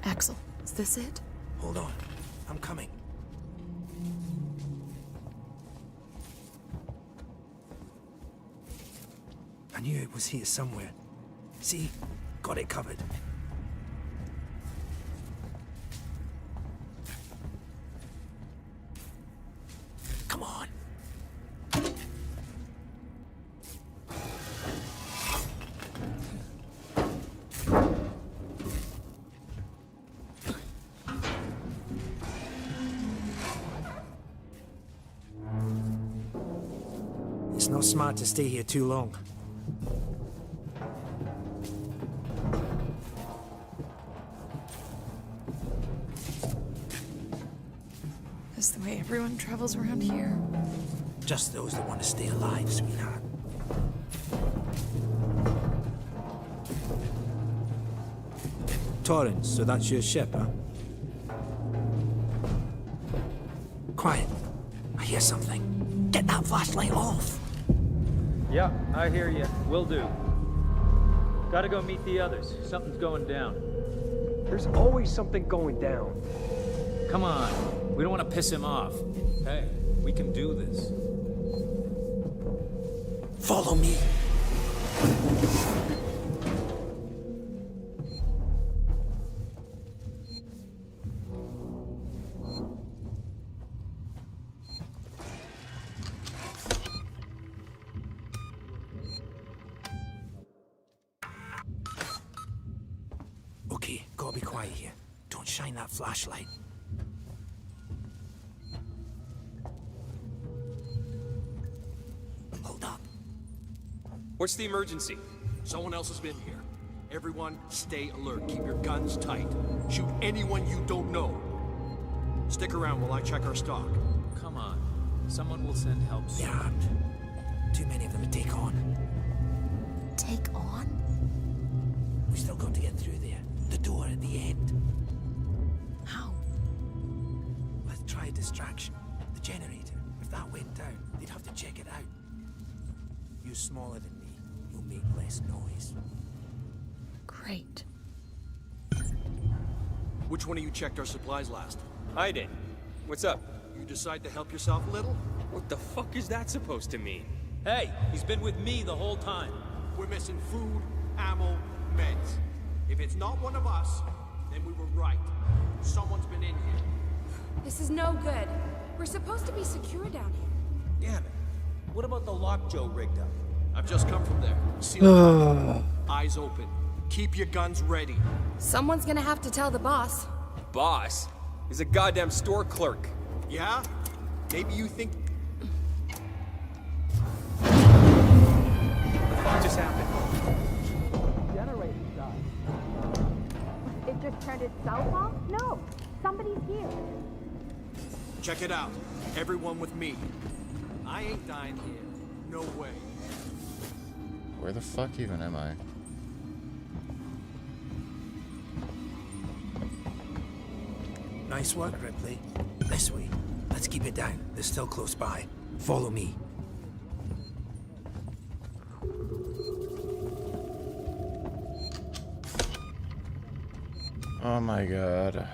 Axel, is this it? Hold on. I'm coming. I knew it was here somewhere. See? Got it covered. Come on. It's not smart to stay here too long. Is the way everyone travels around here? Just those that want to stay alive, sweetheart. Torrance, so that's your ship, huh? Quiet. I hear something. Get that flashlight off. Yeah, I hear you. Will do. Gotta go meet the others. Something's going down. There's always something going down. Come on. We don't want to piss him off. Hey, we can do this. Follow me. Okay, gotta be quiet here. Don't shine that flashlight. Hold up. What's the emergency? Someone else has been here. Everyone, stay alert. Keep your guns tight. Shoot anyone you don't know. Stick around while I check our stock. Come on. Someone will send help soon. Yeah. Too many of them to take on. Take on? We still got to get through there. The door at the end. How? Let's try a distraction. The generator. If that went down, they'd have to check it out. You're smaller than me. You'll make less noise. Great. Which one of you checked our supplies last? I did. What's up? You decide to help yourself a little? What the fuck is that supposed to mean? Hey, he's been with me the whole time. We're missing food, ammo, meds. If it's not one of us, then we were right. Someone's been in here. This is no good. We're supposed to be secure down here. Damn it. What about the lock Joe rigged up? I've just come from there. Seal eyes open. Keep your guns ready. Someone's gonna have to tell the boss. Boss? He's a goddamn store clerk. Yeah? Maybe you think... What the fuck just happened? Generator died. It just turned itself off? No. Somebody's here. Check it out. Everyone with me. I ain't dying here. No way. Where the fuck even am I? Nice work, Ripley. This way. Let's keep it down. They're still close by. Follow me. Oh my god.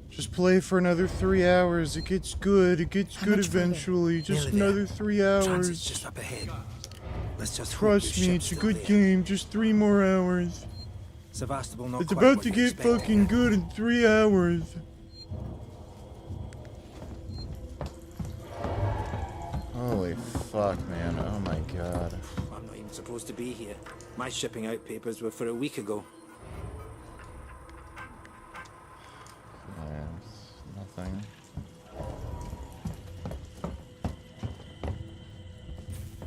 Just play for another 3 hours. It gets good. It gets good eventually. Just another 3 hours. Transit's just up ahead. Let's just Trust me, it's a good game. Just 3 more hours. Sevastopol not It's quite about what to you get expected. fucking good in 3 hours. Holy fuck, man? Oh my god. I'm not even supposed to be here. My shipping out papers were for a week ago. Nothing.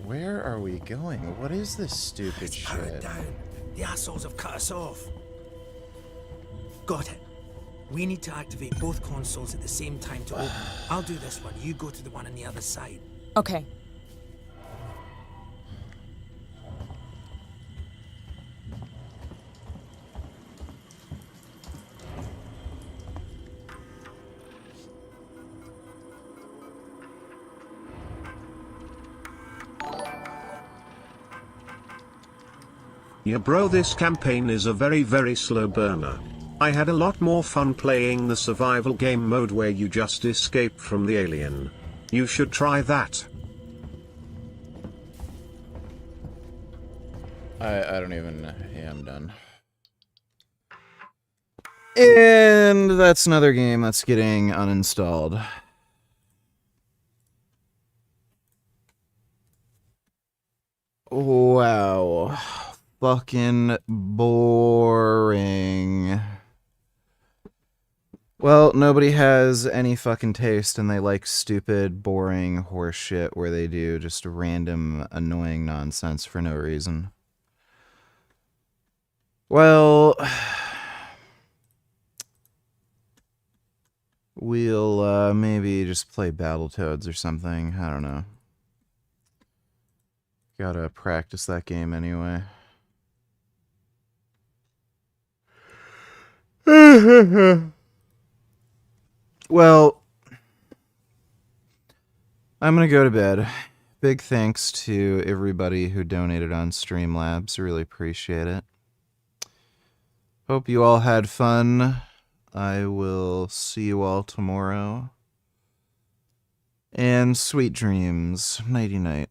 Where are we going? What is this stupid shit? Down. The assholes have cut us off. Got it. We need to activate both consoles at the same time to open. I'll do this one. You go to the one on the other side. Okay. Yeah bro, this campaign is a very slow burner. I had a lot more fun playing the survival game mode where you just escape from the alien. You should try that. I don't even... Yeah, I'm done. And that's another game that's getting uninstalled. Wow. Fucking boring. Well, nobody has any fucking taste and they like stupid, boring horse shit where they do just random, annoying nonsense for no reason. Well, we'll maybe just play Battletoads or something. I don't know. Gotta practice that game anyway. Well, I'm gonna go to bed. Big thanks to everybody who donated on Streamlabs. Really appreciate it. Hope you all had fun. I will see you all tomorrow. And sweet dreams. Nighty night.